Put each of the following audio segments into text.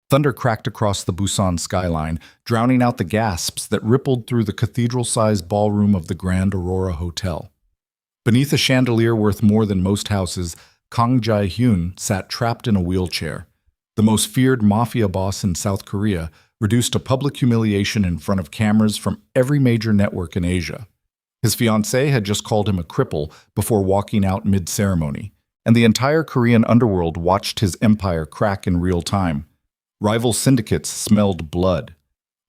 Thunder cracked across the Busan skyline, drowning out the gasps that rippled through the cathedral-sized ballroom of the Grand Aurora Hotel. Beneath a chandelier worth more than most houses, Kang Jae-hyun sat trapped in a wheelchair. The most feared mafia boss in South Korea, reduced to public humiliation in front of cameras from every major network in Asia. His fiancée had just called him a cripple before walking out mid-ceremony, and the entire Korean underworld watched his empire crack in real time. Rival syndicates smelled blood.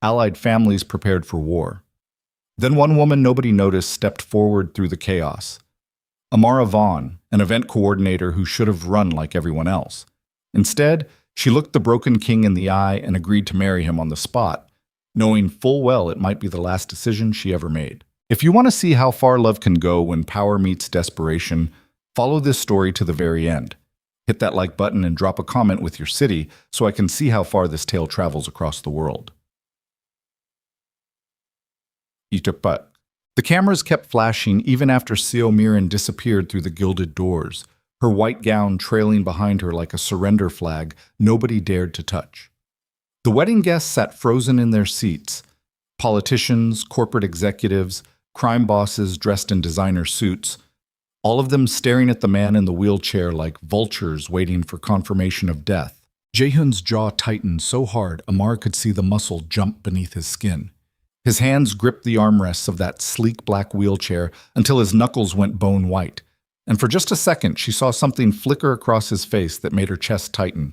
Allied families prepared for war. Then one woman nobody noticed stepped forward through the chaos. Amara Vaughn, an event coordinator who should have run like everyone else. Instead, she looked the broken king in the eye and agreed to marry him on the spot, knowing full well it might be the last decision she ever made. If you want to see how far love can go when power meets desperation, follow this story to the very end. Hit that like button and drop a comment with your city so I can see how far this tale travels across the world. The cameras kept flashing even after Seo Mirin disappeared through the gilded doors, her white gown trailing behind her like a surrender flag nobody dared to touch. The wedding guests sat frozen in their seats. Politicians, corporate executives, crime bosses dressed in designer suits, all of them staring at the man in the wheelchair like vultures waiting for confirmation of death. Jaehyun's jaw tightened so hard Amar could see the muscle jump beneath his skin. His hands gripped the armrests of that sleek black wheelchair until his knuckles went bone white, and for just a second she saw something flicker across his face that made her chest tighten.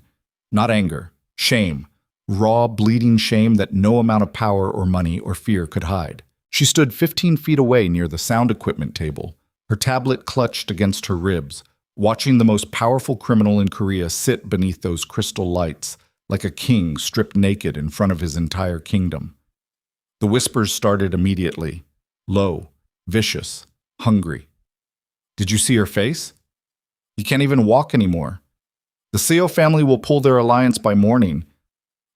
Not anger, shame. Raw, bleeding shame that no amount of power or money or fear could hide. She stood 15 feet away near the sound equipment table, her tablet clutched against her ribs, watching the most powerful criminal in Korea sit beneath those crystal lights, like a king stripped naked in front of his entire kingdom. The whispers started immediately, low, vicious, hungry. Did you see her face? You can't even walk anymore. The Seo family will pull their alliance by morning.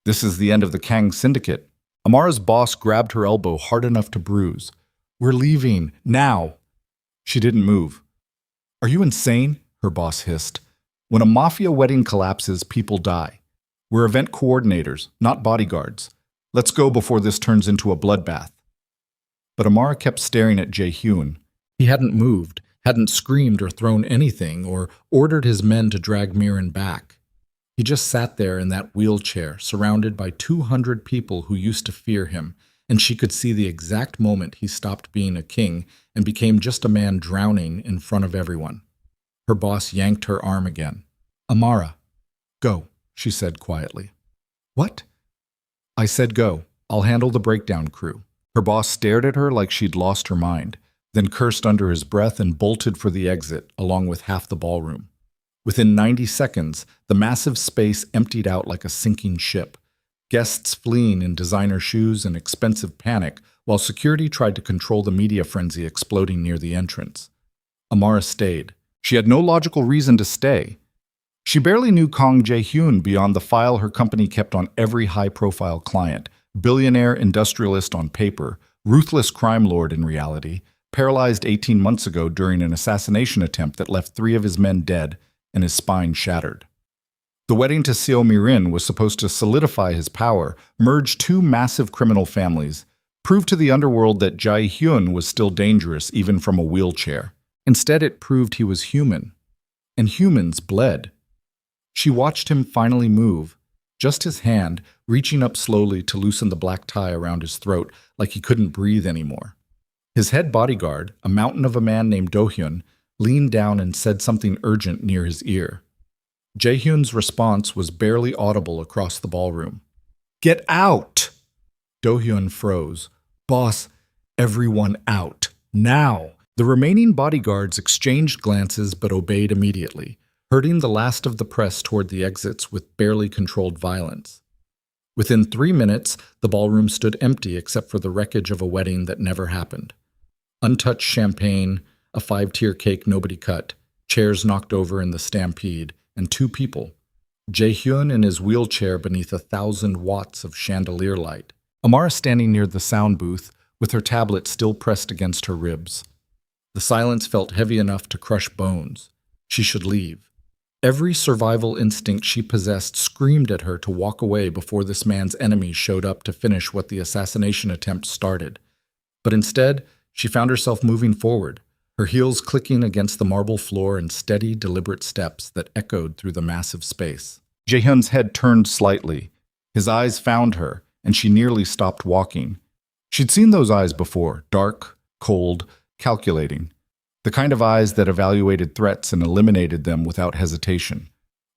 This is the end of the Kang syndicate. Amara's boss grabbed her elbow hard enough to bruise. We're leaving, now. She didn't move. Are you insane? Her boss hissed. When a mafia wedding collapses, people die. We're event coordinators, not bodyguards. Let's go before this turns into a bloodbath. But Amara kept staring at Jae-hyun. He hadn't moved, hadn't screamed or thrown anything, or ordered his men to drag Mirin back. He just sat there in that wheelchair, surrounded by 200 people who used to fear him, and she could see the exact moment he stopped being a king and became just a man drowning in front of everyone. Her boss yanked her arm again. Amara, go, she said quietly. What? I said go. I'll handle the breakdown crew. Her boss stared at her like she'd lost her mind, then cursed under his breath and bolted for the exit, along with half the ballroom. Within 90 seconds, the massive space emptied out like a sinking ship, guests fleeing in designer shoes and expensive panic, while security tried to control the media frenzy exploding near the entrance. Amara stayed. She had no logical reason to stay. She barely knew Kang Jae-hyun beyond the file her company kept on every high-profile client, billionaire industrialist on paper, ruthless crime lord in reality, paralyzed 18 months ago during an assassination attempt that left 3 of his men dead and his spine shattered. The wedding to Seo Mirin was supposed to solidify his power, merge 2 massive criminal families, prove to the underworld that Jae-hyun was still dangerous even from a wheelchair. Instead, it proved he was human. And humans bled. She watched him finally move, just his hand reaching up slowly to loosen the black tie around his throat like he couldn't breathe anymore. His head bodyguard, a mountain of a man named Do-hyun, leaned down and said something urgent near his ear. Jae-hyun's response was barely audible across the ballroom. Get out! Do-hyun froze. Boss, everyone out. Now! The remaining bodyguards exchanged glances but obeyed immediately, herding the last of the press toward the exits with barely controlled violence. Within 3 minutes, the ballroom stood empty except for the wreckage of a wedding that never happened. Untouched champagne, a 5-tier cake nobody cut, chairs knocked over in the stampede, and 2 people. Jae-hyun in his wheelchair beneath 1,000 watts of chandelier light. Amara standing near the sound booth, with her tablet still pressed against her ribs. The silence felt heavy enough to crush bones. She should leave. Every survival instinct she possessed screamed at her to walk away before this man's enemies showed up to finish what the assassination attempt started. But instead, she found herself moving forward, her heels clicking against the marble floor in steady, deliberate steps that echoed through the massive space. Jaehyun's head turned slightly. His eyes found her, and she nearly stopped walking. She'd seen those eyes before, dark, cold, calculating. The kind of eyes that evaluated threats and eliminated them without hesitation.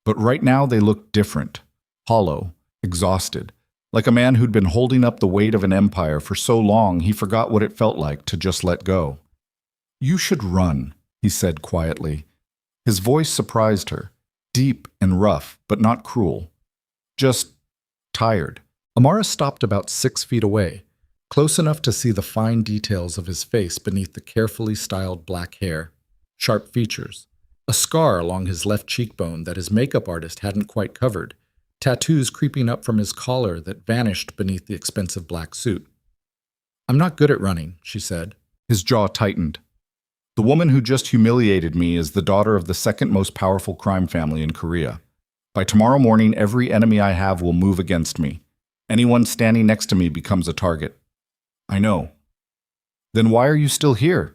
But right now they looked different, hollow, exhausted, like a man who'd been holding up the weight of an empire for so long he forgot what it felt like to just let go. "You should run," he said quietly. His voice surprised her, deep and rough, but not cruel. Just tired. Amara stopped about 6 feet away, close enough to see the fine details of his face beneath the carefully styled black hair, sharp features, a scar along his left cheekbone that his makeup artist hadn't quite covered, tattoos creeping up from his collar that vanished beneath the expensive black suit. "I'm not good at running," she said. His jaw tightened. "The woman who just humiliated me is the daughter of the second most powerful crime family in Korea. By tomorrow morning, every enemy I have will move against me. Anyone standing next to me becomes a target." "I know." "Then why are you still here?"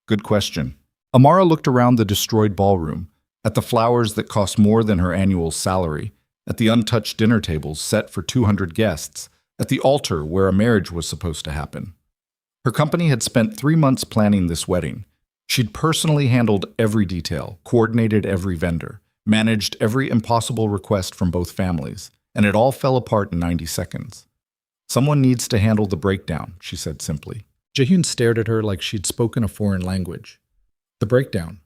"Good question." Amara looked around the destroyed ballroom, at the flowers that cost more than her annual salary, at the untouched dinner tables set for 200 guests, at the altar where a marriage was supposed to happen. Her company had spent 3 months planning this wedding. She'd personally handled every detail, coordinated every vendor, managed every impossible request from both families, and it all fell apart in 90 seconds. "Someone needs to handle the breakdown," she said simply. Jaehyun stared at her like she'd spoken a foreign language. "The breakdown.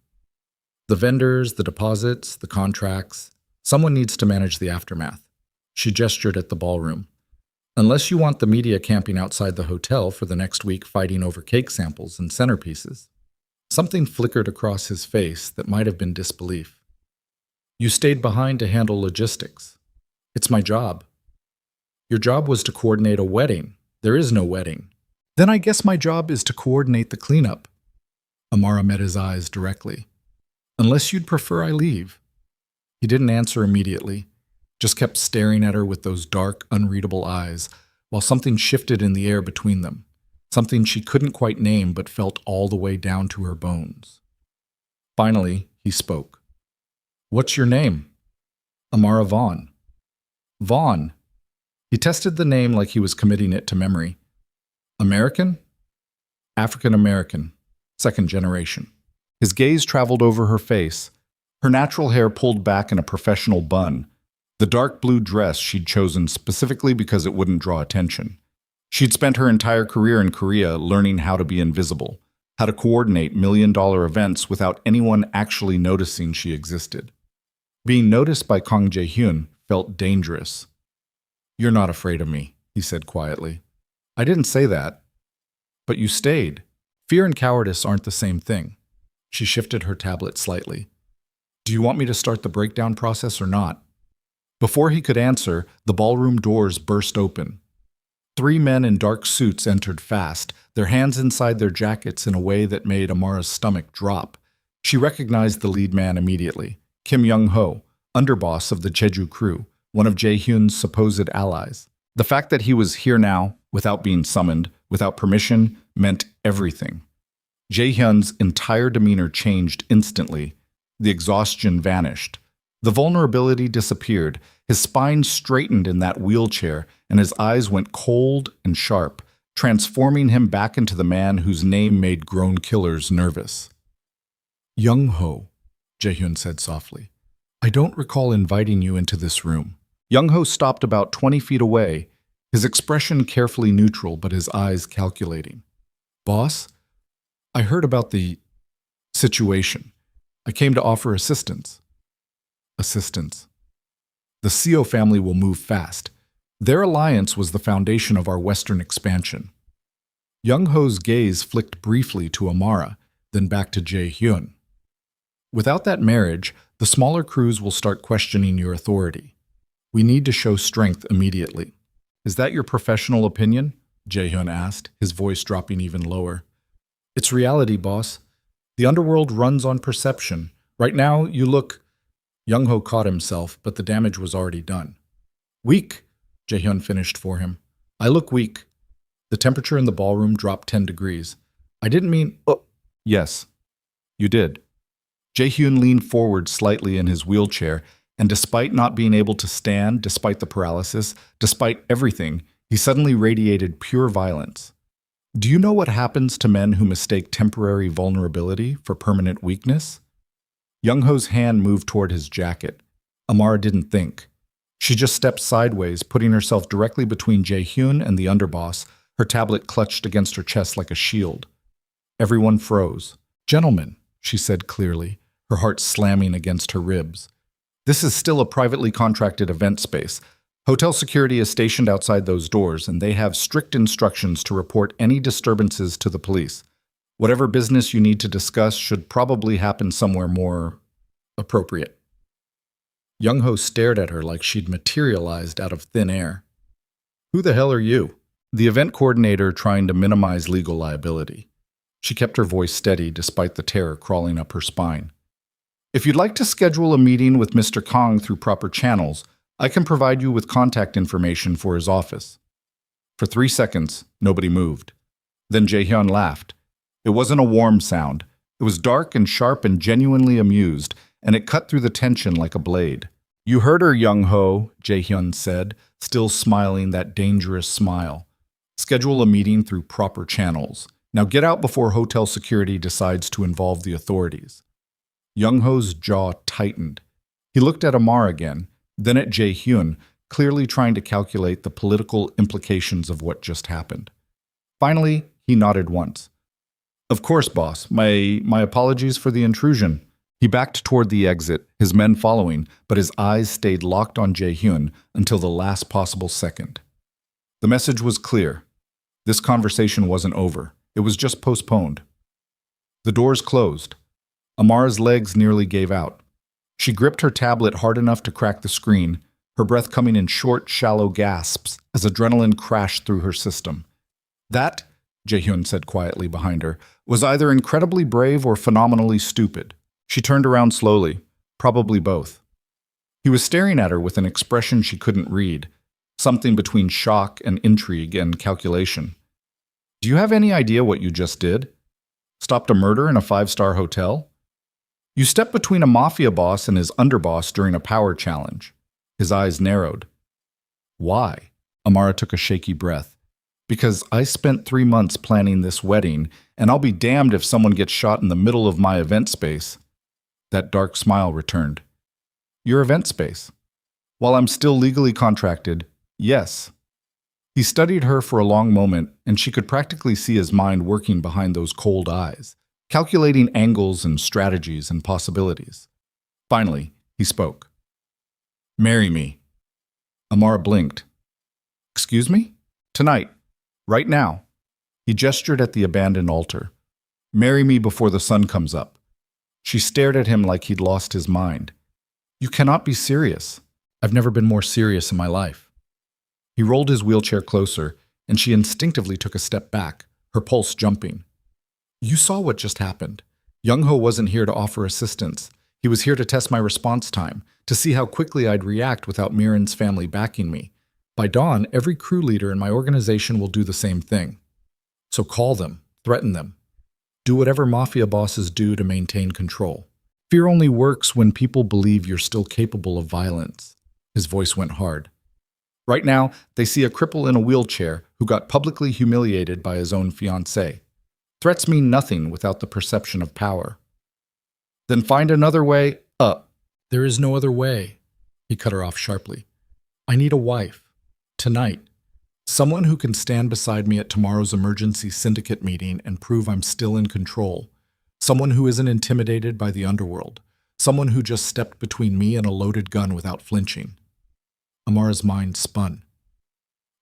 The vendors, the deposits, the contracts. Someone needs to manage the aftermath." She gestured at the ballroom. "Unless you want the media camping outside the hotel for the next week fighting over cake samples and centerpieces." Something flickered across his face that might have been disbelief. "You stayed behind to handle logistics." "It's my job." "Your job was to coordinate a wedding. There is no wedding." "Then I guess my job is to coordinate the cleanup." Amara met his eyes directly. "Unless you'd prefer I leave." He didn't answer immediately, just kept staring at her with those dark, unreadable eyes, while something shifted in the air between them, something she couldn't quite name but felt all the way down to her bones. Finally, he spoke. "What's your name?" "Amara Vaughn." "Vaughn." He tested the name like he was committing it to memory. "American?" "African American, second generation." His gaze traveled over her face, her natural hair pulled back in a professional bun, the dark blue dress she'd chosen specifically because it wouldn't draw attention. She'd spent her entire career in Korea learning how to be invisible, how to coordinate million-dollar events without anyone actually noticing she existed. Being noticed by Kang Jae-hyun felt dangerous. "You're not afraid of me," he said quietly. "I didn't say that." "But you stayed. Fear and cowardice aren't the same thing." She shifted her tablet slightly. "Do you want me to start the breakdown process or not?" Before he could answer, the ballroom doors burst open. 3 men in dark suits entered fast, their hands inside their jackets in a way that made Amara's stomach drop. She recognized the lead man immediately, Kim Young-ho, underboss of the Jeju crew, one of Jae-hyun's supposed allies. The fact that he was here now, without being summoned, without permission, meant everything. Jae-hyun's entire demeanor changed instantly. The exhaustion vanished. The vulnerability disappeared. His spine straightened in that wheelchair, and his eyes went cold and sharp, transforming him back into the man whose name made grown killers nervous. "Young-ho," Jae-hyun said softly. "I don't recall inviting you into this room." Young-ho stopped about 20 feet away, his expression carefully neutral but his eyes calculating. "Boss, I heard about the situation. I came to offer assistance." "Assistance." "The Seo family will move fast. Their alliance was the foundation of our Western expansion." Young-ho's gaze flicked briefly to Amara, then back to Jae-hyun. "Without that marriage, the smaller crews will start questioning your authority. We need to show strength immediately." "Is that your professional opinion?" Jae-hyun asked, his voice dropping even lower. "It's reality, boss. The underworld runs on perception. Right now, you look Young-ho caught himself, but the damage was already done. Weak, Jae-hyun finished for him. I look weak. The temperature in the ballroom dropped 10 degrees. I didn't mean, oh. Yes, you did. Jae-hyun leaned forward slightly in his wheelchair, and despite not being able to stand, despite the paralysis, despite everything, he suddenly radiated pure violence. Do you know what happens to men who mistake temporary vulnerability for permanent weakness? Young-ho's hand moved toward his jacket. Amara didn't think. She just stepped sideways, putting herself directly between Jae-hyun and the underboss, her tablet clutched against her chest like a shield. Everyone froze. Gentlemen, she said clearly, her heart slamming against her ribs. This is still a privately contracted event space. Hotel security is stationed outside those doors, and they have strict instructions to report any disturbances to the police. Whatever business you need to discuss should probably happen somewhere more appropriate. Young-ho stared at her like she'd materialized out of thin air. Who the hell are you? The event coordinator trying to minimize legal liability. She kept her voice steady despite the terror crawling up her spine. If you'd like to schedule a meeting with Mr. Kong through proper channels, I can provide you with contact information for his office. For 3 seconds, nobody moved. Then Jae-hyun laughed. It wasn't a warm sound. It was dark and sharp and genuinely amused, and it cut through the tension like a blade. You heard her, Young-ho, Jae-hyun said, still smiling that dangerous smile. Schedule a meeting through proper channels. Now get out before hotel security decides to involve the authorities. Young-ho's jaw tightened. He looked at Amar again, then at Jae-hyun, clearly trying to calculate the political implications of what just happened. Finally, he nodded once. Of course, boss. My apologies for the intrusion. He backed toward the exit, his men following, but his eyes stayed locked on Jae-hyun until the last possible second. The message was clear. This conversation wasn't over. It was just postponed. The doors closed. Amara's legs nearly gave out. She gripped her tablet hard enough to crack the screen, her breath coming in short, shallow gasps as adrenaline crashed through her system. That, Jae-hyun said quietly behind her, was either incredibly brave or phenomenally stupid. She turned around slowly, probably both. He was staring at her with an expression she couldn't read, something between shock and intrigue and calculation. Do you have any idea what you just did? Stopped a murder in a 5-star hotel? You stepped between a mafia boss and his underboss during a power challenge. His eyes narrowed. Why? Amara took a shaky breath. Because I spent 3 months planning this wedding, and I'll be damned if someone gets shot in the middle of my event space. That dark smile returned. Your event space? While I'm still legally contracted, yes. He studied her for a long moment, and she could practically see his mind working behind those cold eyes, calculating angles and strategies and possibilities. Finally, he spoke. Marry me. Amara blinked. Excuse me? Tonight. Right now. He gestured at the abandoned altar. Marry me before the sun comes up. She stared at him like he'd lost his mind. You cannot be serious. I've never been more serious in my life. He rolled his wheelchair closer, and she instinctively took a step back, her pulse jumping. You saw what just happened. Young-ho wasn't here to offer assistance. He was here to test my response time, to see how quickly I'd react without Miran's family backing me. By dawn, every crew leader in my organization will do the same thing. So call them, threaten them. Do whatever mafia bosses do to maintain control. Fear only works when people believe you're still capable of violence. His voice went hard. Right now, they see a cripple in a wheelchair who got publicly humiliated by his own fiancée. Threats mean nothing without the perception of power. Then find another way up. There is no other way, he cut her off sharply. I need a wife. Tonight. Someone who can stand beside me at tomorrow's emergency syndicate meeting and prove I'm still in control. Someone who isn't intimidated by the underworld. Someone who just stepped between me and a loaded gun without flinching. Amara's mind spun.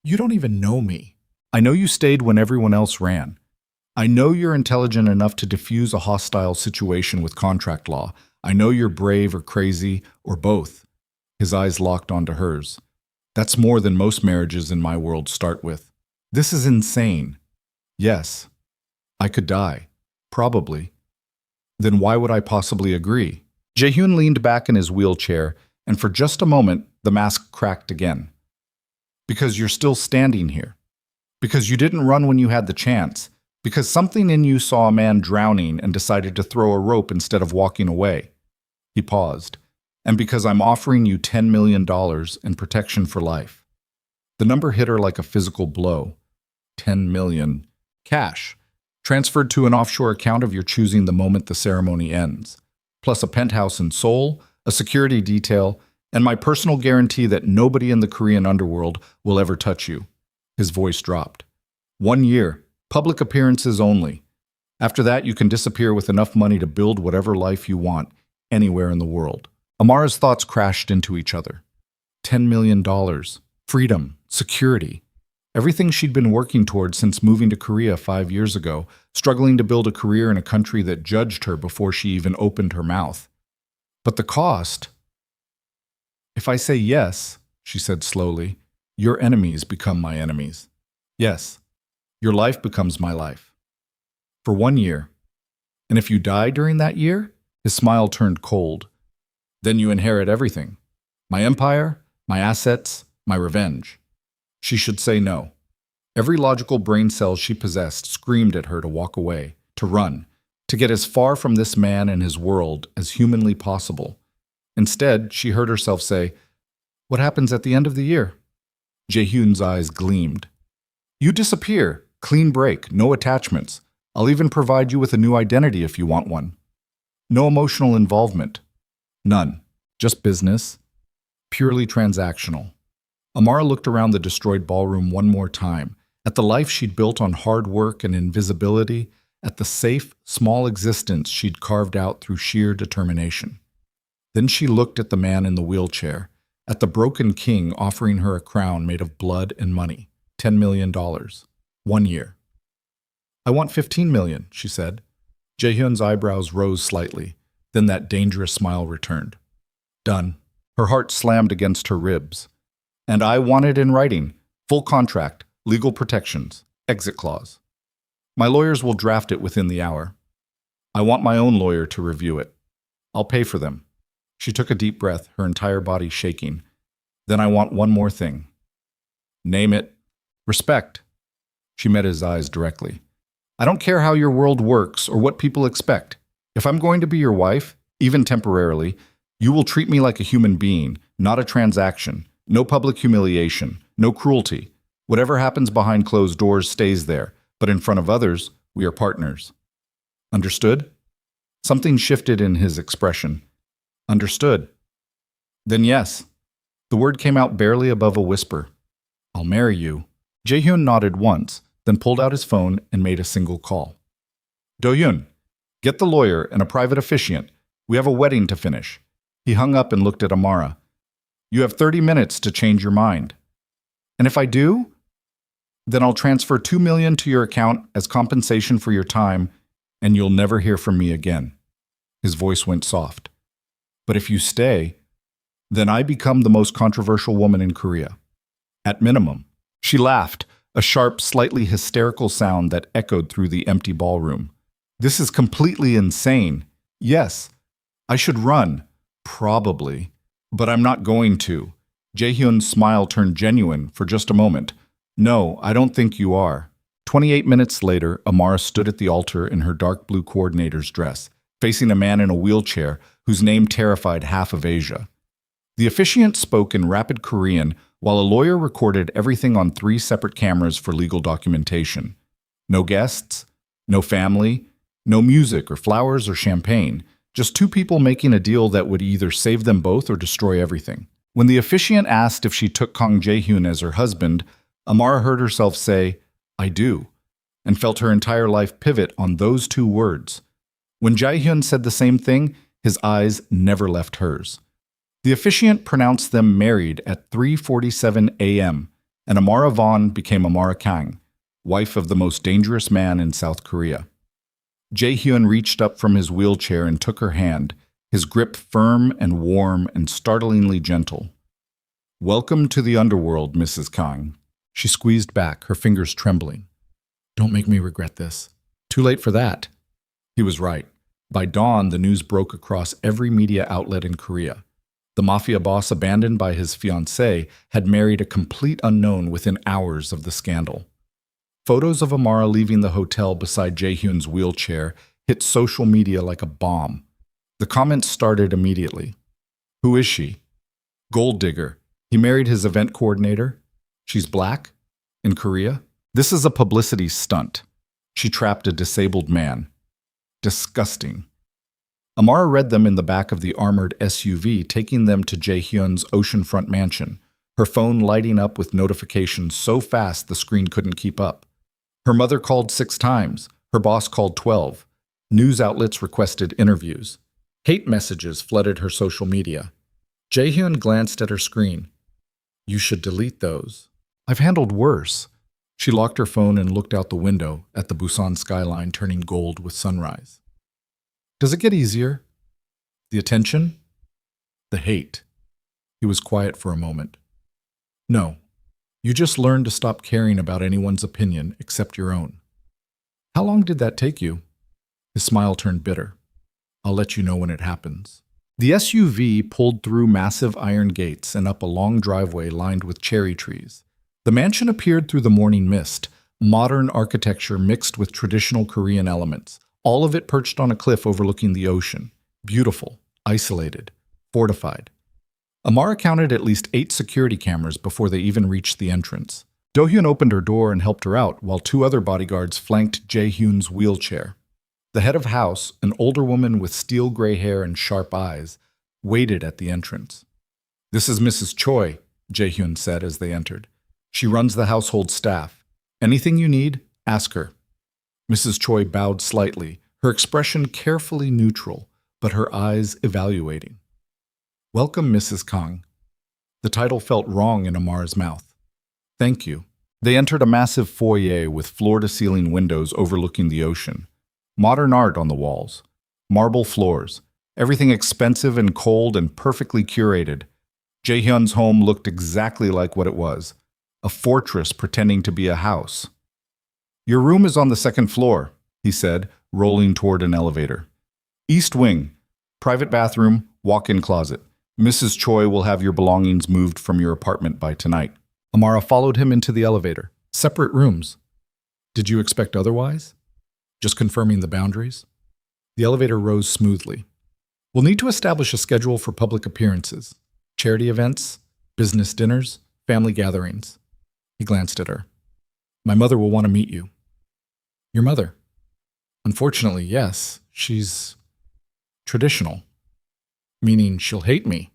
You don't even know me. I know you stayed when everyone else ran. I know you're intelligent enough to defuse a hostile situation with contract law. I know you're brave or crazy, or both. His eyes locked onto hers. That's more than most marriages in my world start with. This is insane. Yes. I could die. Probably. Then why would I possibly agree? Jaehyun leaned back in his wheelchair, and for just a moment, the mask cracked again. Because you're still standing here. Because you didn't run when you had the chance. Because something in you saw a man drowning and decided to throw a rope instead of walking away. He paused. And because I'm offering you $10 million and protection for life. The number hit her like a physical blow. 10 million. Cash. Transferred to an offshore account of your choosing the moment the ceremony ends. Plus a penthouse in Seoul, a security detail, and my personal guarantee that nobody in the Korean underworld will ever touch you. His voice dropped. 1 year. Public appearances only. After that, you can disappear with enough money to build whatever life you want, anywhere in the world. Amara's thoughts crashed into each other. $10 million. Freedom. Security. Everything she'd been working toward since moving to Korea 5 years ago, struggling to build a career in a country that judged her before she even opened her mouth. But the cost... If I say yes, she said slowly, your enemies become my enemies. Yes, your life becomes my life. For 1 year. And if you die during that year, his smile turned cold. Then you inherit everything. My empire, my assets, my revenge. She should say no. Every logical brain cell she possessed screamed at her to walk away, to run, to get as far from this man and his world as humanly possible. Instead, she heard herself say, "What happens at the end of the year?" Jaehyun's eyes gleamed. "You disappear. Clean break. No attachments. I'll even provide you with a new identity if you want one. No emotional involvement. None. Just business. Purely transactional." Amara looked around the destroyed ballroom one more time, at the life she'd built on hard work and invisibility, at the safe, small existence she'd carved out through sheer determination. Then she looked at the man in the wheelchair, at the broken king offering her a crown made of blood and money, $10 million. 1 year. "I want 15 million, she said. Jaehyun's eyebrows rose slightly, then that dangerous smile returned. Done. Her heart slammed against her ribs. And I want it in writing, full contract, legal protections, exit clause. My lawyers will draft it within the hour. I want my own lawyer to review it. I'll pay for them. She took a deep breath, her entire body shaking. Then I want one more thing. Name it. Respect. She met his eyes directly. I don't care how your world works or what people expect. If I'm going to be your wife, even temporarily, you will treat me like a human being, not a transaction. No public humiliation, no cruelty. Whatever happens behind closed doors stays there, but in front of others, we are partners. Understood? Something shifted in his expression. Understood. Then yes. The word came out barely above a whisper. I'll marry you. Jaehyun nodded once, then pulled out his phone and made a single call. Do-hyun, get the lawyer and a private officiant. We have a wedding to finish. He hung up and looked at Amara. You have 30 minutes to change your mind. And if I do, then I'll transfer $2 million to your account as compensation for your time, and you'll never hear from me again. His voice went soft. But if you stay, then I become the most controversial woman in Korea. At minimum. She laughed, a sharp, slightly hysterical sound that echoed through the empty ballroom. This is completely insane. Yes, I should run. Probably. But I'm not going to. Jaehyun's smile turned genuine for just a moment. No, I don't think you are. 28 minutes later, Amara stood at the altar in her dark blue coordinator's dress, facing a man in a wheelchair whose name terrified half of Asia. The officiant spoke in rapid Korean while a lawyer recorded everything on 3 separate cameras for legal documentation. No guests, no family, no music or flowers or champagne, just 2 people making a deal that would either save them both or destroy everything. When the officiant asked if she took Kang Jae-hyun as her husband, Amara heard herself say, I do, and felt her entire life pivot on those 2 words. When Jae-hyun said the same thing, his eyes never left hers. The officiant pronounced them married at 3:47 a.m., and Amara Vaughn became Amara Kang, wife of the most dangerous man in South Korea. Jae-hyun reached up from his wheelchair and took her hand, his grip firm and warm and startlingly gentle. Welcome to the underworld, Mrs. Kang. She squeezed back, her fingers trembling. Don't make me regret this. Too late for that. He was right. By dawn, the news broke across every media outlet in Korea. The mafia boss, abandoned by his fiancée, had married a complete unknown within hours of the scandal. Photos of Amara leaving the hotel beside Jae-hyun's wheelchair hit social media like a bomb. The comments started immediately. Who is she? Gold digger. He married his event coordinator. She's black? In Korea? This is a publicity stunt. She trapped a disabled man. Disgusting. Amara read them in the back of the armored SUV, taking them to Jae-hyun's oceanfront mansion, her phone lighting up with notifications so fast the screen couldn't keep up. Her mother called 6 times. Her boss called 12. News outlets requested interviews. Hate messages flooded her social media. Jae-hyun glanced at her screen. You should delete those. I've handled worse. She locked her phone and looked out the window at the Busan skyline turning gold with sunrise. Does it get easier? The attention? The hate. He was quiet for a moment. No. You just learned to stop caring about anyone's opinion except your own. How long did that take you? His smile turned bitter. I'll let you know when it happens. The SUV pulled through massive iron gates and up a long driveway lined with cherry trees. The mansion appeared through the morning mist, modern architecture mixed with traditional Korean elements, all of it perched on a cliff overlooking the ocean. Beautiful, isolated, fortified. Amara counted at least 8 security cameras before they even reached the entrance. Do-hyun opened her door and helped her out, while 2 other bodyguards flanked Jae-hyun's wheelchair. The head of house, an older woman with steel gray hair and sharp eyes, waited at the entrance. This is Mrs. Choi, Jae-hyun said as they entered. She runs the household staff. Anything you need, ask her. Mrs. Choi bowed slightly, her expression carefully neutral, but her eyes evaluating. Welcome, Mrs. Kang. The title felt wrong in Amara's mouth. Thank you. They entered a massive foyer with floor-to-ceiling windows overlooking the ocean. Modern art on the walls. Marble floors. Everything expensive and cold and perfectly curated. Jae-hyun's home looked exactly like what it was. A fortress pretending to be a house. Your room is on the 2nd floor, he said, rolling toward an elevator. East wing. Private bathroom, walk-in closet. Mrs. Choi will have your belongings moved from your apartment by tonight. Amara followed him into the elevator. Separate rooms. Did you expect otherwise? Just confirming the boundaries? The elevator rose smoothly. We'll need to establish a schedule for public appearances, charity events, business dinners, family gatherings. He glanced at her. My mother will want to meet you. Your mother? Unfortunately, yes. She's traditional. Meaning she'll hate me.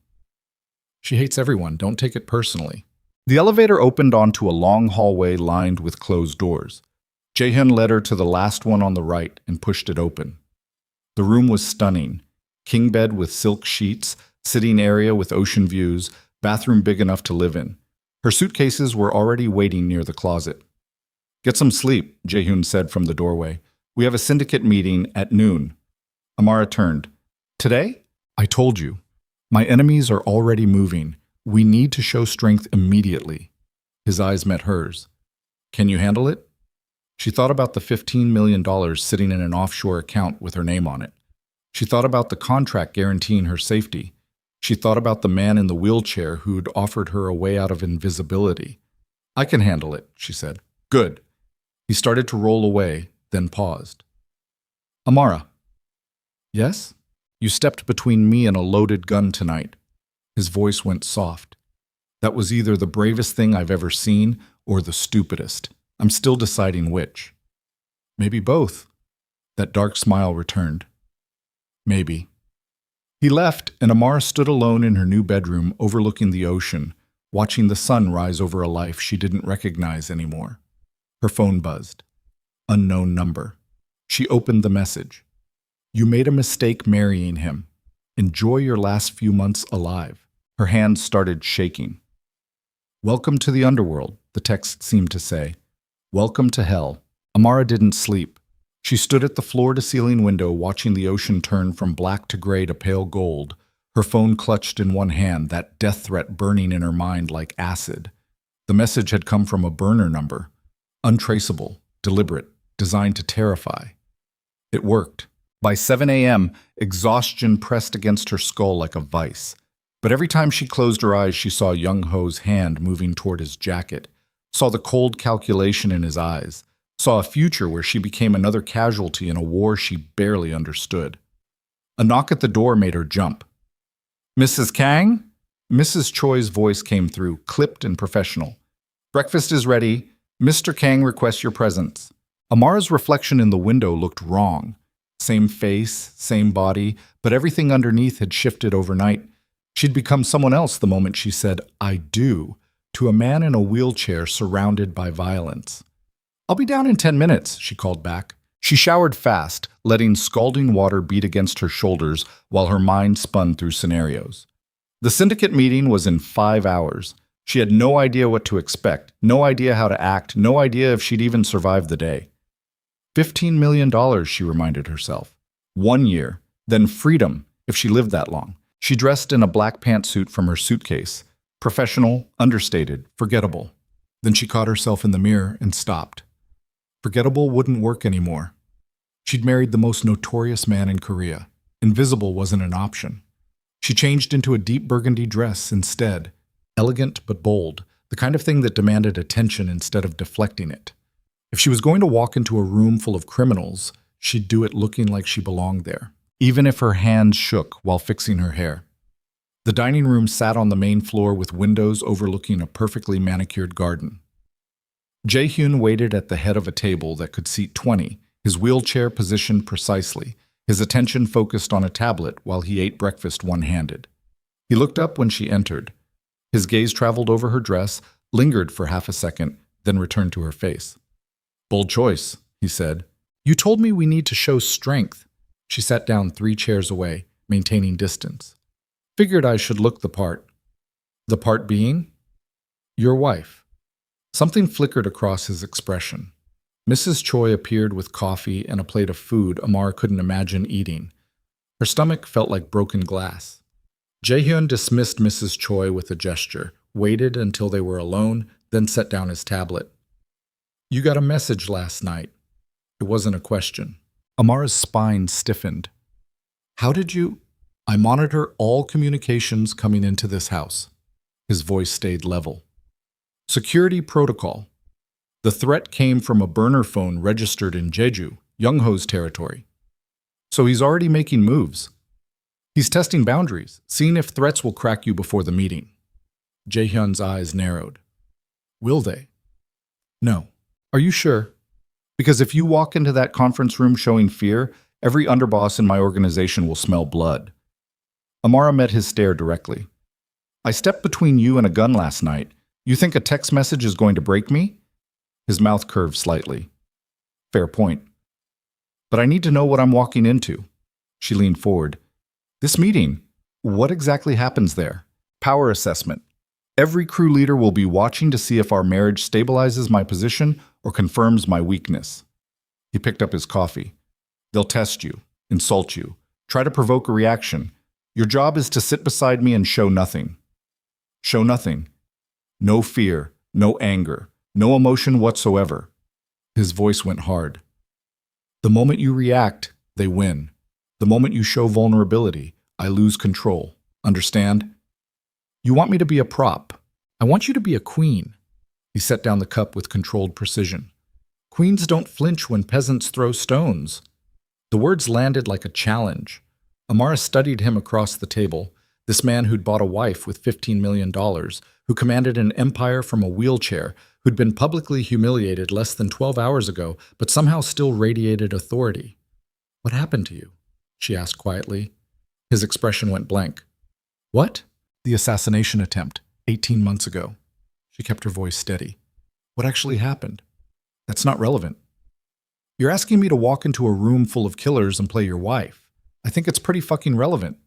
She hates everyone. Don't take it personally. The elevator opened onto a long hallway lined with closed doors. Jae-hyun led her to the last one on the right and pushed it open. The room was stunning. King bed with silk sheets, sitting area with ocean views, bathroom big enough to live in. Her suitcases were already waiting near the closet. Get some sleep, Jae-hyun said from the doorway. We have a syndicate meeting at noon. Amara turned. Today? I told you. My enemies are already moving. We need to show strength immediately. His eyes met hers. Can you handle it? She thought about the $15 million sitting in an offshore account with her name on it. She thought about the contract guaranteeing her safety. She thought about the man in the wheelchair who'd offered her a way out of invisibility. I can handle it, she said. Good. He started to roll away, then paused. Amara. Yes? You stepped between me and a loaded gun tonight. His voice went soft. That was either the bravest thing I've ever seen or the stupidest. I'm still deciding which. Maybe both. That dark smile returned. Maybe. He left, and Amara stood alone in her new bedroom overlooking the ocean, watching the sun rise over a life she didn't recognize anymore. Her phone buzzed. Unknown number. She opened the message. You made a mistake marrying him. Enjoy your last few months alive. Her hands started shaking. Welcome to the underworld, the text seemed to say. Welcome to hell. Amara didn't sleep. She stood at the floor-to-ceiling window watching the ocean turn from black to gray to pale gold, her phone clutched in one hand, that death threat burning in her mind like acid. The message had come from a burner number. Untraceable, deliberate, designed to terrify. It worked. By 7 a.m., exhaustion pressed against her skull like a vice. But every time she closed her eyes, she saw Young Ho's hand moving toward his jacket, saw the cold calculation in his eyes, saw a future where she became another casualty in a war she barely understood. A knock at the door made her jump. "Mrs. Kang?" Mrs. Choi's voice came through, clipped and professional. "Breakfast is ready. Mr. Kang requests your presence." Amara's reflection in the window looked wrong. Same face, same body, but everything underneath had shifted overnight. She'd become someone else the moment she said, "I do," to a man in a wheelchair surrounded by violence. "I'll be down in 10 minutes, she called back. She showered fast, letting scalding water beat against her shoulders while her mind spun through scenarios. The syndicate meeting was in 5 hours. She had no idea what to expect, no idea how to act, no idea if she'd even survive the day. $15 million, she reminded herself. 1 year, then freedom, if she lived that long. She dressed in a black pantsuit from her suitcase. Professional, understated, forgettable. Then she caught herself in the mirror and stopped. Forgettable wouldn't work anymore. She'd married the most notorious man in Korea. Invisible wasn't an option. She changed into a deep burgundy dress instead. Elegant but bold, the kind of thing that demanded attention instead of deflecting it. If she was going to walk into a room full of criminals, she'd do it looking like she belonged there, even if her hands shook while fixing her hair. The dining room sat on the main floor with windows overlooking a perfectly manicured garden. Jae-hyun waited at the head of a table that could seat 20, his wheelchair positioned precisely, his attention focused on a tablet while he ate breakfast one-handed. He looked up when she entered. His gaze traveled over her dress, lingered for half a second, then returned to her face. "Bold choice," he said. "You told me we need to show strength." She sat down 3 chairs away, maintaining distance. "Figured I should look the part." "The part being?" "Your wife." Something flickered across his expression. Mrs. Choi appeared with coffee and a plate of food Amar couldn't imagine eating. Her stomach felt like broken glass. Jae-hyun dismissed Mrs. Choi with a gesture, waited until they were alone, then set down his tablet. "You got a message last night." It wasn't a question. Amara's spine stiffened. "How did you—" "I monitor all communications coming into this house." His voice stayed level. "Security protocol. The threat came from a burner phone registered in Jeju, Young-ho's territory. So he's already making moves. He's testing boundaries, seeing if threats will crack you before the meeting." Jae-hyun's eyes narrowed. "Will they?" "No." "Are you sure? Because if you walk into that conference room showing fear, every underboss in my organization will smell blood." Amara met his stare directly. "I stepped between you and a gun last night. You think a text message is going to break me?" His mouth curved slightly. "Fair point. But I need to know what I'm walking into." She leaned forward. "This meeting, what exactly happens there?" "Power assessment. Every crew leader will be watching to see if our marriage stabilizes my position or confirms my weakness." He picked up his coffee. "They'll test you, insult you, try to provoke a reaction. Your job is to sit beside me and show nothing." "Show nothing." "No fear, no anger, no emotion whatsoever." His voice went hard. "The moment you react, they win. The moment you show vulnerability, I lose control. Understand? You want me to be a prop. I want you to be a queen." He set down the cup with controlled precision. "Queens don't flinch when peasants throw stones." The words landed like a challenge. Amara studied him across the table, this man who'd bought a wife with $15 million, who commanded an empire from a wheelchair, who'd been publicly humiliated less than 12 hours ago, but somehow still radiated authority. "What happened to you?" she asked quietly. His expression went blank. "What?" "The assassination attempt, 18 months ago." She kept her voice steady. "What actually happened?" "That's not relevant." "You're asking me to walk into a room full of killers and play your wife. I think it's pretty fucking relevant."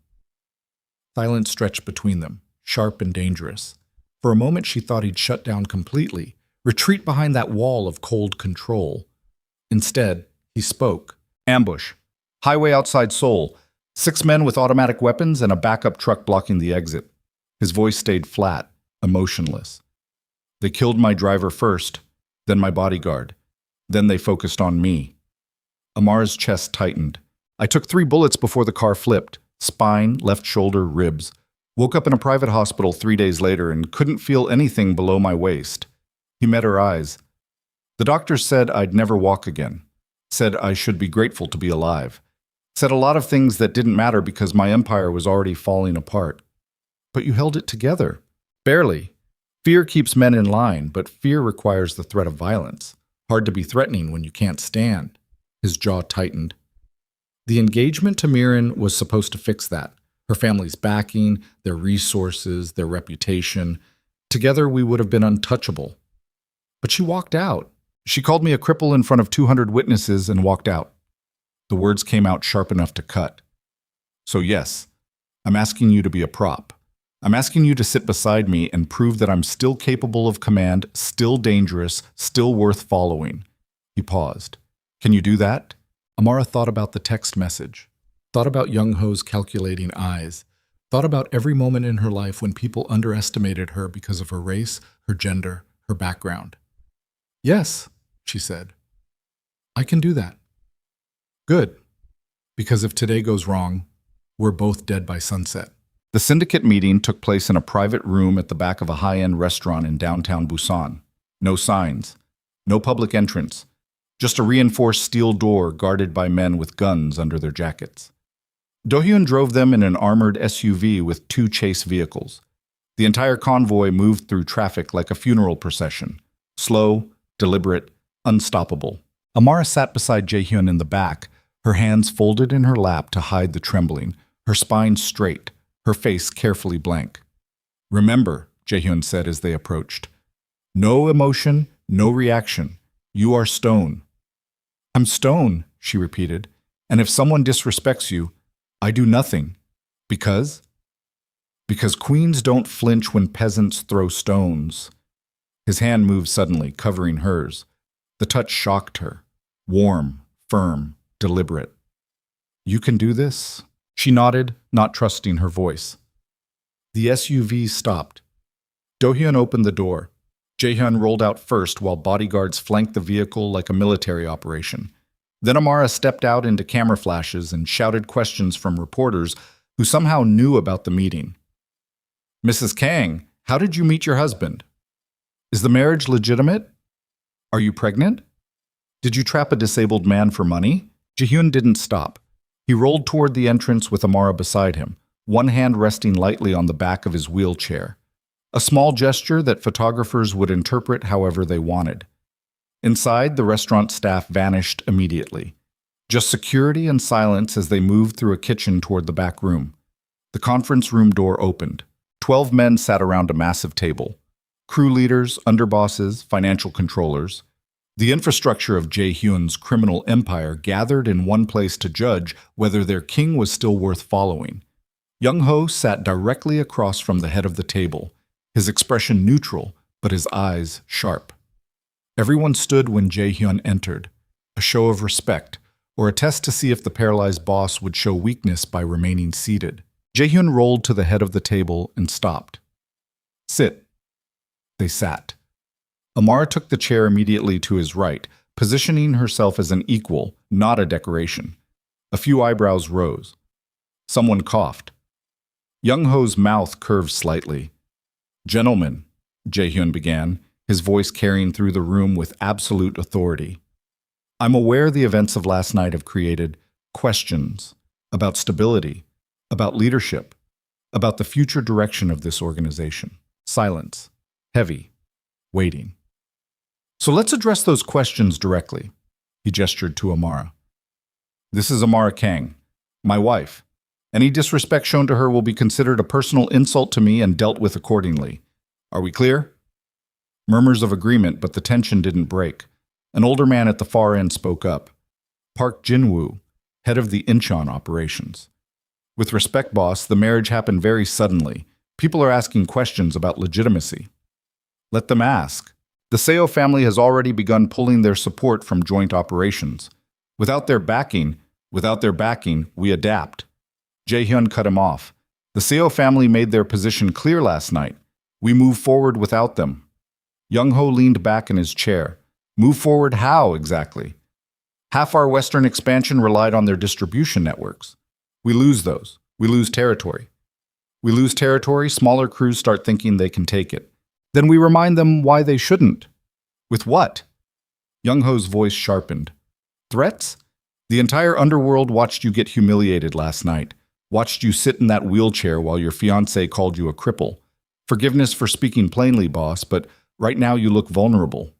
Silence stretched between them, sharp and dangerous. For a moment she thought he'd shut down completely, retreat behind that wall of cold control. Instead, he spoke. "Ambush. Highway outside Seoul. 6 men with automatic weapons and a backup truck blocking the exit." His voice stayed flat, emotionless. "They killed my driver first, then my bodyguard. Then they focused on me." Amara's chest tightened. I took 3 bullets before the car flipped. Spine, left shoulder, ribs. Woke up in a private hospital 3 days later and couldn't feel anything below my waist. He met her eyes. The doctor said I'd never walk again. Said I should be grateful to be alive. Said a lot of things that didn't matter because my empire was already falling apart. But you held it together. Barely. Fear keeps men in line, but fear requires the threat of violence. Hard to be threatening when you can't stand. His jaw tightened. The engagement to Miran was supposed to fix that. Her family's backing, their resources, their reputation. Together we would have been untouchable. But she walked out. She called me a cripple in front of 200 witnesses and walked out. The words came out sharp enough to cut. So yes, I'm asking you to be a prop. I'm asking you to sit beside me and prove that I'm still capable of command, still dangerous, still worth following. He paused. Can you do that? Amara thought about the text message, thought about Young-ho's calculating eyes, thought about every moment in her life when people underestimated her because of her race, her gender, her background. Yes, she said. I can do that. Good. Because if today goes wrong, we're both dead by sunset. The syndicate meeting took place in a private room at the back of a high-end restaurant in downtown Busan. No signs. No public entrance. Just a reinforced steel door guarded by men with guns under their jackets. Do-hyun drove them in an armored SUV with 2 chase vehicles. The entire convoy moved through traffic like a funeral procession. Slow, deliberate, unstoppable. Amara sat beside Jae-hyun in the back, her hands folded in her lap to hide the trembling, her spine straight, her face carefully blank. Remember, Jae-hyun said as they approached. No emotion, no reaction. You are stone. I'm stone, she repeated. And if someone disrespects you, I do nothing. Because? Because queens don't flinch when peasants throw stones. His hand moved suddenly, covering hers. The touch shocked her. Warm, firm, deliberate. You can do this? She nodded, not trusting her voice. The SUV stopped. Do-hyun opened the door. Jae-hyun rolled out first while bodyguards flanked the vehicle like a military operation. Then Amara stepped out into camera flashes and shouted questions from reporters who somehow knew about the meeting. Mrs. Kang, how did you meet your husband? Is the marriage legitimate? Are you pregnant? Did you trap a disabled man for money? Jae-hyun didn't stop. He rolled toward the entrance with Amara beside him, one hand resting lightly on the back of his wheelchair. A small gesture that photographers would interpret however they wanted. Inside, the restaurant staff vanished immediately. Just security and silence as they moved through a kitchen toward the back room. The conference room door opened. 12 men sat around a massive table. Crew leaders, underbosses, financial controllers. The infrastructure of Jae-hyun's criminal empire gathered in one place to judge whether their king was still worth following. Young-ho sat directly across from the head of the table, his expression neutral, but his eyes sharp. Everyone stood when Jae-hyun entered, a show of respect, or a test to see if the paralyzed boss would show weakness by remaining seated. Jae-hyun rolled to the head of the table and stopped. Sit. They sat. Amara took the chair immediately to his right, positioning herself as an equal, not a decoration. A few eyebrows rose. Someone coughed. Young-ho's mouth curved slightly. Gentlemen, Jae-hyun began, his voice carrying through the room with absolute authority. I'm aware the events of last night have created questions about stability, about leadership, about the future direction of this organization. Silence. Heavy. Waiting. So let's address those questions directly. He gestured to Amara. This is Amara Kang, my wife. Any disrespect shown to her will be considered a personal insult to me and dealt with accordingly. Are we clear? Murmurs of agreement, but the tension didn't break. An older man at the far end spoke up. Park Jin-woo, head of the Incheon operations. With respect, boss, the marriage happened very suddenly. People are asking questions about legitimacy. Let them ask. The Seo family has already begun pulling their support from joint operations. Without their backing, we adapt. Jae-hyun cut him off. The Seo family made their position clear last night. We move forward without them. Young-ho leaned back in his chair. Move forward how, exactly? Half our Western expansion relied on their distribution networks. We lose those. We lose territory. We lose territory, smaller crews start thinking they can take it. Then we remind them why they shouldn't. With what? Young Ho's voice sharpened. Threats? The entire underworld watched you get humiliated last night, watched you sit in that wheelchair while your fiancé called you a cripple. Forgiveness for speaking plainly, boss, but right now you look vulnerable.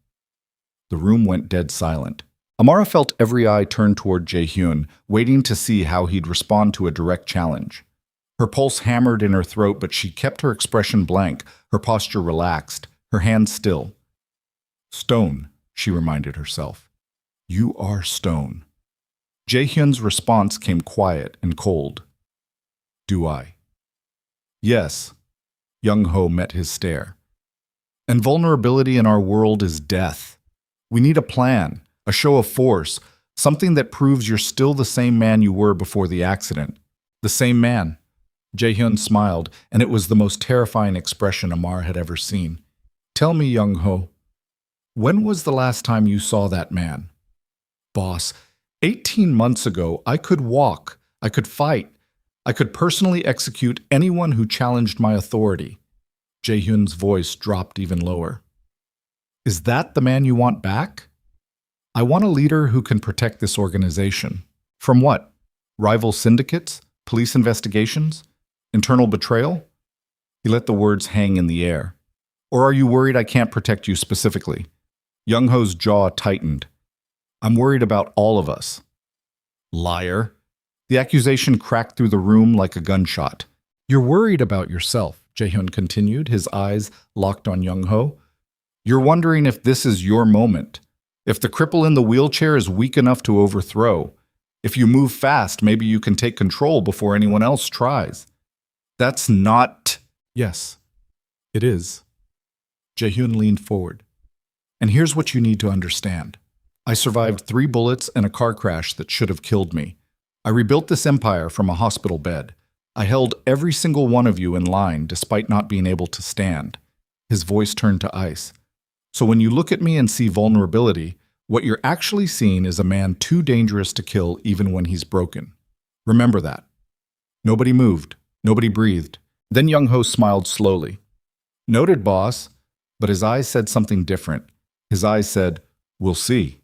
The room went dead silent. Amara felt every eye turn toward Jae-hyun, waiting to see how he'd respond to a direct challenge. Her pulse hammered in her throat, but she kept her expression blank, her posture relaxed, her hands still. Stone, she reminded herself. You are stone. Jae-hyun's response came quiet and cold. Do I? Yes. Young Ho met his stare. And vulnerability in our world is death. We need a plan, a show of force, something that proves you're still the same man you were before the accident. The same man. Jae-hyun smiled, and it was the most terrifying expression Amar had ever seen. Tell me, Young Ho, when was the last time you saw that man? Boss, 18 months ago, I could walk, I could fight, I could personally execute anyone who challenged my authority. Jae-hyun's voice dropped even lower. Is that the man you want back? I want a leader who can protect this organization. From what? Rival syndicates? Police investigations? Internal betrayal? He let the words hang in the air. Or are you worried I can't protect you specifically? Young Ho's jaw tightened. I'm worried about all of us. Liar. The accusation cracked through the room like a gunshot. You're worried about yourself, Jae-hyun continued, his eyes locked on Young Ho. You're wondering if this is your moment. If the cripple in the wheelchair is weak enough to overthrow. If you move fast, maybe you can take control before anyone else tries. That's not... Yes, it is. Jae-hyun leaned forward. And here's what you need to understand. I survived 3 bullets and a car crash that should have killed me. I rebuilt this empire from a hospital bed. I held every single one of you in line despite not being able to stand. His voice turned to ice. So when you look at me and see vulnerability, what you're actually seeing is a man too dangerous to kill even when he's broken. Remember that. Nobody moved. Nobody breathed. Then Young Ho smiled slowly. Noted, boss. But his eyes said something different. His eyes said, we'll see.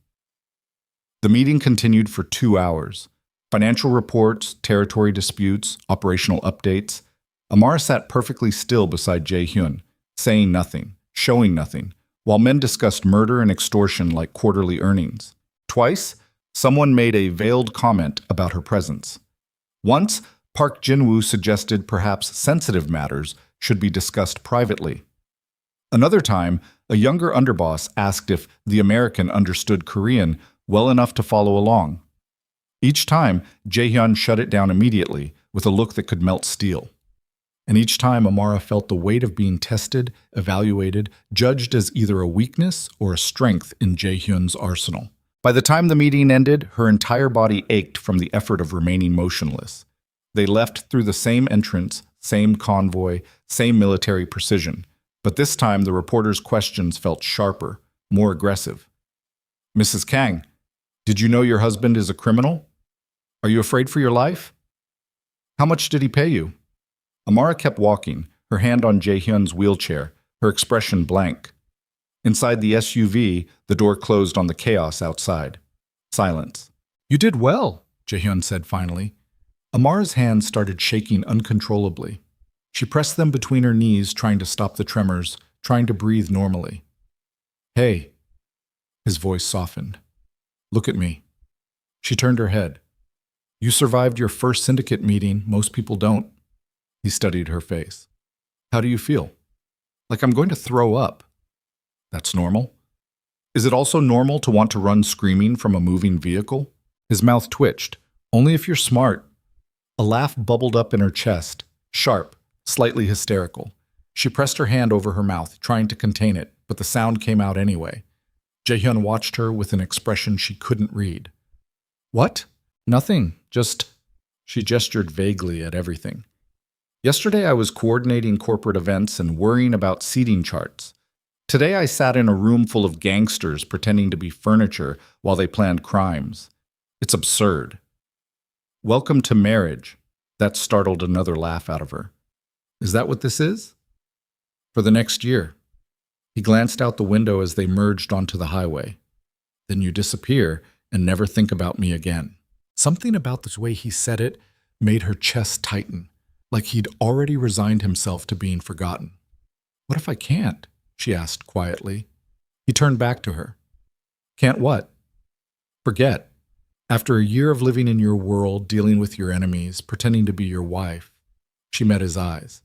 The meeting continued for 2 hours. Financial reports, territory disputes, operational updates. Amara sat perfectly still beside Jae-hyun, saying nothing, showing nothing, while men discussed murder and extortion like quarterly earnings. Twice, someone made a veiled comment about her presence. Once, Park Jin-woo suggested perhaps sensitive matters should be discussed privately. Another time, a younger underboss asked if the American understood Korean well enough to follow along. Each time, Jae-hyun shut it down immediately with a look that could melt steel. And each time, Amara felt the weight of being tested, evaluated, judged as either a weakness or a strength in Jae-hyun's arsenal. By the time the meeting ended, her entire body ached from the effort of remaining motionless. They left through the same entrance, same convoy, same military precision. But this time, the reporter's questions felt sharper, more aggressive. Mrs. Kang, did you know your husband is a criminal? Are you afraid for your life? How much did he pay you? Amara kept walking, her hand on Jae-hyun's wheelchair, her expression blank. Inside the SUV, the door closed on the chaos outside. Silence. You did well, Jae-hyun said finally. Amara's hands started shaking uncontrollably. She pressed them between her knees, trying to stop the tremors, trying to breathe normally. Hey. His voice softened. Look at me. She turned her head. You survived your first syndicate meeting. Most people don't. He studied her face. How do you feel? Like I'm going to throw up. That's normal. Is it also normal to want to run screaming from a moving vehicle? His mouth twitched. Only if you're smart. A laugh bubbled up in her chest, sharp, slightly hysterical. She pressed her hand over her mouth, trying to contain it, but the sound came out anyway. Jae-hyun watched her with an expression she couldn't read. What? Nothing, just... She gestured vaguely at everything. Yesterday I was coordinating corporate events and worrying about seating charts. Today I sat in a room full of gangsters pretending to be furniture while they planned crimes. It's absurd. Welcome to marriage. That startled another laugh out of her. Is that what this is? For the next year. He glanced out the window as they merged onto the highway. Then you disappear and never think about me again. Something about the way he said it made her chest tighten, like he'd already resigned himself to being forgotten. What if I can't? She asked quietly. He turned back to her. Can't what? Forget. After a year of living in your world, dealing with your enemies, pretending to be your wife, she met his eyes.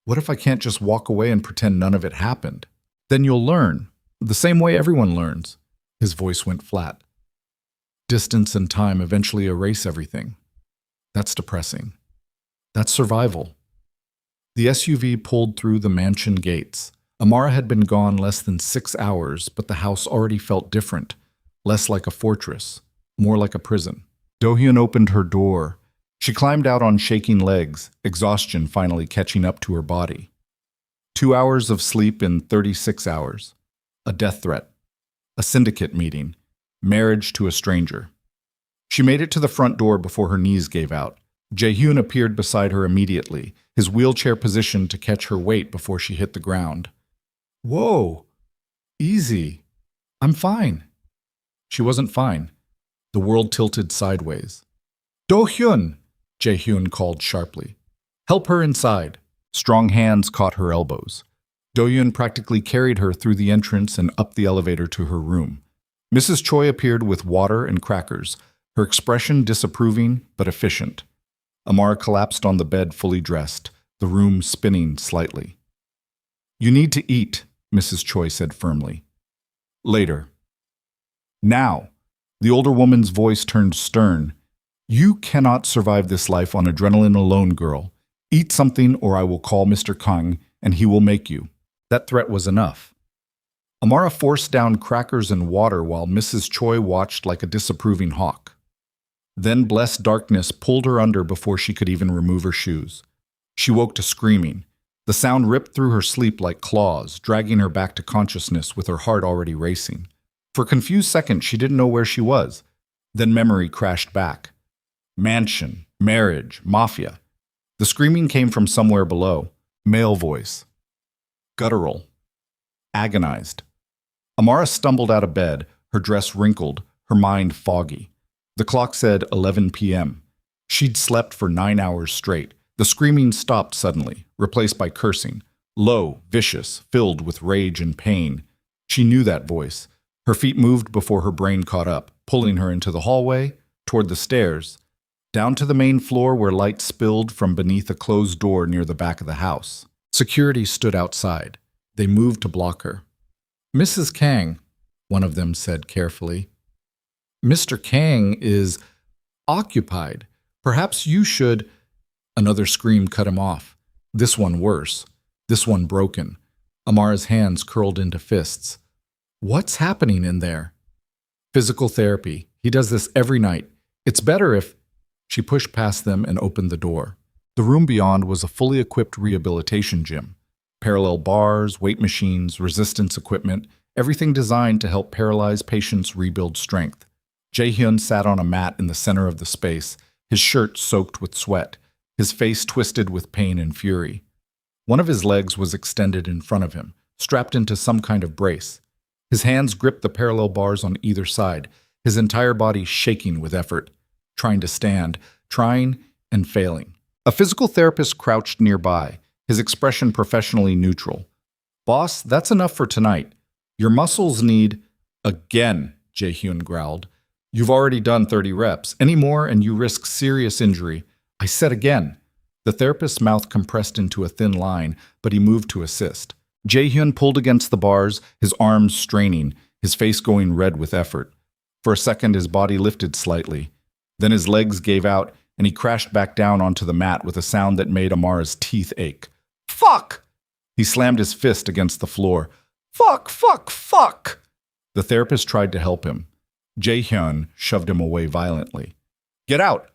What if I can't just walk away and pretend none of it happened? Then you'll learn, the same way everyone learns. His voice went flat. Distance and time eventually erase everything. That's depressing. That's survival. The SUV pulled through the mansion gates. Amara had been gone less than 6 hours, but the house already felt different, less like a fortress, more like a prison. Do-hyun opened her door. She climbed out on shaking legs, exhaustion finally catching up to her body. 2 hours of sleep in 36 hours. A death threat. A syndicate meeting. Marriage to a stranger. She made it to the front door before her knees gave out. Jae-hyun appeared beside her immediately, his wheelchair positioned to catch her weight before she hit the ground. Whoa! Easy. I'm fine. She wasn't fine. The world tilted sideways. Do-hyun! Jae-hyun called sharply. Help her inside. Strong hands caught her elbows. Do-hyun practically carried her through the entrance and up the elevator to her room. Mrs. Choi appeared with water and crackers, her expression disapproving but efficient. Amara collapsed on the bed fully dressed, the room spinning slightly. You need to eat, Mrs. Choi said firmly. Later. Now. The older woman's voice turned stern. You cannot survive this life on adrenaline alone, girl. Eat something or I will call Mr. Kang and he will make you. That threat was enough. Amara forced down crackers and water while Mrs. Choi watched like a disapproving hawk. Then blessed darkness pulled her under before she could even remove her shoes. She woke to screaming. The sound ripped through her sleep like claws, dragging her back to consciousness with her heart already racing. For a confused second, she didn't know where she was. Then memory crashed back. Mansion, marriage, mafia. The screaming came from somewhere below. Male voice. Guttural. Agonized. Amara stumbled out of bed, her dress wrinkled, her mind foggy. The clock said 11 p.m. She'd slept for 9 hours straight. The screaming stopped suddenly, replaced by cursing. Low, vicious, filled with rage and pain. She knew that voice. Her feet moved before her brain caught up, pulling her into the hallway, toward the stairs, down to the main floor where light spilled from beneath a closed door near the back of the house. Security stood outside. They moved to block her. Mrs. Kang, one of them said carefully. Mr. Kang is occupied. Perhaps you should... Another scream cut him off. This one worse. This one broken. Amara's hands curled into fists. What's happening in there? Physical therapy. He does this every night. It's better if... She pushed past them and opened the door. The room beyond was a fully equipped rehabilitation gym. Parallel bars, weight machines, resistance equipment, everything designed to help paralyzed patients rebuild strength. Jae-hyun sat on a mat in the center of the space, his shirt soaked with sweat, his face twisted with pain and fury. One of his legs was extended in front of him, strapped into some kind of brace. His hands gripped the parallel bars on either side, his entire body shaking with effort, trying to stand, trying and failing. A physical therapist crouched nearby, his expression professionally neutral. Boss, that's enough for tonight. Your muscles need... Again, Jae-hyun growled. You've already done 30 reps. Any more and you risk serious injury. I said again. The therapist's mouth compressed into a thin line, but he moved to assist. Jae-hyun pulled against the bars, his arms straining, his face going red with effort. For a second, his body lifted slightly. Then his legs gave out, and he crashed back down onto the mat with a sound that made Amara's teeth ache. Fuck! He slammed his fist against the floor. Fuck, fuck, fuck! The therapist tried to help him. Jae-hyun shoved him away violently. Get out!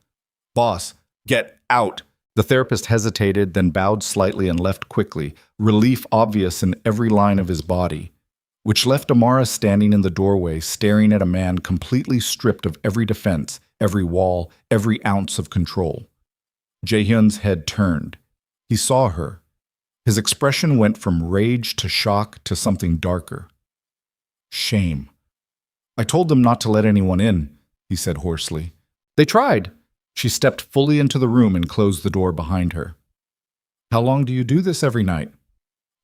Boss, get out! The therapist hesitated, then bowed slightly and left quickly, relief obvious in every line of his body, which left Amara standing in the doorway staring at a man completely stripped of every defense, every wall, every ounce of control. Jaehyun's head turned. He saw her. His expression went from rage to shock to something darker. Shame. "I told them not to let anyone in," he said hoarsely. "They tried." She stepped fully into the room and closed the door behind her. "How long do you do this every night?"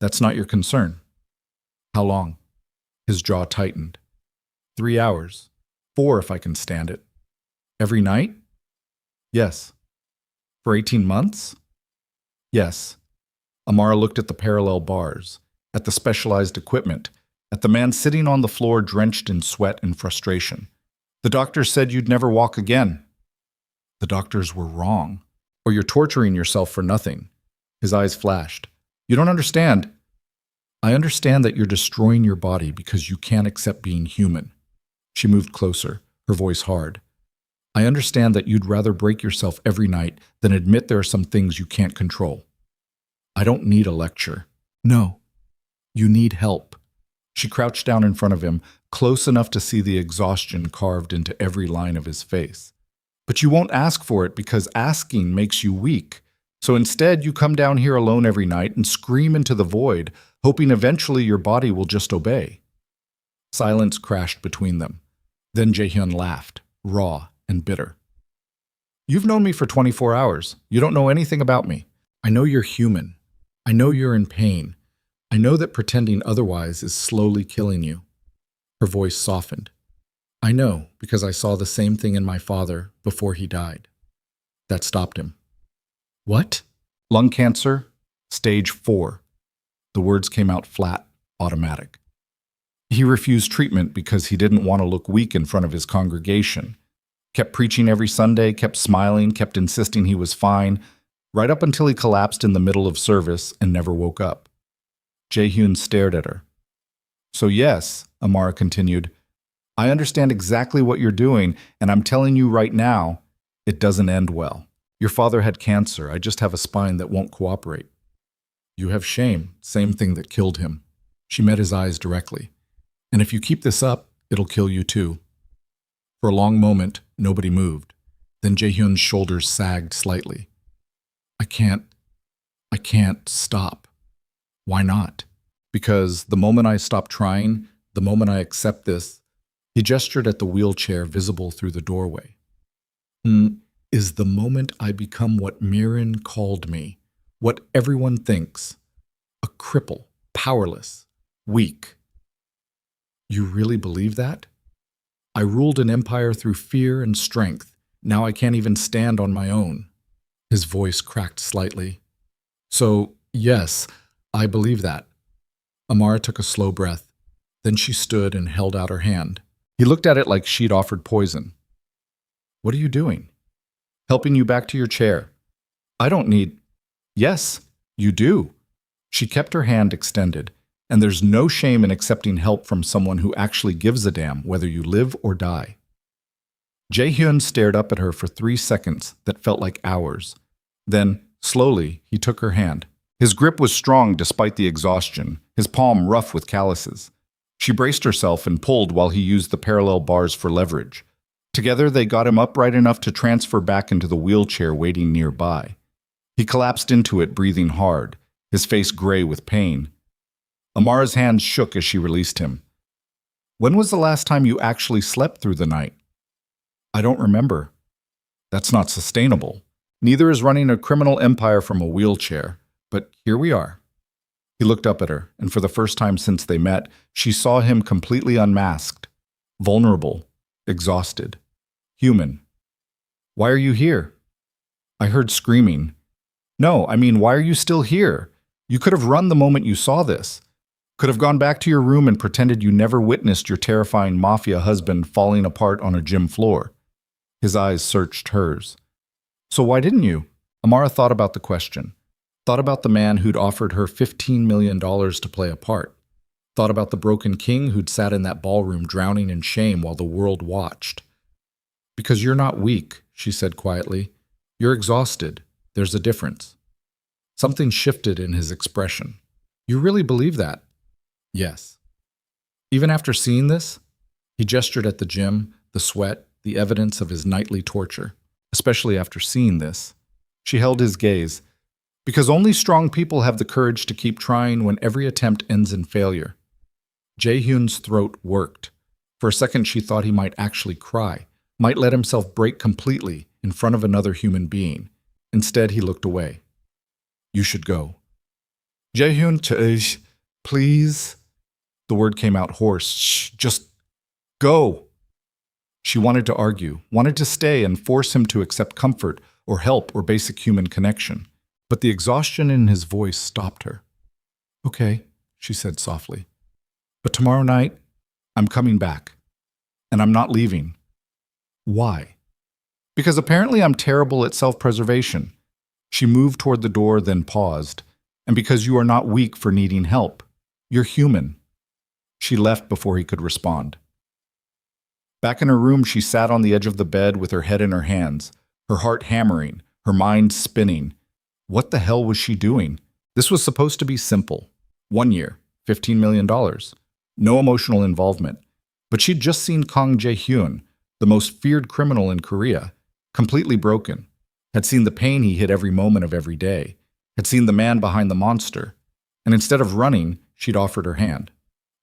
"That's not your concern." "How long?" His jaw tightened. 3 hours. 4 if I can stand it. "Every night?" "Yes." "For 18 months?" "Yes." Amara looked at the parallel bars, at the specialized equipment, at the man sitting on the floor drenched in sweat and frustration. "The doctor said you'd never walk again." "The doctors were wrong. Or you're torturing yourself for nothing." His eyes flashed. "You don't understand." "I understand that you're destroying your body because you can't accept being human." She moved closer, her voice hard. "I understand that you'd rather break yourself every night than admit there are some things you can't control." "I don't need a lecture." "No. You need help." She crouched down in front of him, close enough to see the exhaustion carved into every line of his face. "But you won't ask for it because asking makes you weak. So instead, you come down here alone every night and scream into the void, hoping eventually your body will just obey." Silence crashed between them. Then Jaehyun laughed, raw and bitter. "You've known me for 24 hours. You don't know anything about me. I know you're human. I know you're in pain. I know that pretending otherwise is slowly killing you." Her voice softened. "I know because I saw the same thing in my father before he died." That stopped him. "What?" "Lung cancer, stage 4. The words came out flat, automatic. He refused treatment because he didn't want to look weak in front of his congregation. Kept preaching every Sunday, kept smiling, kept insisting he was fine, right up until he collapsed in the middle of service and never woke up. Jaehyun stared at her. "So yes," Amara continued, "I understand exactly what you're doing, and I'm telling you right now, it doesn't end well. Your father had cancer. I just have a spine that won't cooperate. You have shame, same thing that killed him." She met his eyes directly. "And if you keep this up, it'll kill you too." For a long moment, nobody moved. Then Jaehyun's shoulders sagged slightly. I can't stop." "Why not?" "Because the moment I stop trying, the moment I accept this," he gestured at the wheelchair visible through the doorway, "is the moment I become what Mirren called me, what everyone thinks, a cripple, powerless, weak." "You really believe that?" "I ruled an empire through fear and strength. Now I can't even stand on my own." His voice cracked slightly. "So, yes, I believe that." Amara took a slow breath. Then she stood and held out her hand. He looked at it like she'd offered poison. "What are you doing?" "Helping you back to your chair." "I don't need—" "Yes, you do." She kept her hand extended, and there's no shame in accepting help from someone who actually gives a damn whether you live or die. Jaehyun stared up at her for 3 seconds that felt like hours. Then, slowly, he took her hand. His grip was strong despite the exhaustion, his palm rough with calluses. She braced herself and pulled while he used the parallel bars for leverage. Together, they got him upright enough to transfer back into the wheelchair waiting nearby. He collapsed into it, breathing hard, his face gray with pain. Amara's hands shook as she released him. "When was the last time you actually slept through the night?" "I don't remember." "That's not sustainable. Neither is running a criminal empire from a wheelchair. But here we are." He looked up at her, and for the first time since they met, she saw him completely unmasked, vulnerable, exhausted, human. "Why are you here?" "I heard screaming." "No, I mean, why are you still here? You could have run the moment you saw this. Could have gone back to your room and pretended you never witnessed your terrifying mafia husband falling apart on a gym floor." His eyes searched hers. "So why didn't you?" Amara thought about the question. Thought about the man who'd offered her $15 million to play a part. Thought about the broken king who'd sat in that ballroom drowning in shame while the world watched. "Because you're not weak," she said quietly. "You're exhausted. There's a difference." Something shifted in his expression. "You really believe that?" "Yes." "Even after seeing this?" He gestured at the gym, the sweat, the evidence of his nightly torture, especially after seeing this. She held his gaze, because only strong people have the courage to keep trying when every attempt ends in failure. Jae-hyun's throat worked. For a second she thought he might actually cry, might let himself break completely in front of another human being. Instead, he looked away. You should go. Jae-hyun, please. The word came out hoarse. Shh, just go. She wanted to argue, wanted to stay and force him to accept comfort or help or basic human connection. But the exhaustion in his voice stopped her. Okay, she said softly. But tomorrow night, I'm coming back. And I'm not leaving. Why? Because apparently I'm terrible at self-preservation. She moved toward the door, then paused. And because you are not weak for needing help. You're human. She left before he could respond. Back in her room, she sat on the edge of the bed with her head in her hands, her heart hammering, her mind spinning. What the hell was she doing? This was supposed to be simple. 1 year, $15 million. No emotional involvement. But she'd just seen Kang Jae-hyun, the most feared criminal in Korea, completely broken. Had seen the pain he hid every moment of every day. Had seen the man behind the monster. And instead of running, she'd offered her hand.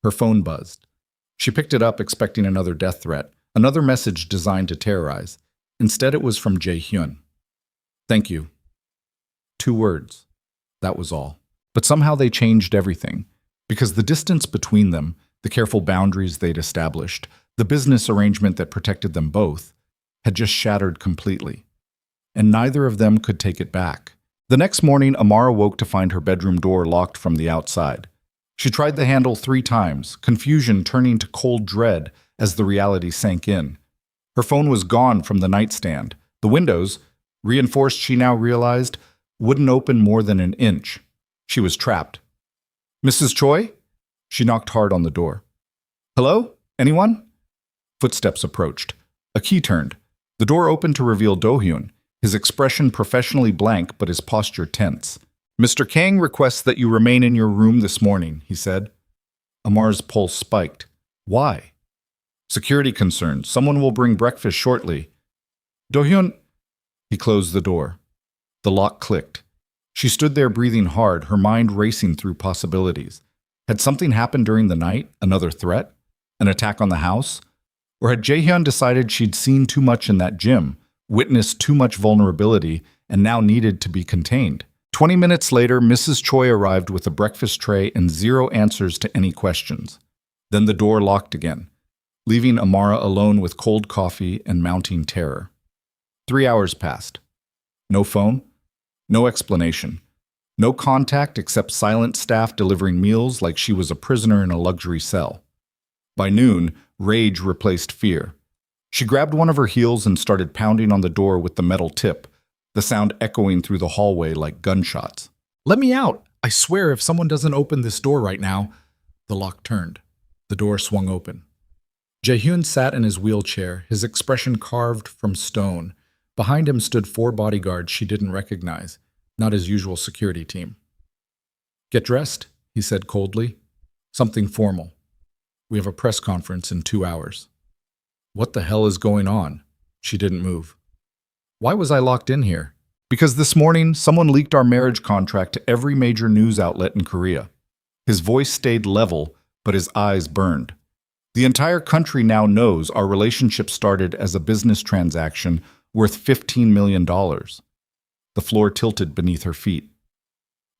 Her phone buzzed. She picked it up expecting another death threat, another message designed to terrorize. Instead, it was from Jae-hyun. Thank you. 2 words. That was all. But somehow they changed everything. Because the distance between them, the careful boundaries they'd established, the business arrangement that protected them both, had just shattered completely. And neither of them could take it back. The next morning, Amara woke to find her bedroom door locked from the outside. She tried the handle 3 times, confusion turning to cold dread as the reality sank in. Her phone was gone from the nightstand. The windows, reinforced she now realized, wouldn't open more than an inch. She was trapped. Mrs. Choi? She knocked hard on the door. Hello? Anyone? Footsteps approached. A key turned. The door opened to reveal Do-hyun, his expression professionally blank but his posture tense. Mr. Kang requests that you remain in your room this morning, he said. Amar's pulse spiked. Why? Security concerns. Someone will bring breakfast shortly. Do-hyun... He closed the door. The lock clicked. She stood there breathing hard, her mind racing through possibilities. Had something happened during the night? Another threat? An attack on the house? Or had Jae-hyun decided she'd seen too much in that gym, witnessed too much vulnerability, and now needed to be contained? 20 minutes later, Mrs. Choi arrived with a breakfast tray and 0 answers to any questions. Then the door locked again, leaving Amara alone with cold coffee and mounting terror. 3 hours passed. No phone, no explanation, no contact except silent staff delivering meals like she was a prisoner in a luxury cell. By noon, rage replaced fear. She grabbed one of her heels and started pounding on the door with the metal tip, the sound echoing through the hallway like gunshots. Let me out! I swear if someone doesn't open this door right now. The lock turned. The door swung open. Jae-hyun sat in his wheelchair, his expression carved from stone. Behind him stood 4 bodyguards she didn't recognize, not his usual security team. Get dressed, he said coldly. Something formal. We have a press conference in 2 hours. What the hell is going on? She didn't move. Why was I locked in here? Because this morning, someone leaked our marriage contract to every major news outlet in Korea. His voice stayed level, but his eyes burned. The entire country now knows our relationship started as a business transaction worth $15 million. The floor tilted beneath her feet.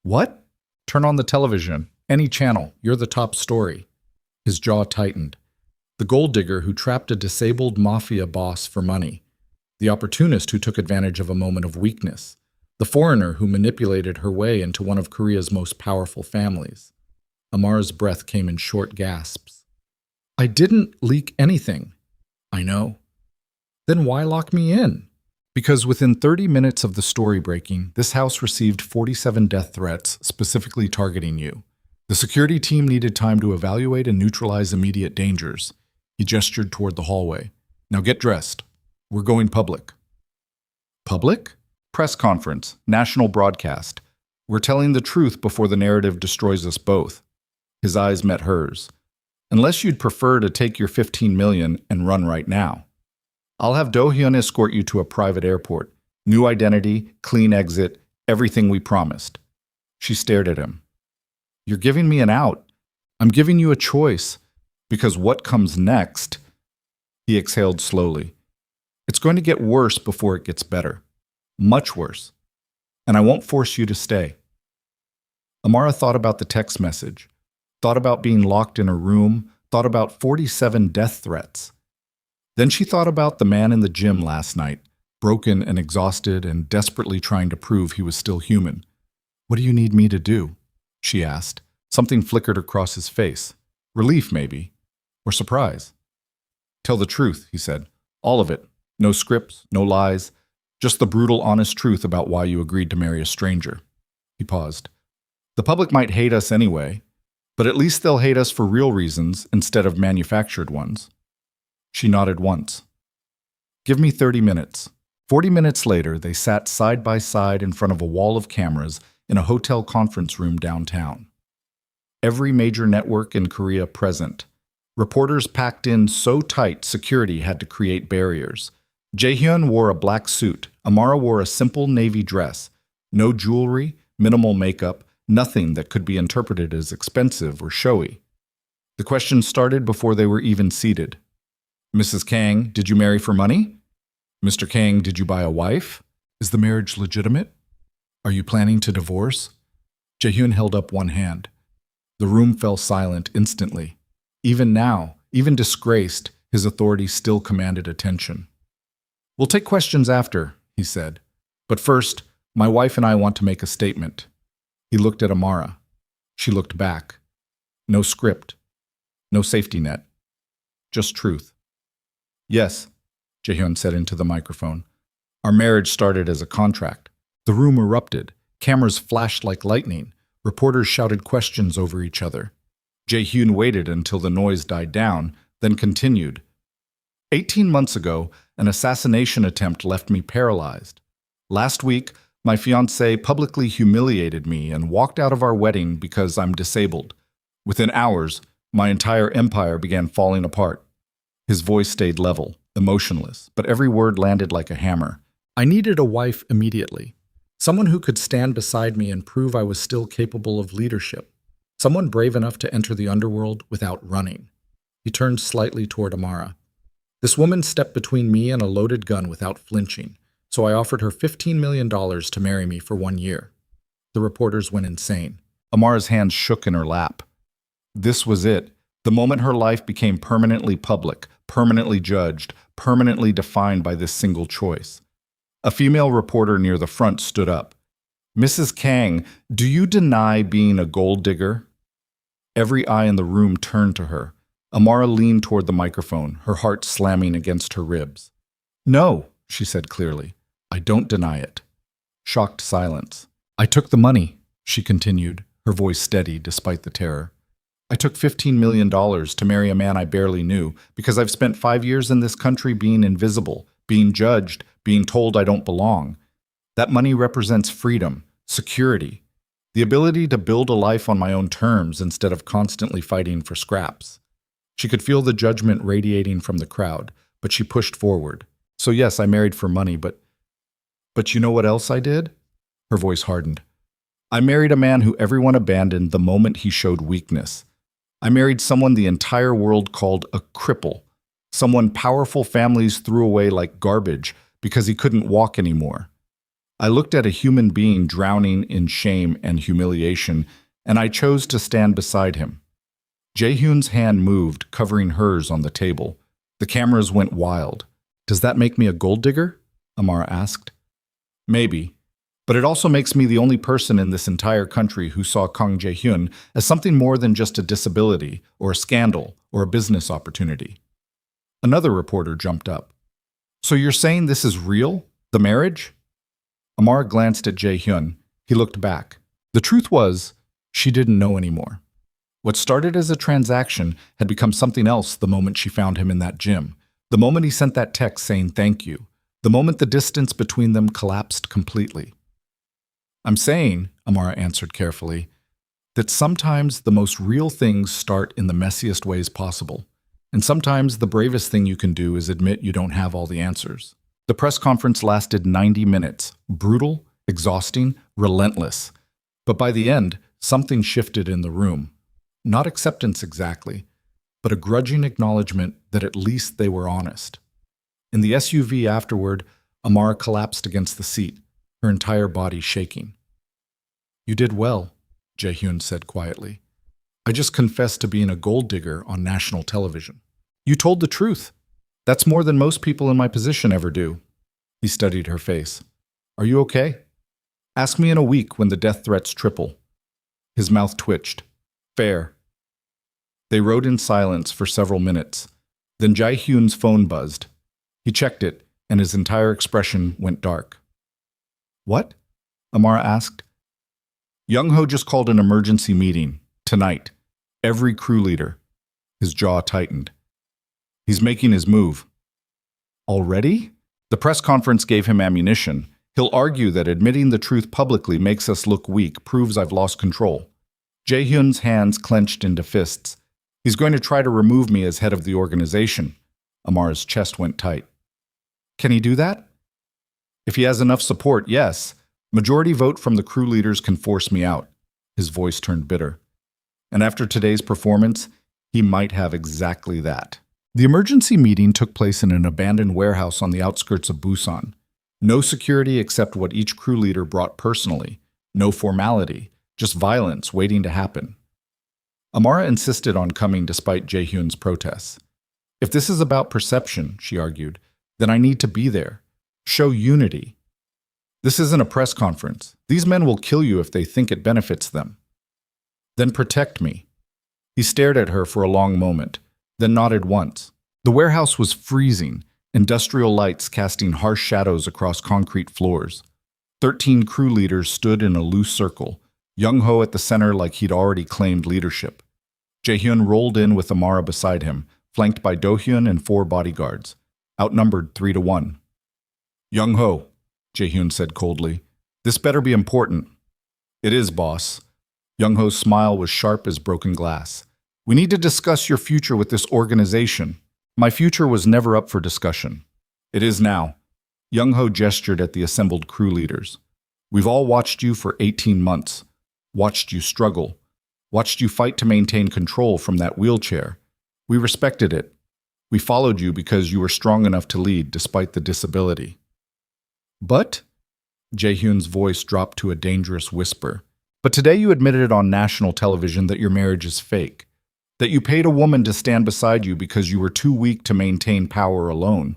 What? Turn on the television. Any channel. You're the top story. His jaw tightened. The gold digger who trapped a disabled mafia boss for money. The opportunist who took advantage of a moment of weakness. The foreigner who manipulated her way into one of Korea's most powerful families. Amara's breath came in short gasps. I didn't leak anything. I know. Then why lock me in? Because within 30 minutes of the story breaking, this house received 47 death threats specifically targeting you. The security team needed time to evaluate and neutralize immediate dangers. He gestured toward the hallway. Now get dressed. We're going public. Public? Press conference, national broadcast. We're telling the truth before the narrative destroys us both. His eyes met hers. Unless you'd prefer to take your $15 million and run right now. I'll have Do-hyun escort you to a private airport. New identity, clean exit, everything we promised. She stared at him. You're giving me an out. I'm giving you a choice. Because what comes next? He exhaled slowly. It's going to get worse before it gets better. Much worse. And I won't force you to stay. Amara thought about the text message, thought about being locked in a room, thought about 47 death threats. Then she thought about the man in the gym last night, broken and exhausted and desperately trying to prove he was still human. What do you need me to do? She asked. Something flickered across his face. Relief, maybe. Or surprise. Tell the truth, he said. All of it. No scripts, no lies. Just the brutal, honest truth about why you agreed to marry a stranger. He paused. The public might hate us anyway, but at least they'll hate us for real reasons instead of manufactured ones. She nodded once. Give me 30 minutes. 40 minutes later, they sat side by side in front of a wall of cameras in a hotel conference room downtown. Every major network in Korea present. Reporters packed in so tight security had to create barriers. Jaehyun wore a black suit. Amara wore a simple navy dress. No jewelry, minimal makeup, nothing that could be interpreted as expensive or showy. The questions started before they were even seated. Mrs. Kang, did you marry for money? Mr. Kang, did you buy a wife? Is the marriage legitimate? Are you planning to divorce? Jaehyun held up one hand. The room fell silent instantly. Even now, even disgraced, his authority still commanded attention. We'll take questions after, he said. But first, my wife and I want to make a statement. He looked at Amara. She looked back. No script. No safety net. Just truth. Yes, Jaehyun said into the microphone. Our marriage started as a contract. The room erupted. Cameras flashed like lightning. Reporters shouted questions over each other. Jaehyun waited until the noise died down, then continued. 18 months ago, an assassination attempt left me paralyzed. Last week, my fiancé publicly humiliated me and walked out of our wedding because I'm disabled. Within hours, my entire empire began falling apart. His voice stayed level, emotionless, but every word landed like a hammer. I needed a wife immediately. Someone who could stand beside me and prove I was still capable of leadership. Someone brave enough to enter the underworld without running. He turned slightly toward Amara. This woman stepped between me and a loaded gun without flinching, so I offered her $15 million to marry me for 1 year. The reporters went insane. Amara's hands shook in her lap. This was it. The moment her life became permanently public, permanently judged, permanently defined by this single choice. A female reporter near the front stood up. Mrs. Kang, do you deny being a gold digger? Every eye in the room turned to her. Amara leaned toward the microphone, her heart slamming against her ribs. No, she said clearly. I don't deny it. Shocked silence. I took the money, she continued, her voice steady despite the terror. I took $15 million to marry a man I barely knew because I've spent 5 years in this country being invisible, being judged, being told I don't belong. That money represents freedom, security, the ability to build a life on my own terms instead of constantly fighting for scraps. She could feel the judgment radiating from the crowd, but she pushed forward. So yes, I married for money, but you know what else I did? Her voice hardened. I married a man who everyone abandoned the moment he showed weakness. I married someone the entire world called a cripple, someone powerful families threw away like garbage because he couldn't walk anymore. I looked at a human being drowning in shame and humiliation, and I chose to stand beside him. Jaehyun's hand moved, covering hers on the table. The cameras went wild. Does that make me a gold digger? Amara asked. Maybe. But it also makes me the only person in this entire country who saw Kang Jaehyun as something more than just a disability, or a scandal, or a business opportunity. Another reporter jumped up. So you're saying this is real? The marriage? Amara glanced at Jaehyun. He looked back. The truth was, she didn't know anymore. What started as a transaction had become something else the moment she found him in that gym. The moment he sent that text saying thank you. The moment the distance between them collapsed completely. I'm saying, Amara answered carefully, that sometimes the most real things start in the messiest ways possible. And sometimes the bravest thing you can do is admit you don't have all the answers. The press conference lasted 90 minutes. Brutal, exhausting, relentless. But by the end, something shifted in the room. Not acceptance exactly, but a grudging acknowledgement that at least they were honest. In the SUV afterward, Amara collapsed against the seat, her entire body shaking. "You did well," Jae-hyun said quietly. "I just confessed to being a gold digger on national television. You told the truth. That's more than most people in my position ever do." He studied her face. "Are you okay? Ask me in a week when the death threats triple." His mouth twitched. "Fair." They rode in silence for several minutes. Then Jae-hyun's phone buzzed. He checked it, and his entire expression went dark. "What?" Amara asked. "Young-ho just called an emergency meeting. Tonight. Every crew leader." His jaw tightened. "He's making his move." "Already?" The press conference gave him ammunition. He'll argue that admitting the truth publicly makes us look weak, proves I've lost control. Jae-hyun's hands clenched into fists. "He's going to try to remove me as head of the organization." Amara's chest went tight. "Can he do that?" "If he has enough support, yes. Majority vote from the crew leaders can force me out." His voice turned bitter. "And after today's performance, he might have exactly that." The emergency meeting took place in an abandoned warehouse on the outskirts of Busan. No security except what each crew leader brought personally. No formality, just violence waiting to happen. Amara insisted on coming despite Jae-hyun's protests. "If this is about perception," she argued, "then I need to be there. Show unity. This isn't a press conference. These men will kill you if they think it benefits them." "Then protect me." He stared at her for a long moment, then nodded once. The warehouse was freezing, industrial lights casting harsh shadows across concrete floors. 13 crew leaders stood in a loose circle, Young-ho at the center like he'd already claimed leadership. Jae-hyun rolled in with Amara beside him, flanked by Do-hyun and 4 bodyguards, outnumbered 3-1. "Young-ho," Jae-hyun said coldly, "this better be important." "It is, boss." Young-ho's smile was sharp as broken glass. "We need to discuss your future with this organization." "My future was never up for discussion." "It is now." Young-ho gestured at the assembled crew leaders. "We've all watched you for 18 months. Watched you struggle. Watched you fight to maintain control from that wheelchair. We respected it. We followed you because you were strong enough to lead despite the disability." "But," Jae-hyun's voice dropped to a dangerous whisper, "but today you admitted on national television that your marriage is fake. That you paid a woman to stand beside you because you were too weak to maintain power alone."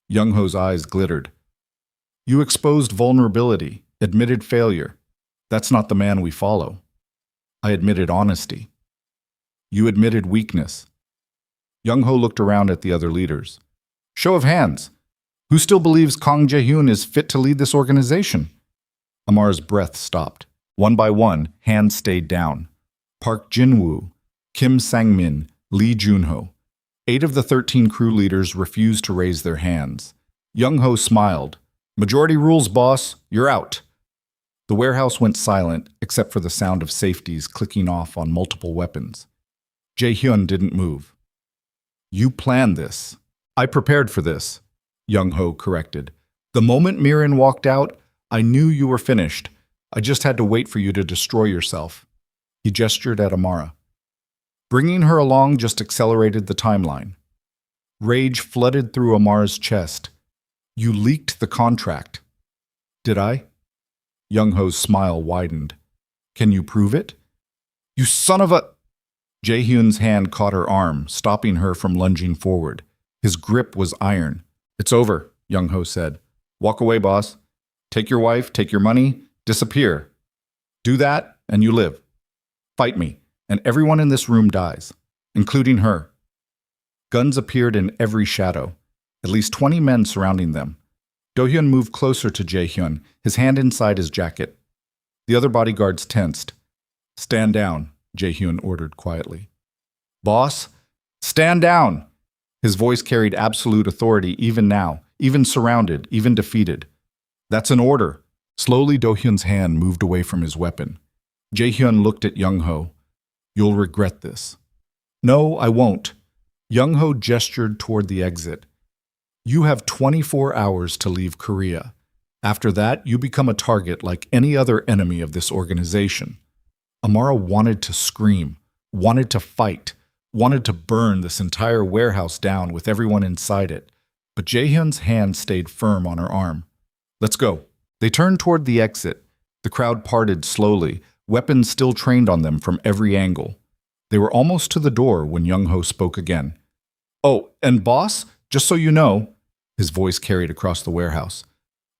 Young-ho's eyes glittered. "You exposed vulnerability, admitted failure. That's not the man we follow." "I admitted honesty." "You admitted weakness." Young-ho looked around at the other leaders. "Show of hands. Who still believes Kang Jae-hyun is fit to lead this organization?" Amar's breath stopped. One by one, hands stayed down. Park Jin-woo, Kim Sang-min, Lee Jun-ho. 8 of the 13 crew leaders refused to raise their hands. Young-ho smiled. "Majority rules, boss. You're out." The warehouse went silent, except for the sound of safeties clicking off on multiple weapons. Jae-hyun didn't move. "You planned this." "I prepared for this," Young-ho corrected. "The moment Mirin walked out, I knew you were finished. I just had to wait for you to destroy yourself." He gestured at Amara. Bringing her along just accelerated the timeline. Rage flooded through Amara's chest. "You leaked the contract." "Did I?" Young-ho's smile widened. "Can you prove it?" "You son of a—" Jae-hyun's hand caught her arm, stopping her from lunging forward. His grip was iron. "It's over," Young-ho said. "Walk away, boss. Take your wife, take your money, disappear. Do that, and you live. Fight me, and everyone in this room dies, including her." Guns appeared in every shadow, at least 20 men surrounding them. Do-hyun moved closer to Jae-hyun, his hand inside his jacket. The other bodyguards tensed. "Stand down," Jae-hyun ordered quietly. "Boss, stand down!" His voice carried absolute authority even now, even surrounded, even defeated. "That's an order." Slowly, Do-hyun's hand moved away from his weapon. Jae-hyun looked at Young-ho. "You'll regret this." "No, I won't." Young-ho gestured toward the exit. You have 24 hours to leave Korea. After that, you become a target like any other enemy of this organization. Amara wanted to scream, wanted to fight, wanted to burn this entire warehouse down with everyone inside it. But Jaehyun's hand stayed firm on her arm. Let's go. They turned toward the exit. The crowd parted slowly, weapons still trained on them from every angle. They were almost to the door when Young-ho spoke again. Oh, and boss, just so you know, his voice carried across the warehouse.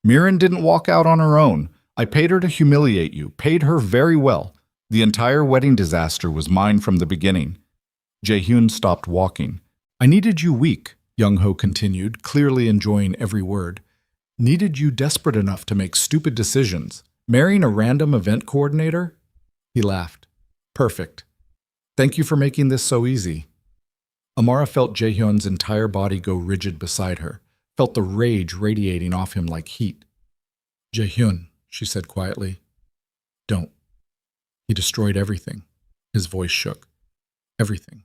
Mirin didn't walk out on her own. I paid her to humiliate you, paid her very well. The entire wedding disaster was mine from the beginning. Jaehyun stopped walking. I needed you weak, Young-ho continued, clearly enjoying every word. Needed you desperate enough to make stupid decisions. Marrying a random event coordinator? He laughed. Perfect. Thank you for making this so easy. Amara felt Jaehyun's entire body go rigid beside her, felt the rage radiating off him like heat. Jaehyun, she said quietly. Don't. He destroyed everything. His voice shook. Everything.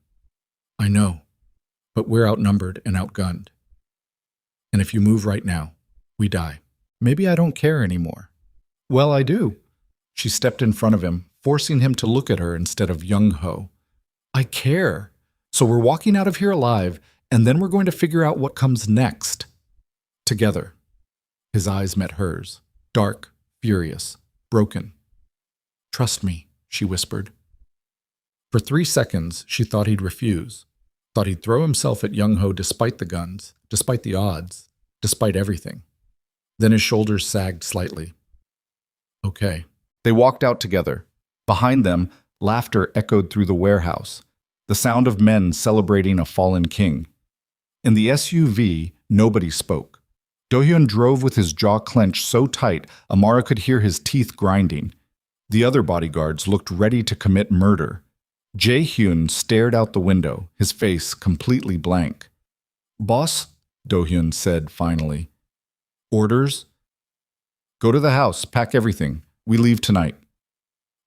I know, but we're outnumbered and outgunned. And if you move right now, we die. Maybe I don't care anymore. Well, I do. She stepped in front of him, forcing him to look at her instead of Young-ho. I care. So we're walking out of here alive, and then we're going to figure out what comes next. Together. His eyes met hers, dark, furious, broken. Trust me, she whispered. For 3 seconds, she thought he'd refuse, thought he'd throw himself at Young-ho despite the guns, despite the odds, despite everything. Then his shoulders sagged slightly. Okay. They walked out together. Behind them, laughter echoed through the warehouse, the sound of men celebrating a fallen king. In the SUV, nobody spoke. Do-hyun drove with his jaw clenched so tight Amara could hear his teeth grinding. The other bodyguards looked ready to commit murder. Jae-hyun stared out the window, his face completely blank. Boss, Do-hyun said finally. Orders? Go to the house, pack everything. We leave tonight.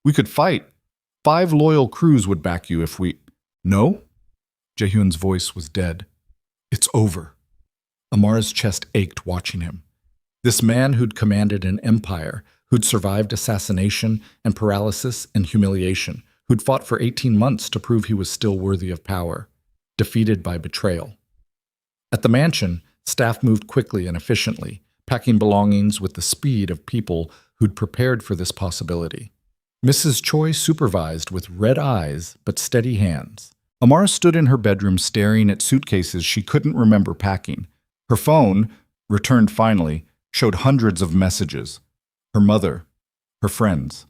We could fight. 5 loyal crews would back you if we... No? Jae-hyun's voice was dead. It's over. Amara's chest ached watching him. This man who'd commanded an empire, who'd survived assassination and paralysis and humiliation, who'd fought for 18 months to prove he was still worthy of power, defeated by betrayal. At the mansion, staff moved quickly and efficiently, packing belongings with the speed of people who'd prepared for this possibility. Mrs. Choi supervised with red eyes but steady hands. Amara stood in her bedroom staring at suitcases she couldn't remember packing. Her phone, returned finally, showed hundreds of messages. Her mother, her friends,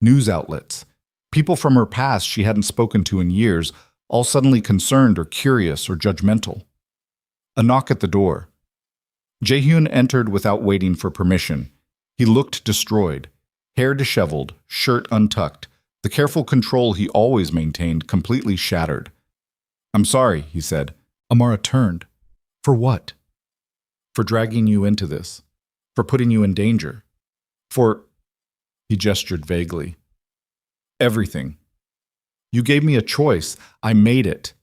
news outlets, people from her past she hadn't spoken to in years, all suddenly concerned or curious or judgmental. A knock at the door. Jae-hyun entered without waiting for permission. He looked destroyed, hair disheveled, shirt untucked, the careful control he always maintained completely shattered. I'm sorry, he said. Amara turned. For what? For dragging you into this. For putting you in danger. For... He gestured vaguely. Everything. You gave me a choice. I made it.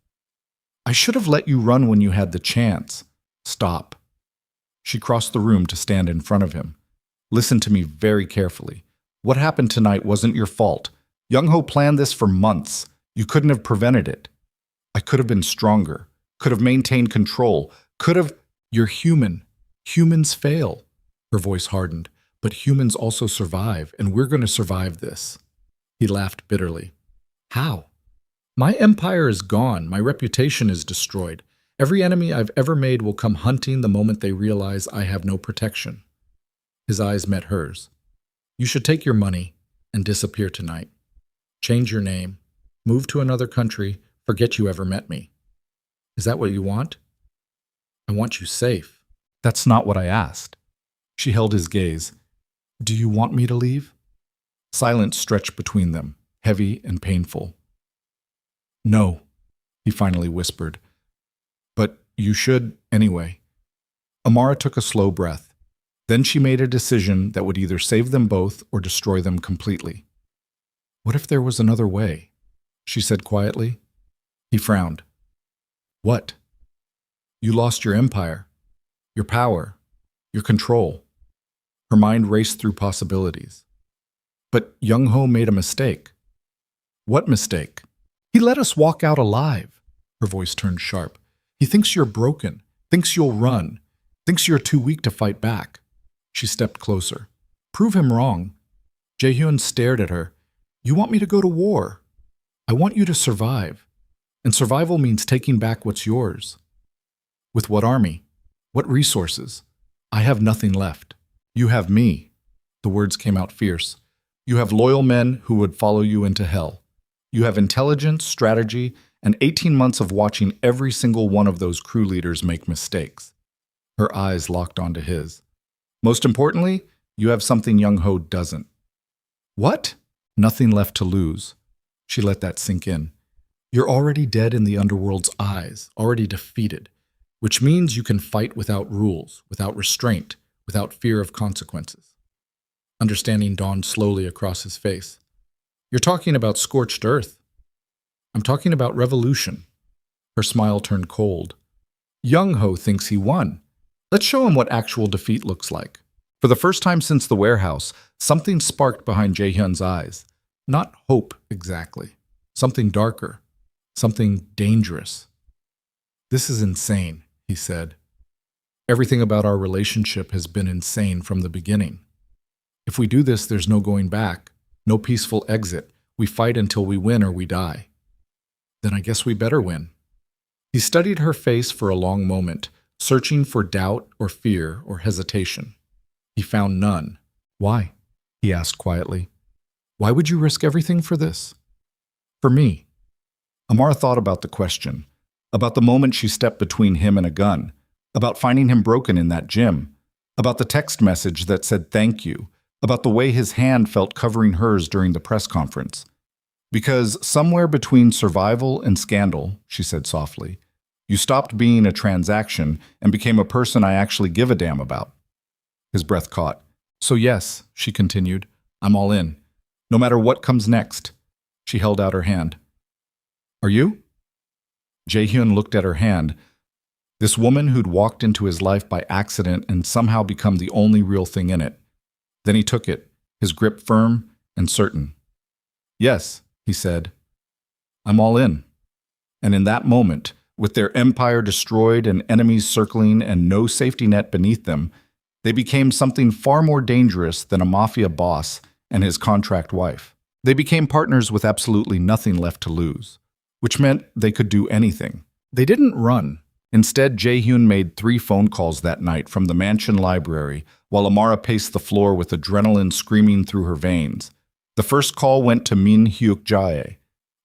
I should have let you run when you had the chance. Stop. She crossed the room to stand in front of him. Listen to me very carefully. What happened tonight wasn't your fault. Young-ho planned this for months. You couldn't have prevented it. I could have been stronger, could have maintained control, could have... You're human. Humans fail. Her voice hardened. But humans also survive, and we're going to survive this. He laughed bitterly. How? My empire is gone. My reputation is destroyed. Every enemy I've ever made will come hunting the moment they realize I have no protection. His eyes met hers. You should take your money and disappear tonight. Change your name, move to another country, forget you ever met me. Is that what you want? I want you safe. That's not what I asked. She held his gaze. Do you want me to leave? Silence stretched between them, heavy and painful. No, he finally whispered. But you should anyway. Amara took a slow breath. Then she made a decision that would either save them both or destroy them completely. What if there was another way? She said quietly. He frowned. What? You lost your empire, your power, your control. Her mind raced through possibilities. But Young Ho made a mistake. What mistake? He let us walk out alive. Her voice turned sharp. He thinks you're broken, thinks you'll run, thinks you're too weak to fight back. She stepped closer. Prove him wrong. Jae-hyun stared at her. You want me to go to war? I want you to survive. And survival means taking back what's yours. With what army? What resources? I have nothing left. You have me. The words came out fierce. You have loyal men who would follow you into hell. You have intelligence, strategy, and 18 months of watching every single one of those crew leaders make mistakes. Her eyes locked onto his. Most importantly, you have something Young Ho doesn't. What? Nothing left to lose. She let that sink in. You're already dead in the underworld's eyes, already defeated, which means you can fight without rules, without restraint, without fear of consequences. Understanding dawned slowly across his face. You're talking about scorched earth. I'm talking about revolution. Her smile turned cold. Young Ho thinks he won. Let's show him what actual defeat looks like. For the first time since the warehouse, something sparked behind Jae-hyun's eyes. Not hope, exactly. Something darker. Something dangerous. This is insane, he said. Everything about our relationship has been insane from the beginning. If we do this, there's no going back, no peaceful exit. We fight until we win or we die. Then I guess we better win. He studied her face for a long moment, searching for doubt or fear or hesitation. He found none. Why? He asked quietly. Why would you risk everything for this? For me. Amar thought about the question, about the moment she stepped between him and a gun, about finding him broken in that gym, about the text message that said thank you, about the way his hand felt covering hers during the press conference. Because somewhere between survival and scandal, she said softly, you stopped being a transaction and became a person I actually give a damn about. His breath caught. So yes, she continued, I'm all in. No matter what comes next. She held out her hand. Are you? Jae-hyun looked at her hand. This woman who'd walked into his life by accident and somehow become the only real thing in it. Then he took it, his grip firm and certain. Yes, he said. I'm all in. And in that moment, with their empire destroyed and enemies circling and no safety net beneath them, they became something far more dangerous than a mafia boss and his contract wife. They became partners with absolutely nothing left to lose, which meant they could do anything. They didn't run. Instead, Jae-hyun made 3 phone calls that night from the mansion library, while Amara paced the floor with adrenaline screaming through her veins. The first call went to Min Hyuk-jae,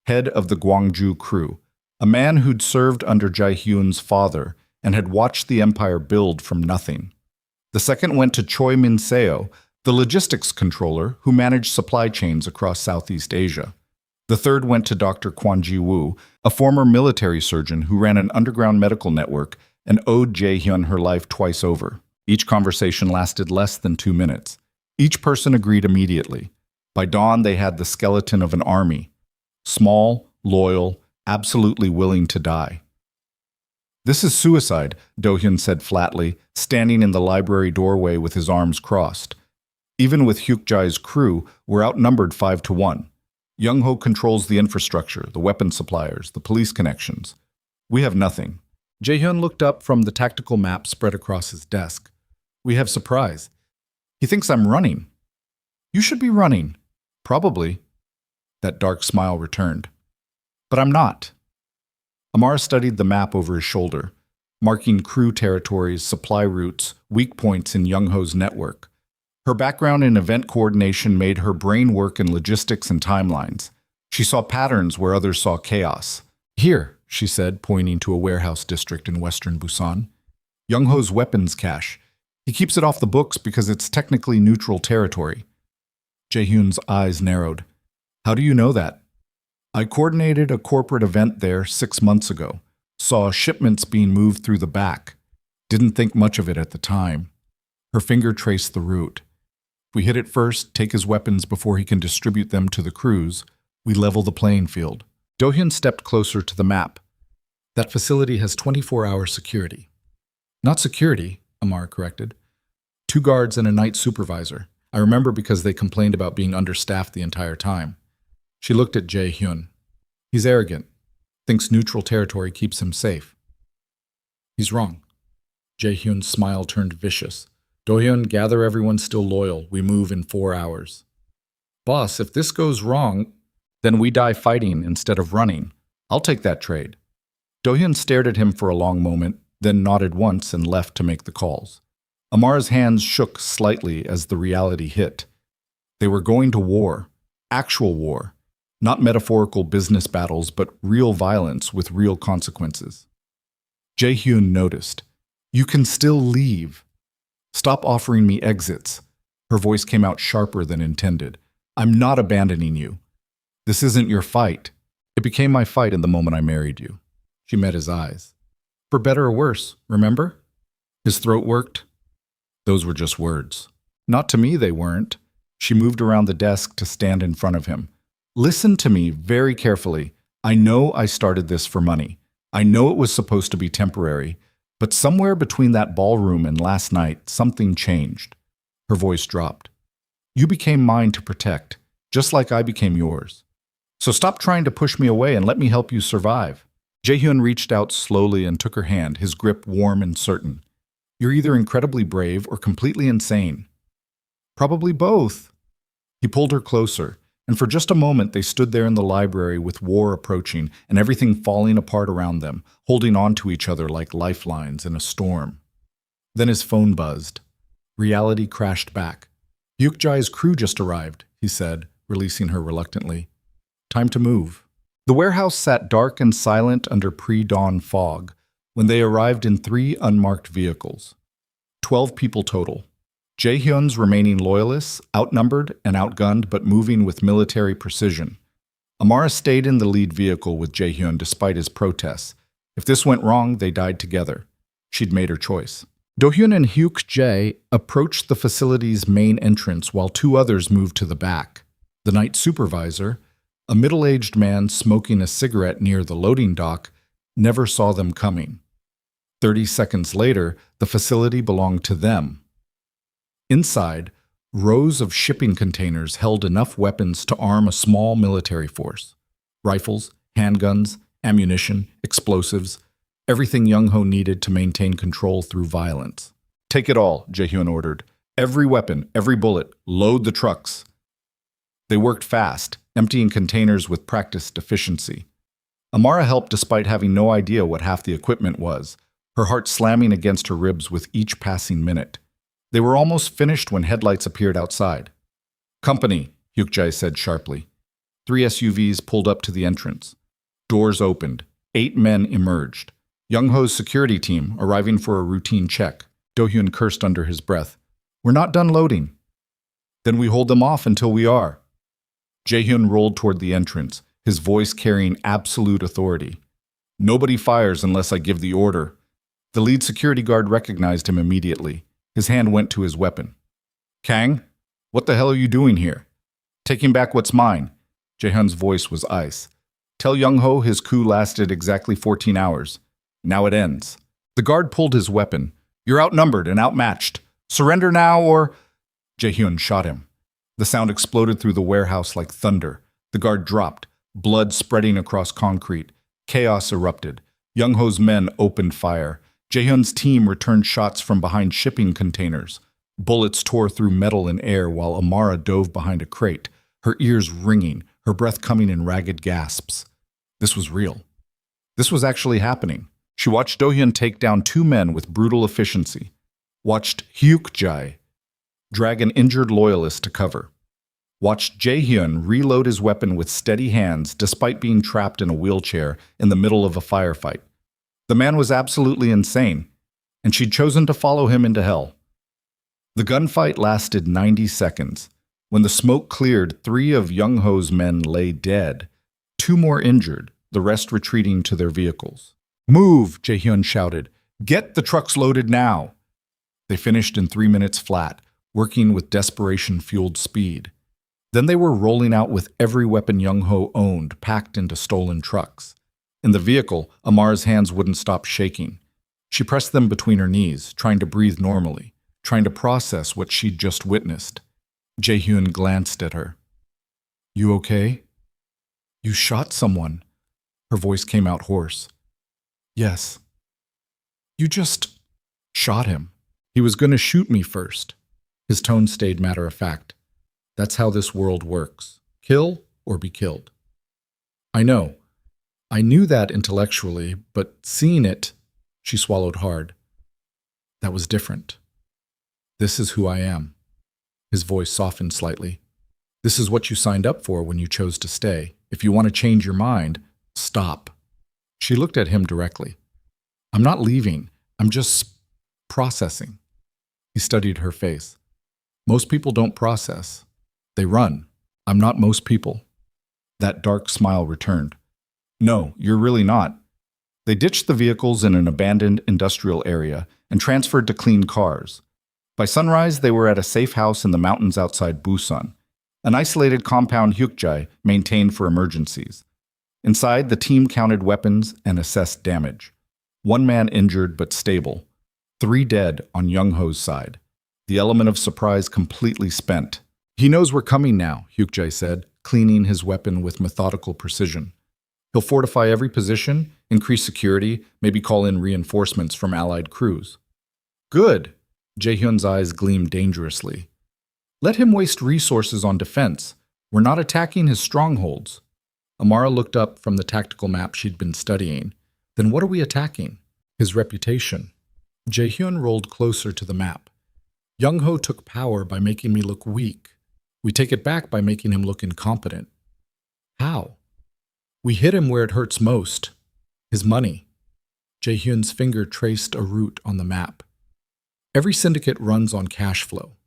head of the Gwangju crew, a man who'd served under Jae-hyun's father and had watched the empire build from nothing. The second went to Choi Min-seo, the logistics controller who managed supply chains across Southeast Asia. The third went to Dr. Kwon Ji-woo, a former military surgeon who ran an underground medical network and owed Jae-hyun her life twice over. Each conversation lasted less than 2 minutes. Each person agreed immediately. By dawn, they had the skeleton of an army. Small, loyal, absolutely willing to die. This is suicide, Do-hyun said flatly, standing in the library doorway with his arms crossed. Even with Hyuk-jae's crew, we're outnumbered 5-1. Young Ho controls the infrastructure, the weapon suppliers, the police connections. We have nothing. Jae-hyun looked up from the tactical map spread across his desk. We have surprise. He thinks I'm running. You should be running. Probably. That dark smile returned. But I'm not. Amar studied the map over his shoulder, marking crew territories, supply routes, weak points in Young Ho's network. Her background in event coordination made her brain work in logistics and timelines. She saw patterns where others saw chaos. Here, she said, pointing to a warehouse district in western Busan. Young Ho's weapons cache. He keeps it off the books because it's technically neutral territory. Jae-hyun's eyes narrowed. How do you know that? I coordinated a corporate event there 6 months ago. Saw shipments being moved through the back. Didn't think much of it at the time. Her finger traced the route. If we hit it first, take his weapons before he can distribute them to the crews, we level the playing field. Do-hyun stepped closer to the map. That facility has 24-hour security. Not security, Amara corrected. 2 guards and a night supervisor. I remember because they complained about being understaffed the entire time. She looked at Jae-hyun. He's arrogant. Thinks neutral territory keeps him safe. He's wrong. Jae-hyun's smile turned vicious. Do-hyun, gather everyone still loyal. We move in 4 hours. Boss, if this goes wrong, then we die fighting instead of running. I'll take that trade. Do-hyun stared at him for a long moment, then nodded once and left to make the calls. Amara's hands shook slightly as the reality hit. They were going to war. Actual war. Not metaphorical business battles, but real violence with real consequences. Jae-hyun noticed. You can still leave. Stop offering me exits. Her voice came out sharper than intended. I'm not abandoning you. This isn't your fight. It became my fight in the moment I married you. She met his eyes. For better or worse, remember? His throat worked. Those were just words. Not to me, they weren't. She moved around the desk to stand in front of him. Listen to me very carefully. I know I started this for money. I know it was supposed to be temporary, but somewhere between that ballroom and last night, something changed. Her voice dropped. You became mine to protect, just like I became yours. So stop trying to push me away and let me help you survive. Jae-hyun reached out slowly and took her hand, his grip warm and certain. You're either incredibly brave or completely insane. Probably both. He pulled her closer, and for just a moment they stood there in the library with war approaching and everything falling apart around them, holding on to each other like lifelines in a storm. Then his phone buzzed. Reality crashed back. Hyuk-jae's crew just arrived, he said, releasing her reluctantly. Time to move. The warehouse sat dark and silent under pre-dawn fog when they arrived in 3 unmarked vehicles. 12 people total. Jae-hyun's remaining loyalists, outnumbered and outgunned but moving with military precision. Amara stayed in the lead vehicle with Jae-hyun despite his protests. If this went wrong, they died together. She'd made her choice. Do-hyun and Hyuk-jae approached the facility's main entrance while 2 others moved to the back. The night supervisor, a middle-aged man smoking a cigarette near the loading dock, never saw them coming. 30 seconds later, the facility belonged to them. Inside, rows of shipping containers held enough weapons to arm a small military force. Rifles, handguns, ammunition, explosives, everything Young-ho needed to maintain control through violence. Take it all, Jae-hyun ordered. Every weapon, every bullet, load the trucks. They worked fast, emptying containers with practiced efficiency. Amara helped despite having no idea what half the equipment was, her heart slamming against her ribs with each passing minute. They were almost finished when headlights appeared outside. Company, Hyuk-jae said sharply. 3 SUVs pulled up to the entrance. Doors opened. 8 men emerged. Young-ho's security team, arriving for a routine check. Do-hyun cursed under his breath. We're not done loading. Then we hold them off until we are. Jae-hyun rolled toward the entrance, his voice carrying absolute authority. Nobody fires unless I give the order. The lead security guard recognized him immediately. His hand went to his weapon. Kang, what the hell are you doing here? Taking back what's mine. Jae-hyun's voice was ice. Tell Young-ho his coup lasted exactly 14 hours. Now it ends. The guard pulled his weapon. You're outnumbered and outmatched. Surrender now or... Jae-hyun shot him. The sound exploded through the warehouse like thunder. The guard dropped, blood spreading across concrete. Chaos erupted. Young-ho's men opened fire. Jae-hyun's team returned shots from behind shipping containers. Bullets tore through metal and air while Amara dove behind a crate, her ears ringing, her breath coming in ragged gasps. This was real. This was actually happening. She watched Do-hyun take down 2 men with brutal efficiency. Watched Hyuk-jae drag an injured loyalist to cover. Watched Jae-hyun reload his weapon with steady hands despite being trapped in a wheelchair in the middle of a firefight. The man was absolutely insane, and she'd chosen to follow him into hell. The gunfight lasted 90 seconds. When the smoke cleared, 3 of Young-ho's men lay dead, 2 more injured, the rest retreating to their vehicles. Move, Jae-hyun shouted. Get the trucks loaded now. They finished in 3 minutes flat, working with desperation-fueled speed. Then they were rolling out with every weapon Young-ho owned packed into stolen trucks. In the vehicle, Amara's hands wouldn't stop shaking. She pressed them between her knees, trying to breathe normally, trying to process what she'd just witnessed. Jae-hyun glanced at her. "You okay?" "You shot someone." Her voice came out hoarse. "Yes." "You just shot him. He was going to shoot me first." His tone stayed matter-of-fact. "That's how this world works. Kill or be killed." "I know. I knew that intellectually, but seeing it," she swallowed hard, "that was different. This is who I am." His voice softened slightly. "This is what you signed up for when you chose to stay. If you want to change your mind, stop." She looked at him directly. "I'm not leaving. I'm just processing." He studied her face. "Most people don't process. They run. I'm not most people." That dark smile returned. "No, you're really not." They ditched the vehicles in an abandoned industrial area and transferred to clean cars. By sunrise, they were at a safe house in the mountains outside Busan, an isolated compound Hyukjae maintained for emergencies. Inside, the team counted weapons and assessed damage. 1 man injured but stable. 3 dead on Young-ho's side. The element of surprise completely spent. "He knows we're coming now," Hyukjae said, cleaning his weapon with methodical precision. "He'll fortify every position, increase security, maybe call in reinforcements from allied crews." "Good." Jae-hyun's eyes gleamed dangerously. "Let him waste resources on defense. We're not attacking his strongholds." Amara looked up from the tactical map she'd been studying. "Then what are we attacking?" "His reputation." Jae-hyun rolled closer to the map. "Young-ho took power by making me look weak. We take it back by making him look incompetent." "How?" "We hit him where it hurts most. His money." Jae-hyun's finger traced a route on the map. "Every syndicate runs on cash flow.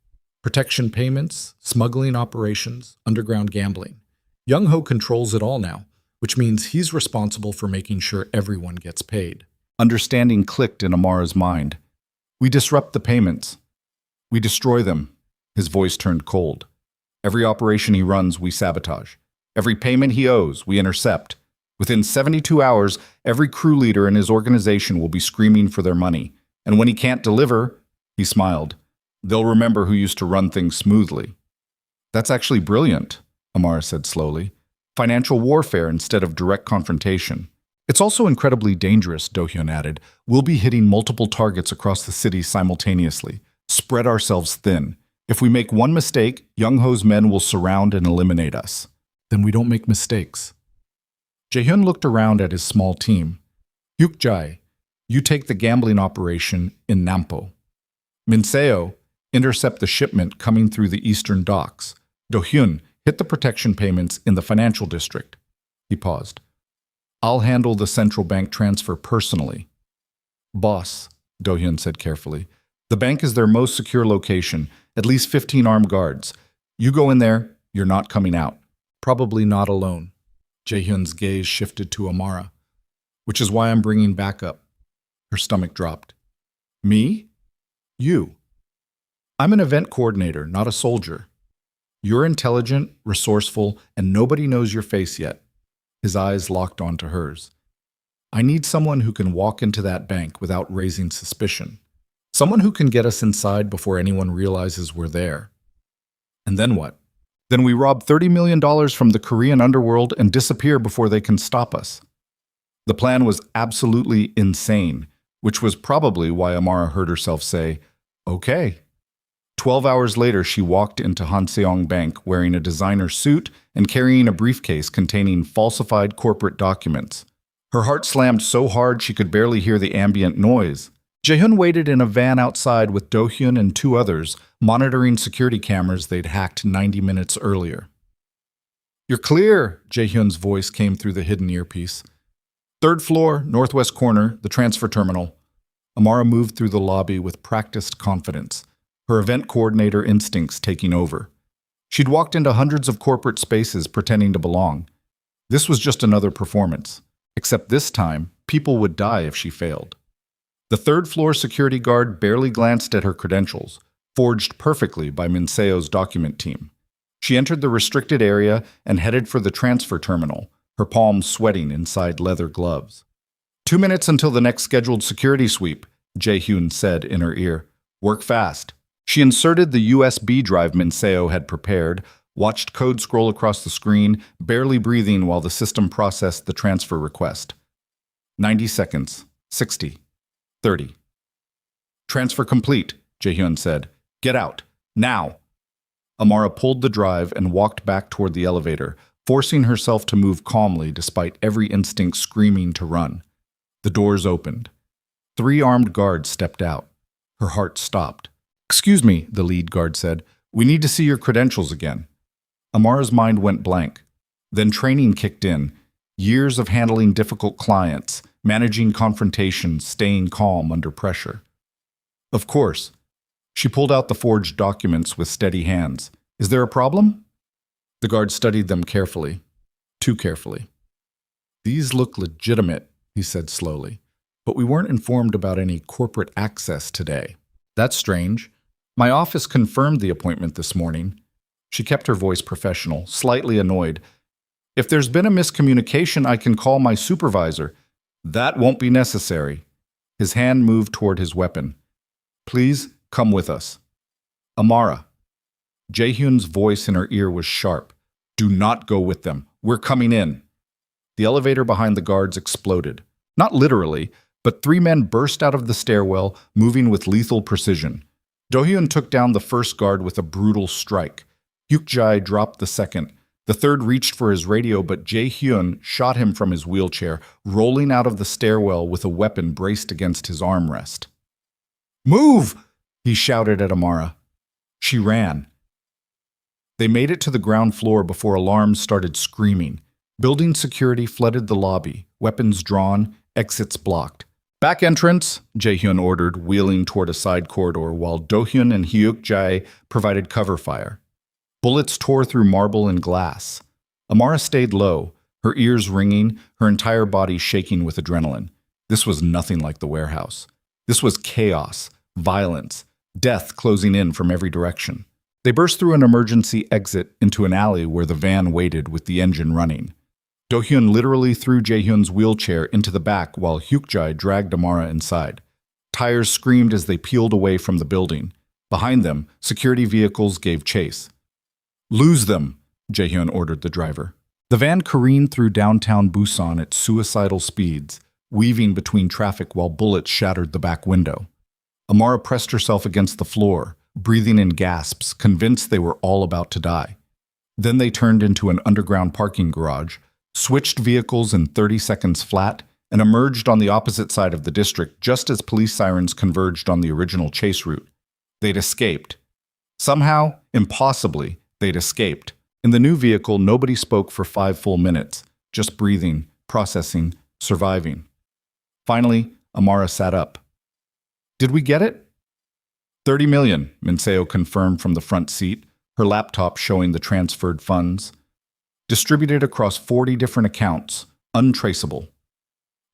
Protection payments, smuggling operations, underground gambling. Young-ho controls it all now, which means he's responsible for making sure everyone gets paid." Understanding clicked in Amara's mind. "We disrupt the payments. We destroy them." His voice turned cold. "Every operation he runs, we sabotage. Every payment he owes, we intercept. Within 72 hours, every crew leader in his organization will be screaming for their money. And when he can't deliver," he smiled, "they'll remember who used to run things smoothly." "That's actually brilliant," Amara said slowly. "Financial warfare instead of direct confrontation." "It's also incredibly dangerous," Do-hyun added. "We'll be hitting multiple targets across the city simultaneously. Spread ourselves thin. If we make one mistake, Young-ho's men will surround and eliminate us." "Then we don't make mistakes." Jae-hyun looked around at his small team. "Hyukjae, you take the gambling operation in Nampo. Minseo, intercept the shipment coming through the eastern docks. Do-hyun, hit the protection payments in the financial district." He paused. "I'll handle the central bank transfer personally." "Boss," Do-hyun said carefully, "the bank is their most secure location, at least 15 armed guards. You go in there, you're not coming out. Probably not alone." Jae-hyun's gaze shifted to Amara. "Which is why I'm bringing backup." Her stomach dropped. "Me?" "You. I'm an event coordinator, not a soldier. You're intelligent, resourceful, and nobody knows your face yet." His eyes locked onto hers. "I need someone who can walk into that bank without raising suspicion. Someone who can get us inside before anyone realizes we're there." "And then what?" "Then we rob $30 million from the Korean underworld and disappear before they can stop us." The plan was absolutely insane, which was probably why Amara heard herself say, "Okay." 12 hours later, she walked into Hanseong Bank wearing a designer suit and carrying a briefcase containing falsified corporate documents. Her heart slammed so hard she could barely hear the ambient noise. Jae-hyun waited in a van outside with Do-hyun and 2 others, monitoring security cameras they'd hacked 90 minutes earlier. "You're clear," Jae-hyun's voice came through the hidden earpiece. "3rd floor, northwest corner, the transfer terminal." Amara moved through the lobby with practiced confidence, her event coordinator instincts taking over. She'd walked into hundreds of corporate spaces pretending to belong. This was just another performance, except this time, people would die if she failed. The 3rd floor security guard barely glanced at her credentials, forged perfectly by Minseo's document team. She entered the restricted area and headed for the transfer terminal, her palms sweating inside leather gloves. 2 minutes until the next scheduled security sweep, Jae-hyun said in her ear. Work fast. She inserted the USB drive Minseo had prepared, watched code scroll across the screen, barely breathing while the system processed the transfer request. 90 seconds. 60. 30. Transfer complete, Jae-hyun said. Get out. Now. Amara pulled the drive and walked back toward the elevator, forcing herself to move calmly despite every instinct screaming to run. The doors opened. 3 armed guards stepped out. Her heart stopped. Excuse me, the lead guard said. We need to see your credentials again. Amara's mind went blank. Then training kicked in. Years of handling difficult clients, managing confrontations, staying calm under pressure. Of course. She pulled out the forged documents with steady hands. Is there a problem? The guard studied them carefully. Too carefully. These look legitimate, he said slowly. But we weren't informed about any corporate access today. That's strange. My office confirmed the appointment this morning. She kept her voice professional, slightly annoyed. If there's been a miscommunication, I can call my supervisor. That won't be necessary. His hand moved toward his weapon. Please come with us. Amara. Jae-hyun's voice in her ear was sharp. Do not go with them. We're coming in. The elevator behind the guards exploded. Not literally, but 3 men burst out of the stairwell, moving with lethal precision. Do-hyun took down the first guard with a brutal strike. Hyuk-jae dropped the second. The third reached for his radio, but Jae-hyun shot him from his wheelchair, rolling out of the stairwell with a weapon braced against his armrest. Move! He shouted at Amara. She ran. They made it to the ground floor before alarms started screaming. Building security flooded the lobby, weapons drawn, exits blocked. Back entrance, Jae-hyun ordered, wheeling toward a side corridor while Do-hyun and Hyuk-jae provided cover fire. Bullets tore through marble and glass. Amara stayed low, her ears ringing, her entire body shaking with adrenaline. This was nothing like the warehouse. This was chaos, violence, death closing in from every direction. They burst through an emergency exit into an alley where the van waited with the engine running. Do-hyun literally threw Jae-hyun's wheelchair into the back while Hyuk-jae dragged Amara inside. Tires screamed as they peeled away from the building. Behind them, security vehicles gave chase. Lose them, Jae-hyun ordered the driver. The van careened through downtown Busan at suicidal speeds, weaving between traffic while bullets shattered the back window. Amara pressed herself against the floor, breathing in gasps, convinced they were all about to die. Then they turned into an underground parking garage, switched vehicles in 30 seconds flat, and emerged on the opposite side of the district just as police sirens converged on the original chase route. They'd escaped. Somehow, impossibly, they'd escaped. In the new vehicle, nobody spoke for 5 full minutes, just breathing, processing, surviving. Finally, Amara sat up. Did we get it? 30 million, Minseo confirmed from the front seat, her laptop showing the transferred funds. Distributed across 40 different accounts, untraceable.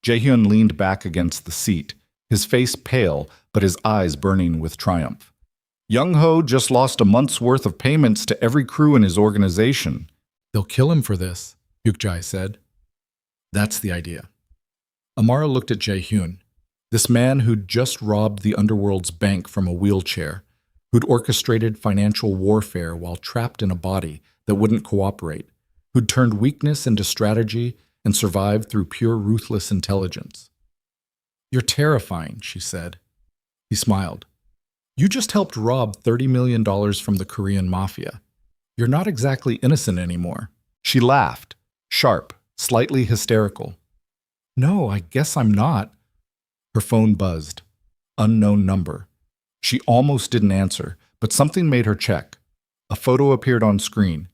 Jae-hyun leaned back against the seat, his face pale but his eyes burning with triumph. Young-ho just lost a month's worth of payments to every crew in his organization. They'll kill him for this, Hyuk-jae said. That's the idea. Amara looked at Jae-hyun, this man who'd just robbed the underworld's bank from a wheelchair, who'd orchestrated financial warfare while trapped in a body that wouldn't cooperate, who'd turned weakness into strategy and survived through pure ruthless intelligence. You're terrifying, she said. He smiled. You just helped rob $30 million from the Korean Mafia. You're not exactly innocent anymore. She laughed, sharp, slightly hysterical. No, I guess I'm not. Her phone buzzed. Unknown number. She almost didn't answer, but something made her check. A photo appeared on screen.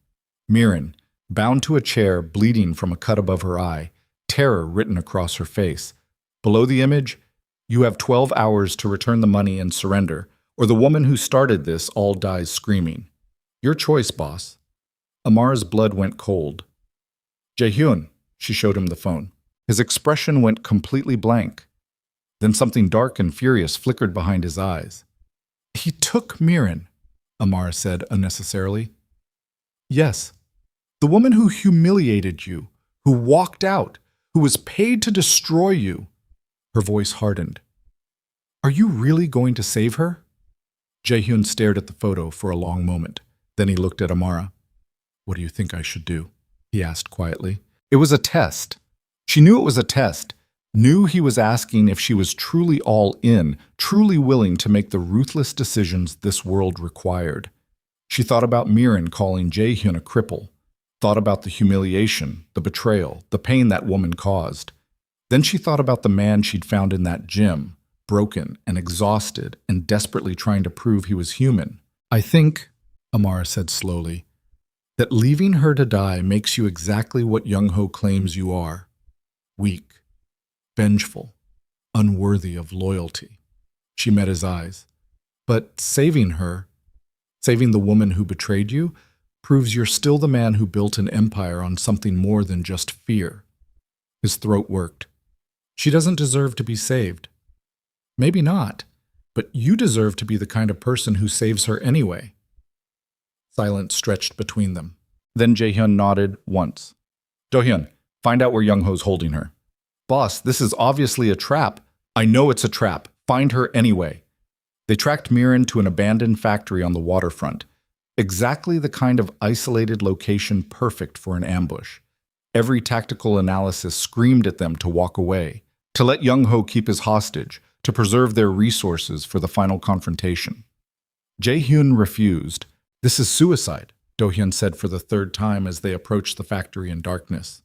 Mirin, bound to a chair, bleeding from a cut above her eye, terror written across her face. Below the image, you have 12 hours to return the money and surrender, or the woman who started this all dies screaming. Your choice, boss. Amara's blood went cold. Jae-hyun, she showed him the phone. His expression went completely blank. Then something dark and furious flickered behind his eyes. He took Mirin, Amara said unnecessarily. Yes. The woman who humiliated you, who walked out, who was paid to destroy you. Her voice hardened. Are you really going to save her? Jae-hyun stared at the photo for a long moment. Then he looked at Amara. What do you think I should do? He asked quietly. It was a test. She knew it was a test, knew he was asking if she was truly all in, truly willing to make the ruthless decisions this world required. She thought about Mirin calling Jae-hyun a cripple, thought about the humiliation, the betrayal, the pain that woman caused. Then she thought about the man she'd found in that gym, broken and exhausted and desperately trying to prove he was human. I think, Amara said slowly, that leaving her to die makes you exactly what Young-ho claims you are. Weak, vengeful, unworthy of loyalty. She met his eyes. But saving her, saving the woman who betrayed you, proves you're still the man who built an empire on something more than just fear. His throat worked. She doesn't deserve to be saved. Maybe not, but you deserve to be the kind of person who saves her anyway. Silence stretched between them. Then Jae-hyun nodded once. Do-hyun, find out where Young-ho's holding her. Boss, this is obviously a trap. I know it's a trap. Find her anyway. They tracked Mirin to an abandoned factory on the waterfront. Exactly the kind of isolated location perfect for an ambush. Every tactical analysis screamed at them to walk away, to let Young-ho keep his hostage, to preserve their resources for the final confrontation. Jae-hyun refused. This is suicide, Do-hyun said for the third time as they approached the factory in darkness.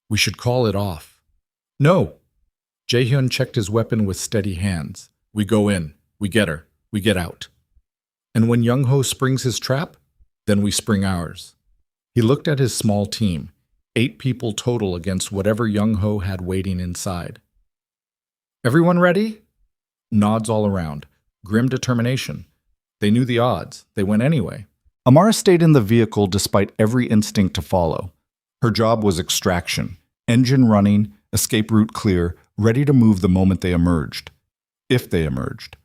We should call it off. No. Jae-hyun checked his weapon with steady hands. We go in. We get her. We get out. And when Young-ho springs his trap, then we spring ours. He looked at his small team, 8 people total against whatever Young-ho had waiting inside. Everyone ready? Nods all around. Grim determination. They knew the odds. They went anyway. Amara stayed in the vehicle despite every instinct to follow. Her job was extraction. Engine running, escape route clear, ready to move the moment they emerged. If they emerged.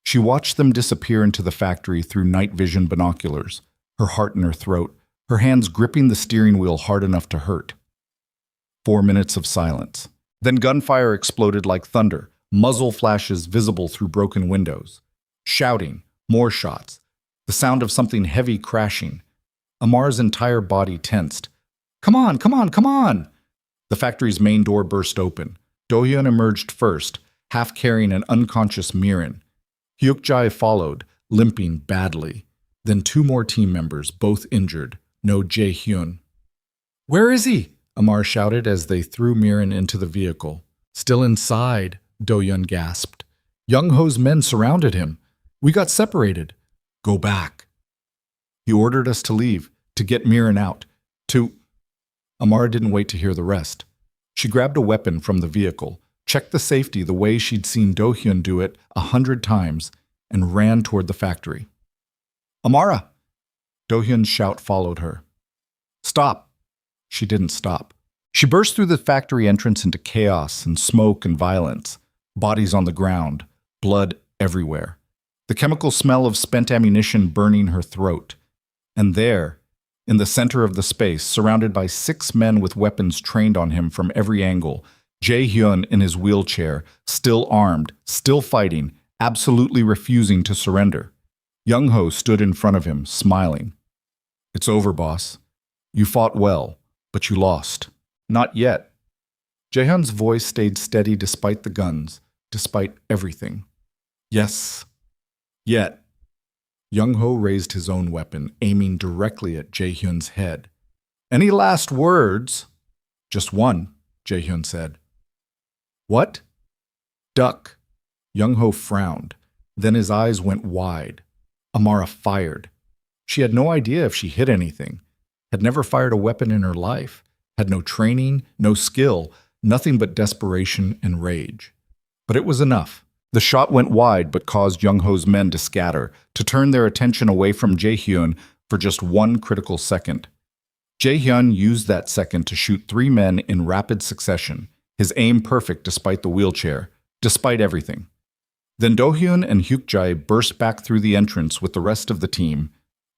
She watched them disappear into the factory through night vision binoculars, her heart in her throat, her hands gripping the steering wheel hard enough to hurt. 4 minutes of silence. Then gunfire exploded like thunder, muzzle flashes visible through broken windows. Shouting, more shots, the sound of something heavy crashing. Amar's entire body tensed. Come on, come on, come on! The factory's main door burst open. Do-hyun emerged first, half carrying an unconscious Mirin. Hyuk-jae followed, limping badly. Then 2 more team members, both injured. No Jae-hyun. Where is he? Amar shouted as they threw Mirin into the vehicle. Still inside, Do-hyun gasped. Young-ho's men surrounded him. We got separated. Go back. He ordered us to leave, to get Mirin out, to... Amara didn't wait to hear the rest. She grabbed a weapon from the vehicle, checked the safety the way she'd seen Do-hyun do it 100 times, and ran toward the factory. Amara! Do-hyun's shout followed her. Stop! She didn't stop. She burst through the factory entrance into chaos and smoke and violence, bodies on the ground, blood everywhere. The chemical smell of spent ammunition burning her throat. And there, in the center of the space, surrounded by 6 men with weapons trained on him from every angle, Jae-hyun in his wheelchair, still armed, still fighting, absolutely refusing to surrender. Young-ho stood in front of him, smiling. It's over, boss. You fought well, but you lost. Not yet. Jae-hyun's voice stayed steady despite the guns, despite everything. Yes. Yet. Young-ho raised his own weapon, aiming directly at Jae-hyun's head. Any last words? Just one, Jae-hyun said. What? Duck. Young-ho frowned. Then his eyes went wide. Amara fired. She had no idea if she hit anything, had never fired a weapon in her life, had no training, no skill, nothing but desperation and rage. But it was enough. The shot went wide but caused Young-ho's men to scatter, to turn their attention away from Jae-hyun for just 1 critical second. Jae-hyun used that second to shoot 3 men in rapid succession, his aim perfect despite the wheelchair, despite everything. Then Do-hyun and Hyuk-jae burst back through the entrance with the rest of the team,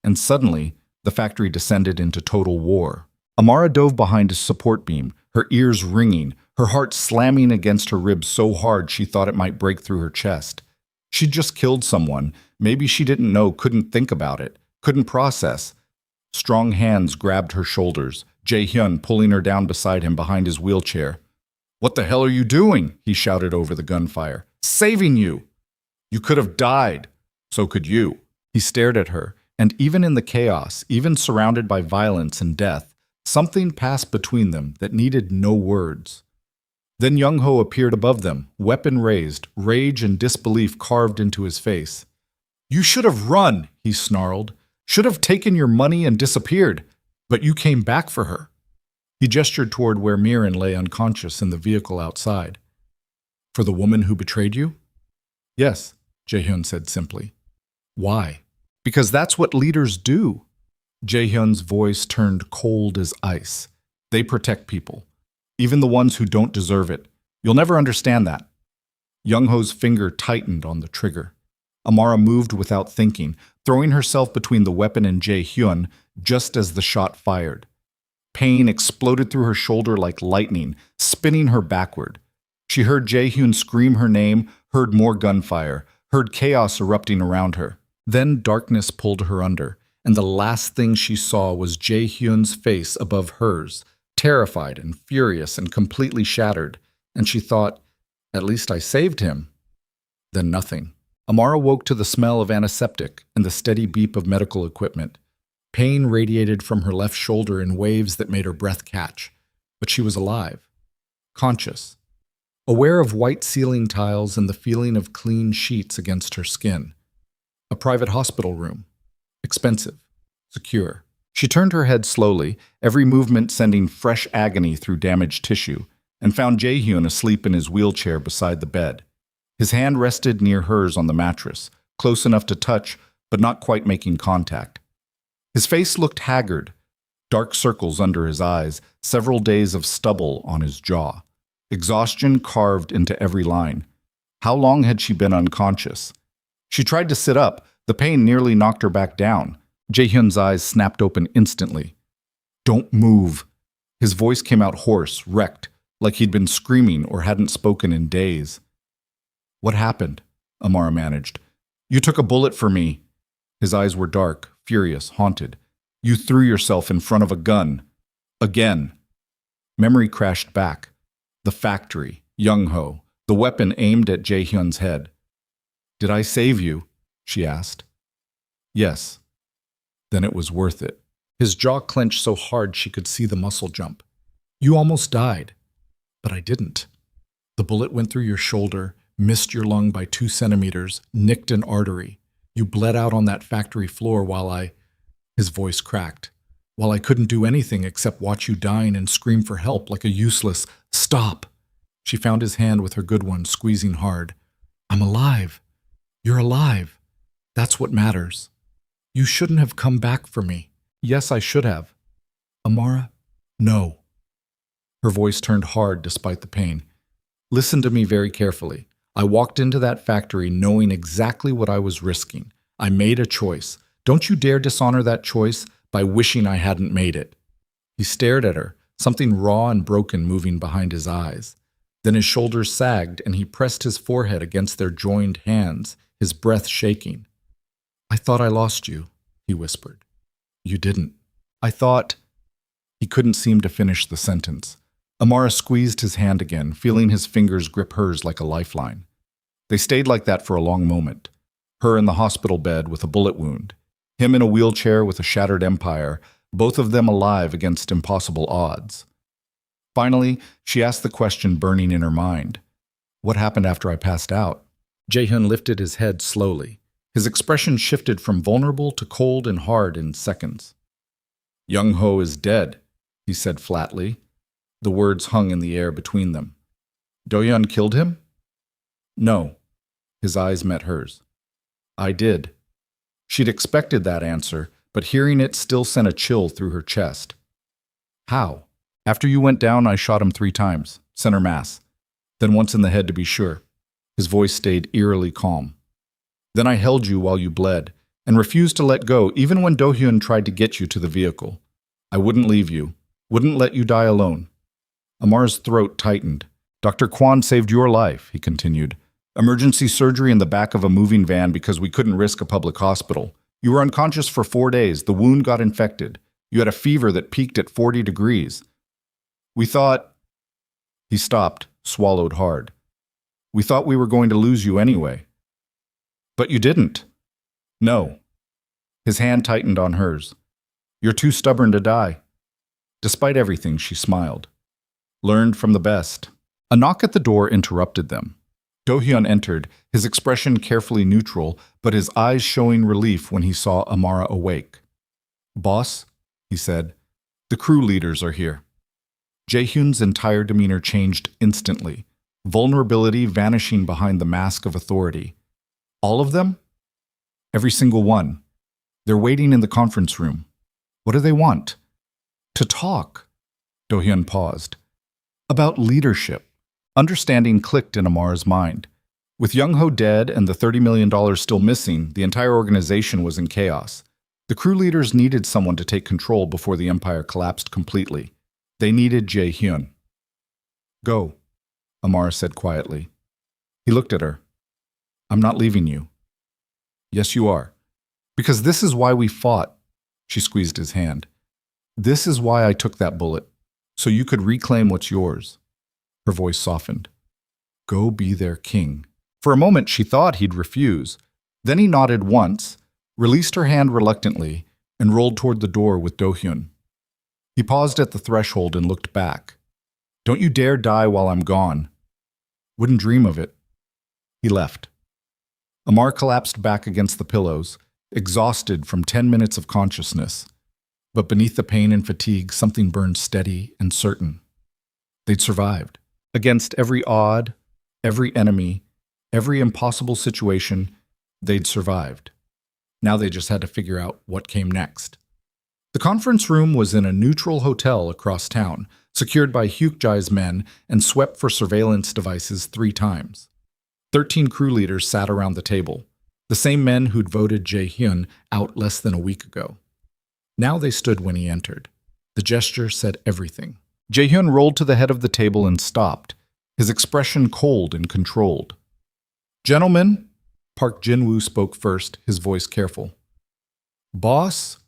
and suddenly the factory descended into total war. Amara dove behind his support beam, her ears ringing, her heart slamming against her ribs so hard she thought it might break through her chest. She'd just killed someone. Maybe she didn't know, couldn't think about it, couldn't process. Strong hands grabbed her shoulders, Jae-hyun pulling her down beside him behind his wheelchair. "What the hell are you doing?" he shouted over the gunfire. "Saving you! You could have died. So could you." He stared at her, and even in the chaos, even surrounded by violence and death, something passed between them that needed no words. Then Young-ho appeared above them, weapon raised, rage and disbelief carved into his face. "You should have run," he snarled. "Should have taken your money and disappeared. But you came back for her." He gestured toward where Miran lay unconscious in the vehicle outside. "For the woman who betrayed you?" "Yes," Jae-hyun said simply. "Why?" "Because that's what leaders do." Jae-hyun's voice turned cold as ice. "They protect people. Even the ones who don't deserve it. You'll never understand that." Young-ho's finger tightened on the trigger. Amara moved without thinking, throwing herself between the weapon and Jae-hyun just as the shot fired. Pain exploded through her shoulder like lightning, spinning her backward. She heard Jae-hyun scream her name, heard more gunfire, heard chaos erupting around her. Then darkness pulled her under, and the last thing she saw was Jae-hyun's face above hers, terrified and furious and completely shattered, and she thought, "At least I saved him." Then nothing. Amara woke to the smell of antiseptic and the steady beep of medical equipment. Pain radiated from her left shoulder in waves that made her breath catch, but she was alive, conscious, aware of white ceiling tiles and the feeling of clean sheets against her skin. A private hospital room. Expensive. Secure. She turned her head slowly, every movement sending fresh agony through damaged tissue, and found Jae-hyun asleep in his wheelchair beside the bed. His hand rested near hers on the mattress, close enough to touch, but not quite making contact. His face looked haggard, dark circles under his eyes, several days of stubble on his jaw. Exhaustion carved into every line. How long had she been unconscious? She tried to sit up. The pain nearly knocked her back down. Jae-hyun's eyes snapped open instantly. "Don't move." His voice came out hoarse, wrecked, like he'd been screaming or hadn't spoken in days. "What happened?" Amara managed. "You took a bullet for me." His eyes were dark, furious, haunted. "You threw yourself in front of a gun. Again." Memory crashed back. The factory, Young-ho, the weapon aimed at Jae-hyun's head. "Did I save you?" she asked. "Yes." "Then it was worth it." His jaw clenched so hard she could see the muscle jump. "You almost died." "But I didn't. The bullet went through your shoulder, missed your lung by 2 centimeters, nicked an artery. You bled out on that factory floor while I—" His voice cracked. "While I couldn't do anything except watch you dying and scream for help like a useless— Stop!" She found his hand with her good one, squeezing hard. "I'm alive. You're alive. That's what matters. You shouldn't have come back for me." "Yes, I should have." "Amara? No." Her voice turned hard despite the pain. "Listen to me very carefully. I walked into that factory knowing exactly what I was risking. I made a choice. Don't you dare dishonor that choice by wishing I hadn't made it." He stared at her, something raw and broken moving behind his eyes. Then his shoulders sagged and he pressed his forehead against their joined hands, his breath shaking. "I thought I lost you," he whispered. "You didn't. I thought—" He couldn't seem to finish the sentence. Amara squeezed his hand again, feeling his fingers grip hers like a lifeline. They stayed like that for a long moment. Her in the hospital bed with a bullet wound. Him in a wheelchair with a shattered empire, both of them alive against impossible odds. Finally, she asked the question burning in her mind. "What happened after I passed out?" Jae-hyun lifted his head slowly. His expression shifted from vulnerable to cold and hard in seconds. "Young-ho is dead," he said flatly. The words hung in the air between them. "Do-hyun killed him?" "No." His eyes met hers. "I did." She'd expected that answer, but hearing it still sent a chill through her chest. "How?" "After you went down, I shot him 3 times, center mass. Then once in the head to be sure." His voice stayed eerily calm. "Then I held you while you bled, and refused to let go even when Do-hyun tried to get you to the vehicle. I wouldn't leave you. Wouldn't let you die alone. Amar's throat tightened. Dr. Kwan saved your life, he continued. Emergency surgery in the back of a moving van because we couldn't risk a public hospital. You were unconscious for 4 days. The wound got infected. You had a fever that peaked at 40 degrees. We thought... He stopped, swallowed hard. We thought we were going to lose you anyway. But you didn't. No. His hand tightened on hers. You're too stubborn to die. Despite everything, she smiled. Learned from the best. A knock at the door interrupted them. Do-hyun entered, his expression carefully neutral, but his eyes showing relief when he saw Amara awake. Boss, he said, the crew leaders are here. Jae-hyun's entire demeanor changed instantly, vulnerability vanishing behind the mask of authority. All of them? Every single one. They're waiting in the conference room. What do they want? To talk. Do-hyun paused. About leadership. Understanding clicked in Amar's mind. With Young-ho dead and the $30 million still missing, the entire organization was in chaos. The crew leaders needed someone to take control before the empire collapsed completely. They needed Jae-hyun. Go, Amar said quietly. He looked at her. I'm not leaving you. Yes, you are. Because this is why we fought. She squeezed his hand. This is why I took that bullet, so you could reclaim what's yours. Her voice softened. Go be their king. For a moment, she thought he'd refuse. Then he nodded once, released her hand reluctantly, and rolled toward the door with Do-hyun. He paused at the threshold and looked back. Don't you dare die while I'm gone. Wouldn't dream of it. He left. Amar collapsed back against the pillows, exhausted from 10 minutes of consciousness. But beneath the pain and fatigue, something burned steady and certain. They'd survived. Against every odd, every enemy, every impossible situation, they'd survived. Now they just had to figure out what came next. The conference room was in a neutral hotel across town, secured by Hyuk-jae's men and swept for surveillance devices 3 times. 13 crew leaders sat around the table, the same men who'd voted Jae-hyun out less than a week ago. Now they stood when he entered. The gesture said everything. Jae-hyun rolled to the head of the table and stopped, his expression cold and controlled. Gentlemen, Park Jin-woo spoke first, his voice careful. Boss,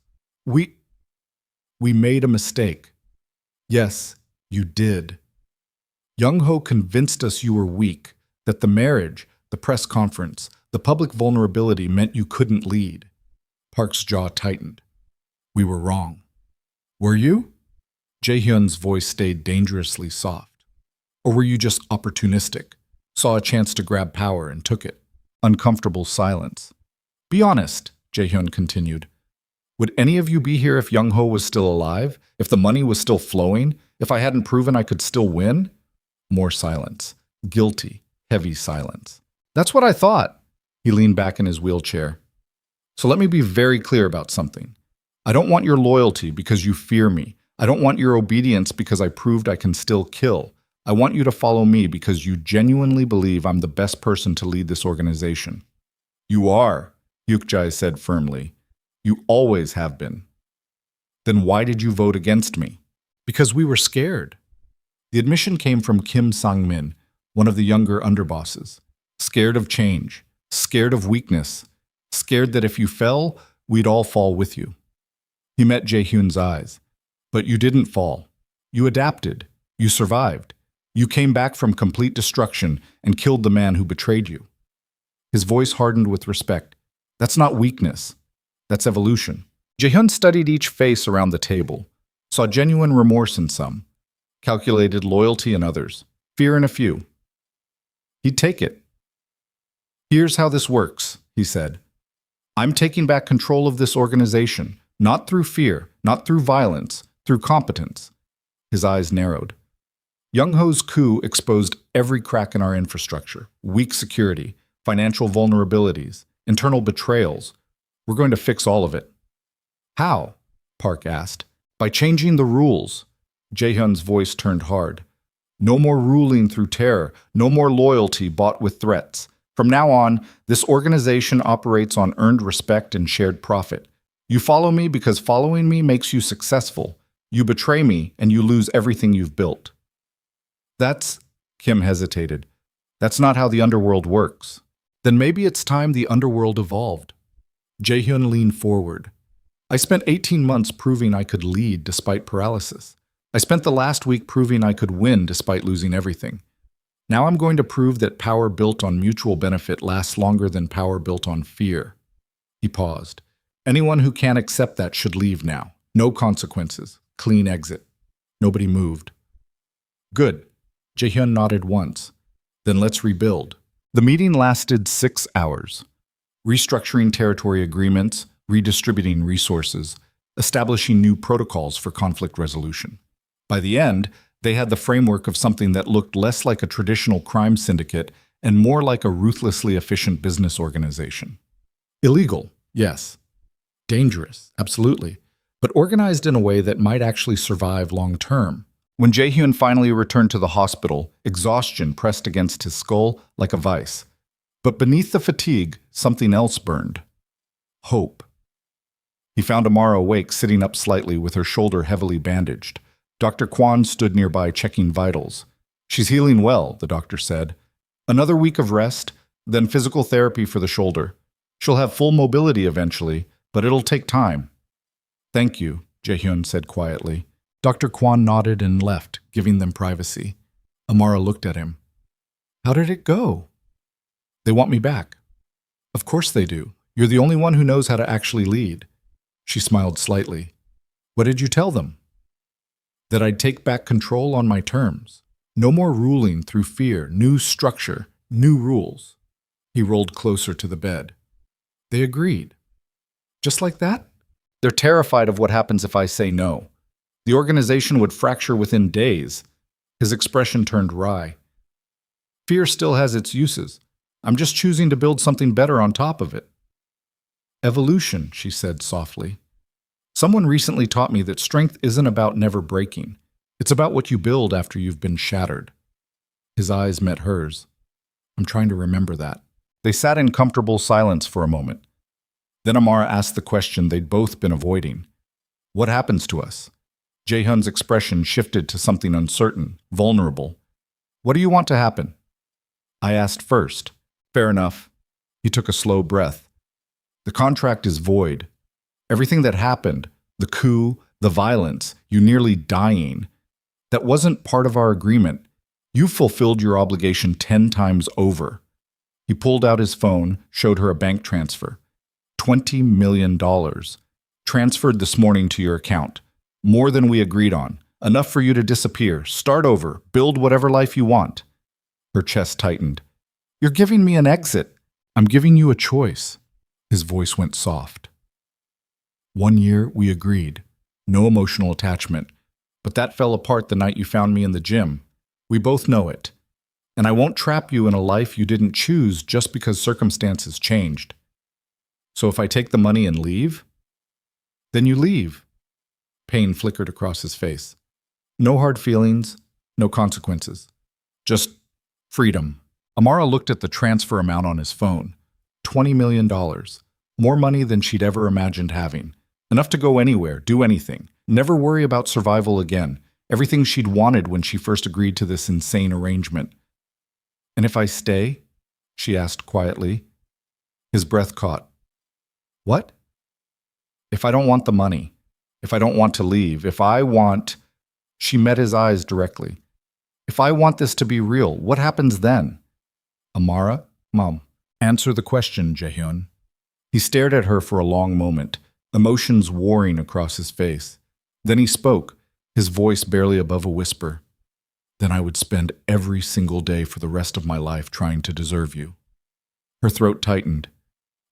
we made a mistake. Yes, you did. Young-ho convinced us you were weak, that the marriage, the press conference, the public vulnerability meant you couldn't lead. Park's jaw tightened. We were wrong. Were you? Jae-hyun's voice stayed dangerously soft. Or were you just opportunistic, saw a chance to grab power and took it? Uncomfortable silence. Be honest, Jae-hyun continued. Would any of you be here if Young-ho was still alive? If the money was still flowing? If I hadn't proven I could still win? More silence. Guilty, heavy silence. That's what I thought. He leaned back in his wheelchair. So let me be very clear about something. I don't want your loyalty because you fear me. I don't want your obedience because I proved I can still kill. I want you to follow me because you genuinely believe I'm the best person to lead this organization. You are, Hyuk-jae said firmly. You always have been. Then why did you vote against me? Because we were scared. The admission came from Kim Sang-min, one of the younger underbosses. Scared of change, scared of weakness, scared that if you fell, we'd all fall with you. He met Jae-hyun's eyes. But you didn't fall. You adapted. You survived. You came back from complete destruction and killed the man who betrayed you. His voice hardened with respect. That's not weakness. That's evolution. Jae-hyun studied each face around the table, saw genuine remorse in some, calculated loyalty in others, fear in a few. He'd take it. Here's how this works, he said. I'm taking back control of this organization, not through fear, not through violence, through competence. His eyes narrowed. Young-ho's coup exposed every crack in our infrastructure, weak security, financial vulnerabilities, internal betrayals. We're going to fix all of it. How? Park asked. By changing the rules. Jae-hyun's voice turned hard. No more ruling through terror, no more loyalty bought with threats. From now on, this organization operates on earned respect and shared profit. You follow me because following me makes you successful. You betray me, and you lose everything you've built. That's, Kim hesitated. That's not how the underworld works. Then maybe it's time the underworld evolved. Jaehyun leaned forward. I spent 18 months proving I could lead despite paralysis. I spent the last week proving I could win despite losing everything. Now I'm going to prove that power built on mutual benefit lasts longer than power built on fear. He paused. Anyone who can't accept that should leave now. No consequences. Clean exit. Nobody moved. Good. Jaehyun nodded once. Then let's rebuild. The meeting lasted 6 hours. Restructuring territory agreements, redistributing resources, establishing new protocols for conflict resolution. By the end, they had the framework of something that looked less like a traditional crime syndicate and more like a ruthlessly efficient business organization. Illegal, yes. Dangerous, absolutely. But organized in a way that might actually survive long term. When Jaehyun finally returned to the hospital, exhaustion pressed against his skull like a vice. But beneath the fatigue, something else burned. Hope. He found Amara awake, sitting up slightly with her shoulder heavily bandaged. Dr. Kwan stood nearby checking vitals. She's healing well, the doctor said. Another week of rest, then physical therapy for the shoulder. She'll have full mobility eventually, but it'll take time. Thank you, Jaehyun said quietly. Dr. Kwan nodded and left, giving them privacy. Amara looked at him. How did it go? They want me back. Of course they do. You're the only one who knows how to actually lead. She smiled slightly. What did you tell them? That I'd take back control on my terms. No more ruling through fear, new structure, new rules. He rolled closer to the bed. They agreed. Just like that? They're terrified of what happens if I say no. The organization would fracture within days. His expression turned wry. Fear still has its uses. I'm just choosing to build something better on top of it. Evolution, she said softly. Someone recently taught me that strength isn't about never breaking. It's about what you build after you've been shattered. His eyes met hers. I'm trying to remember that. They sat in comfortable silence for a moment. Then Amara asked the question they'd both been avoiding. What happens to us? Jaehyun's expression shifted to something uncertain, vulnerable. What do you want to happen? I asked first. Fair enough. He took a slow breath. The contract is void. Everything that happened, the coup, the violence, you nearly dying, that wasn't part of our agreement. You fulfilled your obligation 10 times over. He pulled out his phone, showed her a bank transfer. $20 million. Transferred this morning to your account. More than we agreed on. Enough for you to disappear. Start over. Build whatever life you want. Her chest tightened. You're giving me an exit. I'm giving you a choice. His voice went soft. 1 year, we agreed. No emotional attachment. But that fell apart the night you found me in the gym. We both know it. And I won't trap you in a life you didn't choose just because circumstances changed. So if I take the money and leave? Then you leave. Pain flickered across his face. No hard feelings, no consequences. Just freedom. Amara looked at the transfer amount on his phone. $20 million. More money than she'd ever imagined having. Enough to go anywhere, do anything. Never worry about survival again. Everything she'd wanted when she first agreed to this insane arrangement. And if I stay? She asked quietly. His breath caught. What? If I don't want the money, if I don't want to leave, if I want... She met his eyes directly. If I want this to be real, what happens then? Amara? Mom. Answer the question, Jaehyun. He stared at her for a long moment, emotions warring across his face. Then he spoke, his voice barely above a whisper. Then I would spend every single day for the rest of my life trying to deserve you. Her throat tightened.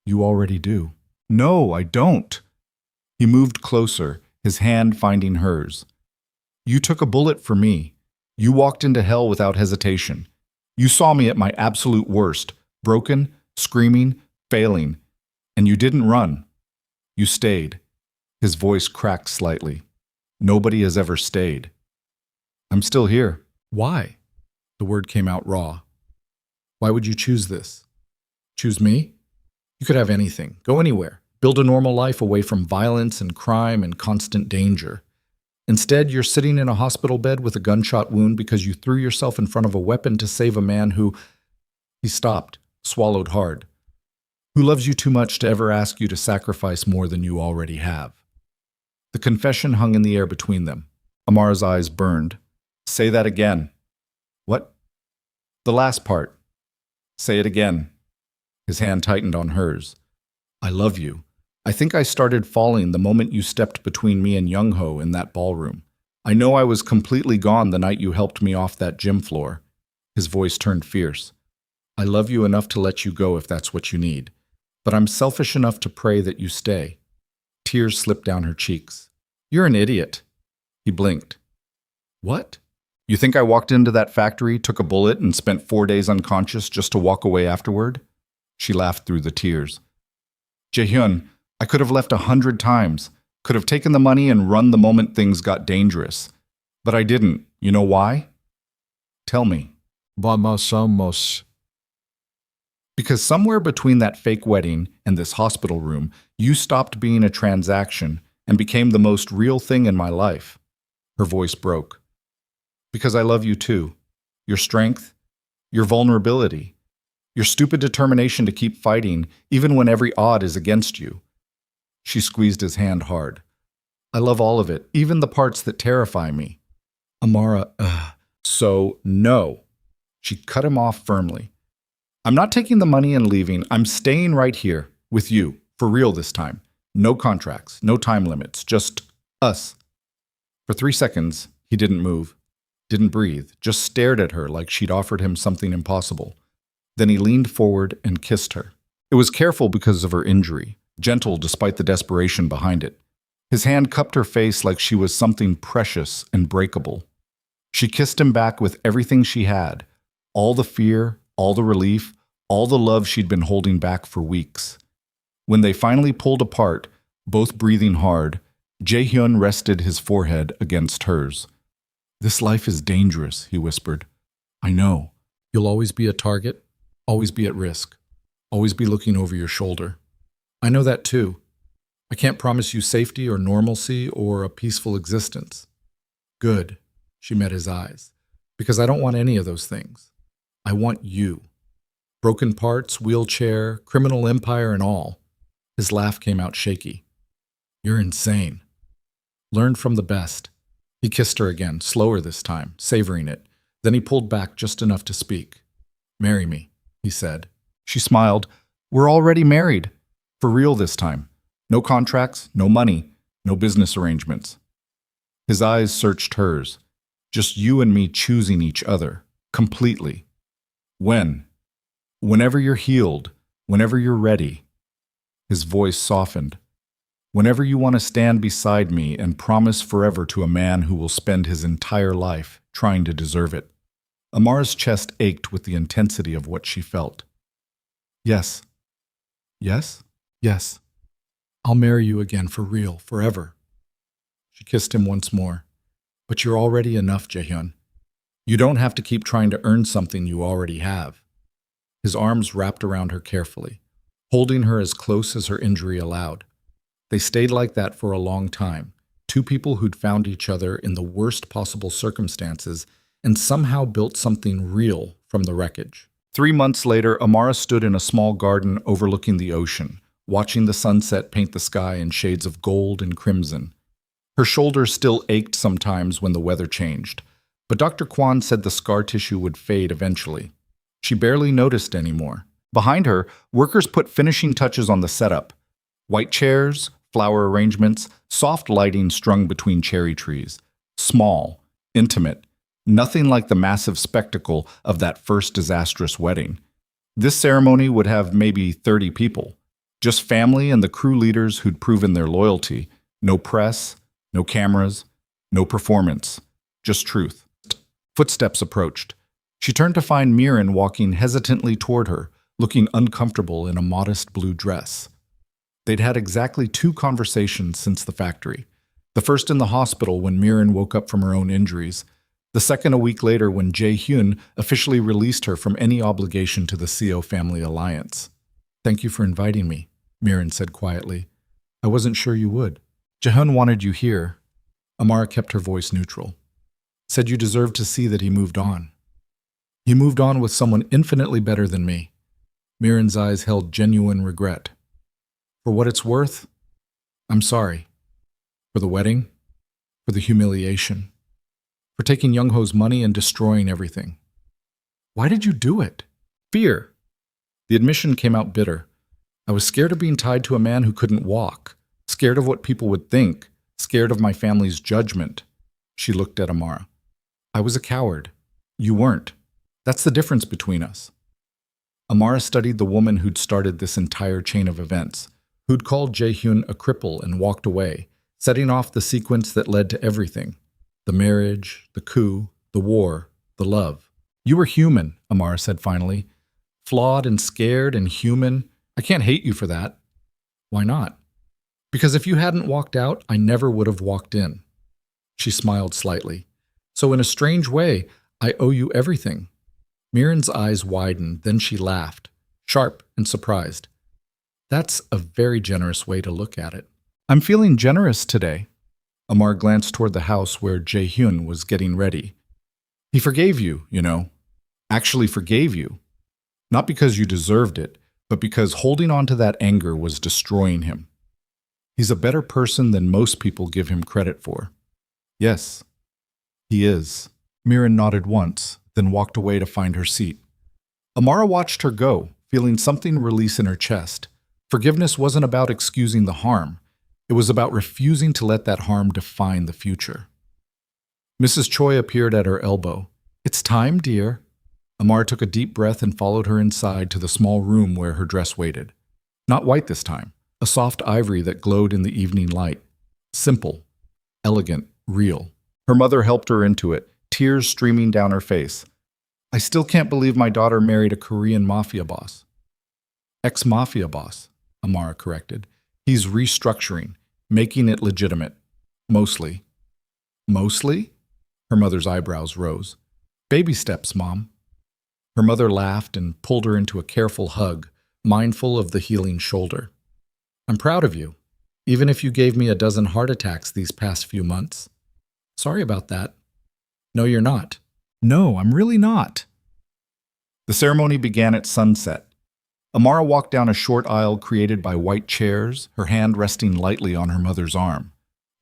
You already do. No, I don't. He moved closer, his hand finding hers. You took a bullet for me. You walked into hell without hesitation. You saw me at my absolute worst, broken, screaming, failing. And you didn't run. You stayed. His voice cracked slightly. Nobody has ever stayed. I'm still here. Why? The word came out raw. Why would you choose this? Choose me? You could have anything. Go anywhere. Build a normal life away from violence and crime and constant danger. Instead, you're sitting in a hospital bed with a gunshot wound because you threw yourself in front of a weapon to save a man who... He stopped, swallowed hard. Who loves you too much to ever ask you to sacrifice more than you already have. The confession hung in the air between them. Amara's eyes burned. Say that again. What? The last part. Say it again. His hand tightened on hers. I love you. I think I started falling the moment you stepped between me and Young-ho in that ballroom. I know I was completely gone the night you helped me off that gym floor. His voice turned fierce. I love you enough to let you go if that's what you need. But I'm selfish enough to pray that you stay. Tears slipped down her cheeks. You're an idiot. He blinked. What? You think I walked into that factory, took a bullet, and spent 4 days unconscious just to walk away afterward? She laughed through the tears. Jae-hyun, I could have left 100 times, could have taken the money and run the moment things got dangerous. But I didn't. You know why? Tell me. Vamos. Because somewhere between that fake wedding and this hospital room, you stopped being a transaction and became the most real thing in my life. Her voice broke. Because I love you too. Your strength, your vulnerability, your stupid determination to keep fighting even when every odd is against you. She squeezed his hand hard. I love all of it, even the parts that terrify me. Amara, so no. She cut him off firmly. I'm not taking the money and leaving. I'm staying right here with you, for real this time. No contracts, no time limits, just us. For 3 seconds, he didn't move, didn't breathe, just stared at her like she'd offered him something impossible. Then he leaned forward and kissed her. It was careful because of her injury, gentle despite the desperation behind it. His hand cupped her face like she was something precious and breakable. She kissed him back with everything she had, all the fear, all the relief, all the love she'd been holding back for weeks. When they finally pulled apart, both breathing hard, Jae-hyun rested his forehead against hers. This life is dangerous, he whispered. I know. You'll always be a target, always be at risk, always be looking over your shoulder. I know that too. I can't promise you safety or normalcy or a peaceful existence. Good, she met his eyes, because I don't want any of those things. I want you. Broken parts, wheelchair, criminal empire and all. His laugh came out shaky. You're insane. Learn from the best. He kissed her again, slower this time, savoring it. Then he pulled back just enough to speak. Marry me, he said. She smiled. We're already married. For real this time. No contracts, no money, no business arrangements. His eyes searched hers. Just you and me choosing each other. Completely. When? Whenever you're healed. Whenever you're ready. His voice softened. Whenever you want to stand beside me and promise forever to a man who will spend his entire life trying to deserve it. Amara's chest ached with the intensity of what she felt. Yes. Yes? Yes. I'll marry you again for real, forever. She kissed him once more. But you're already enough, Jae-hyun. You don't have to keep trying to earn something you already have. His arms wrapped around her carefully, holding her as close as her injury allowed. They stayed like that for a long time, two people who'd found each other in the worst possible circumstances and somehow built something real from the wreckage. 3 months later, Amara stood in a small garden overlooking the ocean, watching the sunset paint the sky in shades of gold and crimson. Her shoulders still ached sometimes when the weather changed, but Dr. Kwan said the scar tissue would fade eventually. She barely noticed anymore. Behind her, workers put finishing touches on the setup. White chairs, flower arrangements, soft lighting strung between cherry trees. Small, intimate, nothing like the massive spectacle of that first disastrous wedding. This ceremony would have maybe 30 people. Just family and the crew leaders who'd proven their loyalty. No press, no cameras, no performance. Just truth. Footsteps approached. She turned to find Miran walking hesitantly toward her, looking uncomfortable in a modest blue dress. They'd had exactly 2 conversations since the factory. The first in the hospital when Miran woke up from her own injuries. The second a week later when Jae-hyun officially released her from any obligation to the Seo family alliance. Thank you for inviting me, Miran said quietly. I wasn't sure you would. Jae-hyun wanted you here. Amara kept her voice neutral. Said you deserved to see that he moved on. He moved on with someone infinitely better than me. Miran's eyes held genuine regret. For what it's worth, I'm sorry. For the wedding, for the humiliation, for taking Young-ho's money and destroying everything. Why did you do it? Fear. The admission came out bitter. I was scared of being tied to a man who couldn't walk, scared of what people would think, scared of my family's judgment. She looked at Amara. I was a coward. You weren't. That's the difference between us. Amara studied the woman who'd started this entire chain of events, who'd called Jae-hyun a cripple and walked away, setting off the sequence that led to everything. The marriage, the coup, the war, the love. You were human, Amara said finally. Flawed and scared and human. I can't hate you for that. Why not? Because if you hadn't walked out, I never would have walked in. She smiled slightly. So in a strange way, I owe you everything. Miran's eyes widened, then she laughed, sharp and surprised. That's a very generous way to look at it. I'm feeling generous today. Amar glanced toward the house where Jae-hyun was getting ready. He forgave you, you know. Actually forgave you. Not because you deserved it, but because holding on to that anger was destroying him. He's a better person than most people give him credit for. Yes, he is. Miran nodded once, then walked away to find her seat. Amara watched her go, feeling something release in her chest. Forgiveness wasn't about excusing the harm. It was about refusing to let that harm define the future. Mrs. Choi appeared at her elbow. It's time, dear. Amara took a deep breath and followed her inside to the small room where her dress waited. Not white this time, a soft ivory that glowed in the evening light. Simple, elegant, real. Her mother helped her into it, tears streaming down her face. I still can't believe my daughter married a Korean Mafia boss. Ex-Mafia boss, Amara corrected. He's restructuring, making it legitimate. Mostly. Mostly? Her mother's eyebrows rose. Baby steps, Mom. Her mother laughed and pulled her into a careful hug, mindful of the healing shoulder. I'm proud of you, even if you gave me a dozen heart attacks these past few months. Sorry about that. No, you're not. No, I'm really not. The ceremony began at sunset. Amara walked down a short aisle created by white chairs, her hand resting lightly on her mother's arm.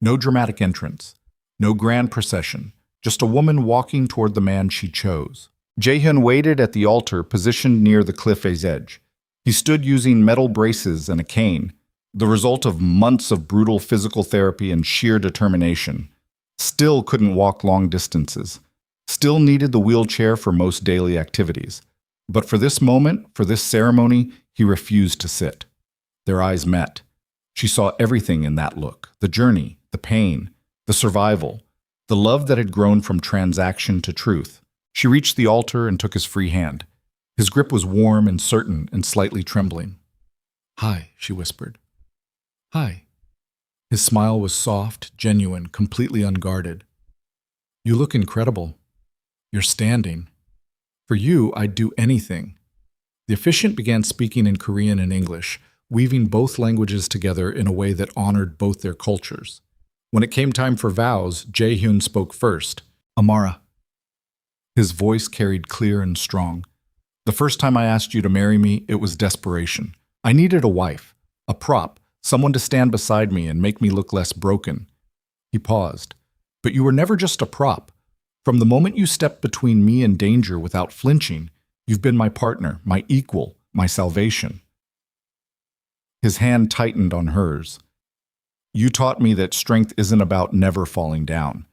No dramatic entrance, no grand procession, just a woman walking toward the man she chose. Jae-hyun waited at the altar positioned near the cliff's edge. He stood using metal braces and a cane, the result of months of brutal physical therapy and sheer determination. Still couldn't walk long distances. Still needed the wheelchair for most daily activities. But for this moment, for this ceremony, he refused to sit. Their eyes met. She saw everything in that look, the journey, the pain, the survival, the love that had grown from transaction to truth. She reached the altar and took his free hand. His grip was warm and certain and slightly trembling. Hi, she whispered. Hi. His smile was soft, genuine, completely unguarded. You look incredible. You're standing. For you, I'd do anything. The officiant began speaking in Korean and English, weaving both languages together in a way that honored both their cultures. When it came time for vows, Jae-hyun spoke first. Amara. His voice carried clear and strong. The first time I asked you to marry me, it was desperation. I needed a wife, a prop, someone to stand beside me and make me look less broken. He paused. But you were never just a prop. From the moment you stepped between me and danger without flinching, you've been my partner, my equal, my salvation. His hand tightened on hers. You taught me that strength isn't about never falling down.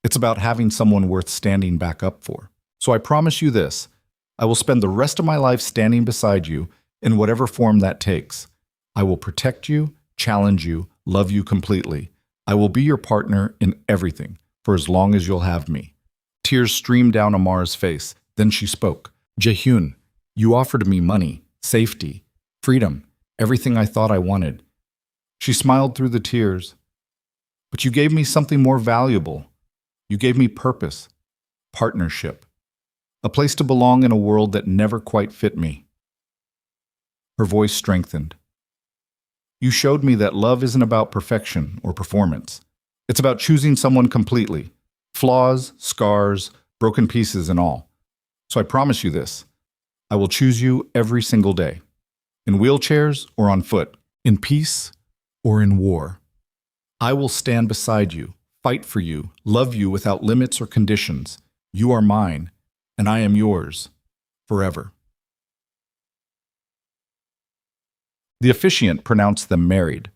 It's about having someone worth standing back up for. So I promise you this, I will spend the rest of my life standing beside you in whatever form that takes. I will protect you, challenge you, love you completely. I will be your partner in everything for as long as you'll have me. Tears streamed down Amara's face. Then she spoke. Jae-hyun, you offered me money, safety, freedom, everything I thought I wanted. She smiled through the tears. But you gave me something more valuable. You gave me purpose, partnership, a place to belong in a world that never quite fit me. Her voice strengthened. You showed me that love isn't about perfection or performance. It's about choosing someone completely. Flaws, scars, broken pieces and all. So I promise you this. I will choose you every single day. In wheelchairs or on foot. In peace or in war. I will stand beside you, fight for you, love you without limits or conditions. You are mine, and I am yours, forever. The officiant pronounced them married.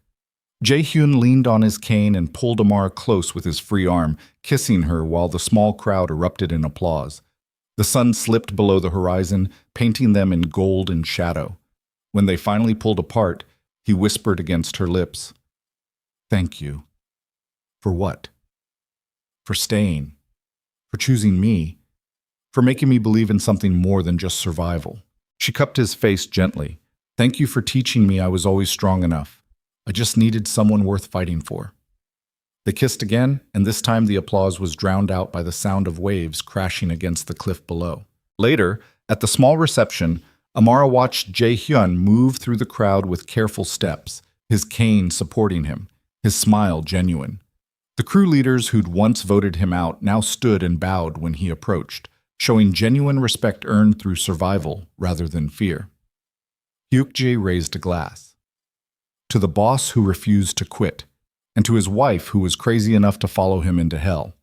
Jae-hyun leaned on his cane and pulled Amara close with his free arm, kissing her while the small crowd erupted in applause. The sun slipped below the horizon, painting them in gold and shadow. When they finally pulled apart, he whispered against her lips, "Thank you." For what? For staying. For choosing me. For making me believe in something more than just survival. She cupped his face gently. "Thank you for teaching me I was always strong enough. I just needed someone worth fighting for." They kissed again, and this time the applause was drowned out by the sound of waves crashing against the cliff below. Later, at the small reception, Amara watched Jae-hyun move through the crowd with careful steps, his cane supporting him, his smile genuine. The crew leaders who'd once voted him out now stood and bowed when he approached, showing genuine respect earned through survival rather than fear. Hyuk-jae raised a glass. To the boss who refused to quit, and to his wife who was crazy enough to follow him into hell.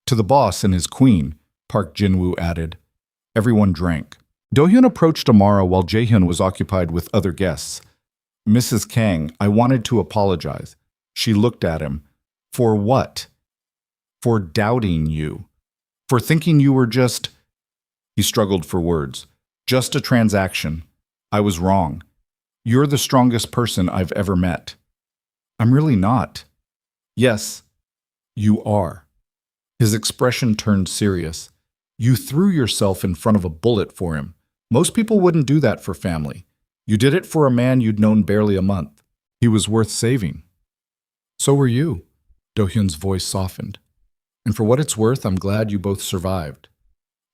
To the boss and his queen, Park Jin-woo added. Everyone drank. Do-hyun approached Amara while Jae-hyun was occupied with other guests. "Mrs. Kang, I wanted to apologize." She looked at him. "For what?" "For doubting you. For thinking you were just—" He struggled for words. "Just a transaction. I was wrong. You're the strongest person I've ever met." "I'm really not." "Yes, you are." His expression turned serious. "You threw yourself in front of a bullet for him. Most people wouldn't do that for family. You did it for a man you'd known barely a month. He was worth saving." "So were you." Do-hyun's voice softened. "And for what it's worth, I'm glad you both survived.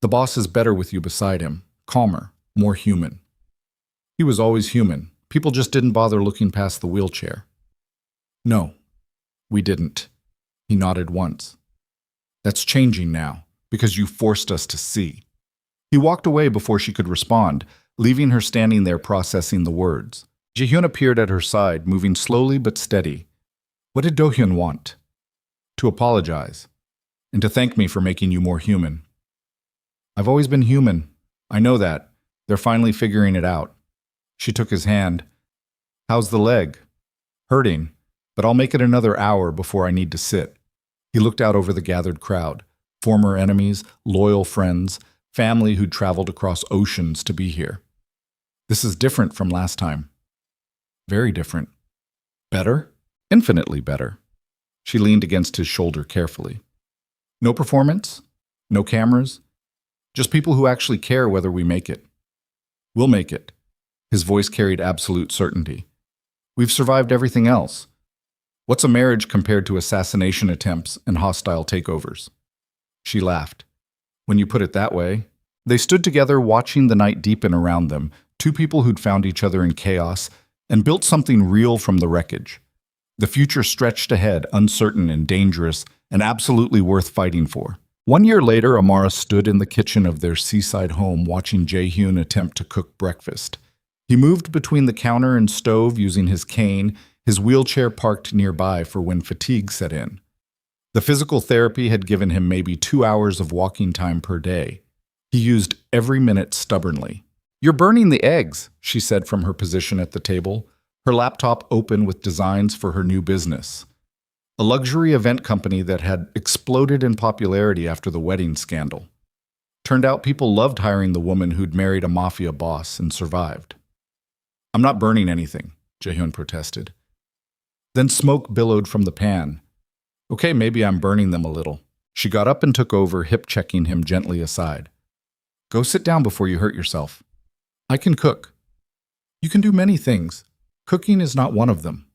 The boss is better with you beside him, calmer, more human." He was always human. People just didn't bother looking past the wheelchair. "No, we didn't." He nodded once. "That's changing now, because you forced us to see." He walked away before she could respond, leaving her standing there processing the words. Jae-hyun appeared at her side, moving slowly but steady. What did Do-hyun want? To apologize, and to thank me for making you more human. "I've always been human. I know that. They're finally figuring it out." She took his hand. "How's the leg?" "Hurting, but I'll make it another hour before I need to sit." He looked out over the gathered crowd. Former enemies, loyal friends, family who'd traveled across oceans to be here. "This is different from last time." "Very different." "Better?" "Infinitely better." She leaned against his shoulder carefully. "No performance? No cameras? Just people who actually care whether we make it." "We'll make it." His voice carried absolute certainty. "We've survived everything else. What's a marriage compared to assassination attempts and hostile takeovers?" She laughed. "When you put it that way." They stood together watching the night deepen around them, two people who'd found each other in chaos and built something real from the wreckage. The future stretched ahead, uncertain and dangerous, and absolutely worth fighting for. 1 year later, Amara stood in the kitchen of their seaside home watching Jae-hyun attempt to cook breakfast. He moved between the counter and stove using his cane, his wheelchair parked nearby for when fatigue set in. The physical therapy had given him maybe 2 hours of walking time per day. He used every minute stubbornly. "You're burning the eggs," she said from her position at the table, her laptop open with designs for her new business. A luxury event company that had exploded in popularity after the wedding scandal. Turned out people loved hiring the woman who'd married a mafia boss and survived. "I'm not burning anything," Jae-hyun protested. Then smoke billowed from the pan. "Okay, maybe I'm burning them a little." She got up and took over, hip-checking him gently aside. "Go sit down before you hurt yourself." "I can cook." "You can do many things. Cooking is not one of them."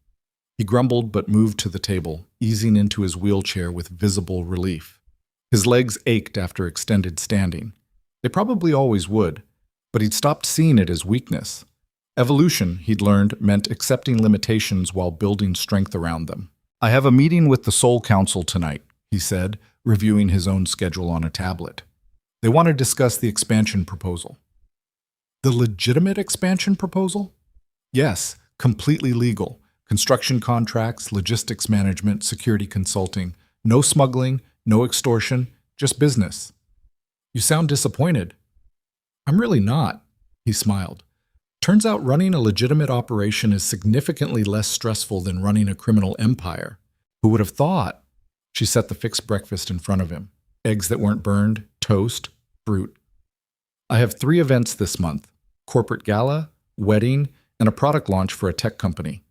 He grumbled but moved to the table, easing into his wheelchair with visible relief. His legs ached after extended standing. They probably always would, but he'd stopped seeing it as weakness. Evolution, he'd learned, meant accepting limitations while building strength around them. I have a meeting with the Seoul Council tonight, he said, reviewing his own schedule on a tablet. They want to discuss the expansion proposal. The legitimate expansion proposal? Yes, completely legal. Construction contracts, logistics management, security consulting. No smuggling, no extortion, just business. You sound disappointed. I'm really not, he smiled. Turns out running a legitimate operation is significantly less stressful than running a criminal empire. Who would have thought? She set the fixed breakfast in front of him. Eggs that weren't burned, toast, fruit. I have 3 events this month: corporate gala, wedding, and a product launch for a tech company.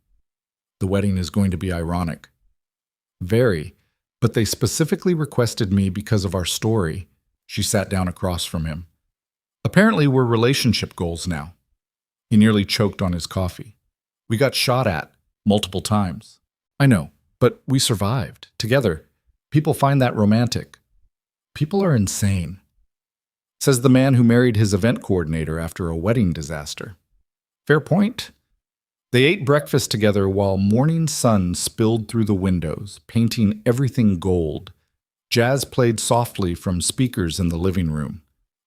The wedding is going to be ironic. Very, but they specifically requested me because of our story. She sat down across from him. Apparently we're relationship goals now. He nearly choked on his coffee. We got shot at multiple times. I know, but we survived together. People find that romantic. People are insane, says the man who married his event coordinator after a wedding disaster. Fair point. They ate breakfast together while morning sun spilled through the windows, painting everything gold. Jazz played softly from speakers in the living room.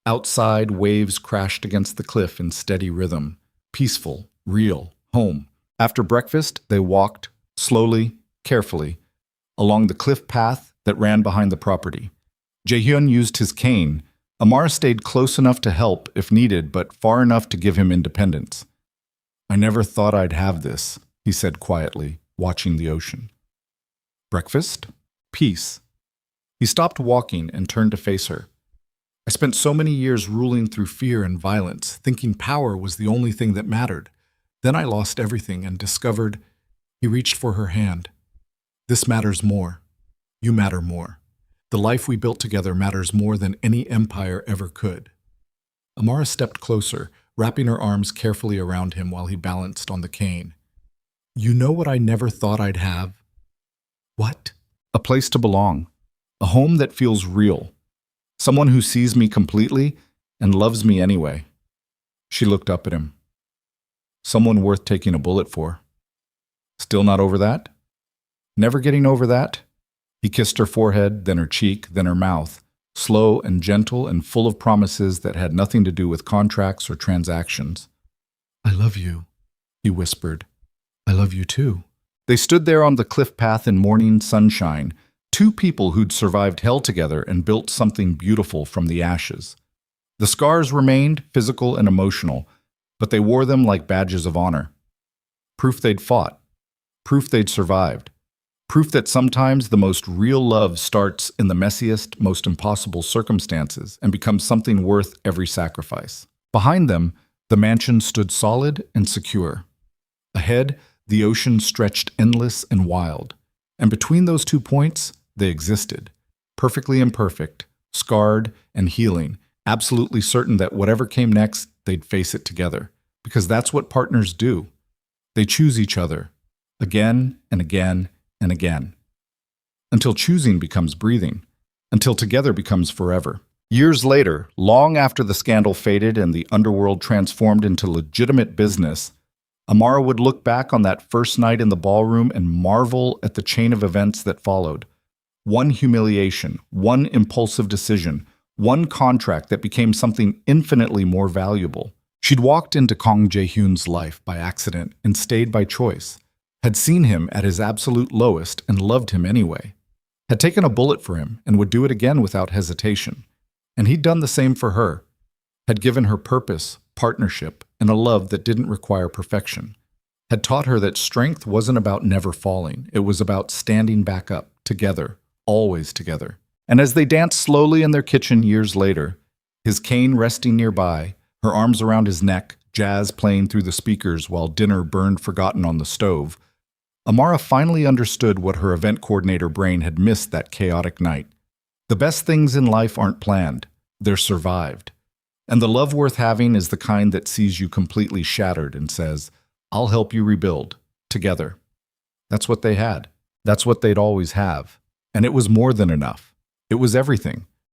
Outside, waves crashed against the cliff in steady rhythm. Peaceful, real, home. After breakfast, they walked, slowly, carefully, along the cliff path that ran behind the property. Jaehyun used his cane. Amara stayed close enough to help if needed, but far enough to give him independence. I never thought I'd have this, he said quietly, watching the ocean. Breakfast? Peace. He stopped walking and turned to face her. I spent so many years ruling through fear and violence, thinking power was the only thing that mattered. Then I lost everything and discovered. He reached for her hand. This matters more. You matter more. The life we built together matters more than any empire ever could. Amara stepped closer, wrapping her arms carefully around him while he balanced on the cane. You know what I never thought I'd have? What? A place to belong. A home that feels real. Someone who sees me completely and loves me anyway. She looked up at him. Someone worth taking a bullet for. Still not over that? Never getting over that? He kissed her forehead, then her cheek, then her mouth, slow and gentle and full of promises that had nothing to do with contracts or transactions. I love you, he whispered. I love you too. They stood there on the cliff path in morning sunshine, 2 people who'd survived hell together and built something beautiful from the ashes. The scars remained, physical and emotional, but they wore them like badges of honor. Proof they'd fought. Proof they'd survived. Proof that sometimes the most real love starts in the messiest, most impossible circumstances and becomes something worth every sacrifice. Behind them, the mansion stood solid and secure. Ahead, the ocean stretched endless and wild. And between those 2 points, they existed, perfectly imperfect, scarred and healing, absolutely certain that whatever came next, they'd face it together. Because that's what partners do. They choose each other, again and again and again. Until choosing becomes breathing. Until together becomes forever. Years later, long after the scandal faded and the underworld transformed into legitimate business, Amara would look back on that first night in the ballroom and marvel at the chain of events that followed. One humiliation, one impulsive decision, one contract that became something infinitely more valuable. She'd walked into Kang Jae-hyun's life by accident and stayed by choice, had seen him at his absolute lowest and loved him anyway, had taken a bullet for him and would do it again without hesitation. And he'd done the same for her, had given her purpose, partnership, and a love that didn't require perfection, had taught her that strength wasn't about never falling, it was about standing back up, together, always together. And as they danced slowly in their kitchen years later, his cane resting nearby, her arms around his neck, jazz playing through the speakers while dinner burned forgotten on the stove, Amara finally understood what her event coordinator brain had missed that chaotic night. The best things in life aren't planned, they're survived. And the love worth having is the kind that sees you completely shattered and says, I'll help you rebuild, together. That's what they had. That's what they'd always have. And it was more than enough. It was everything.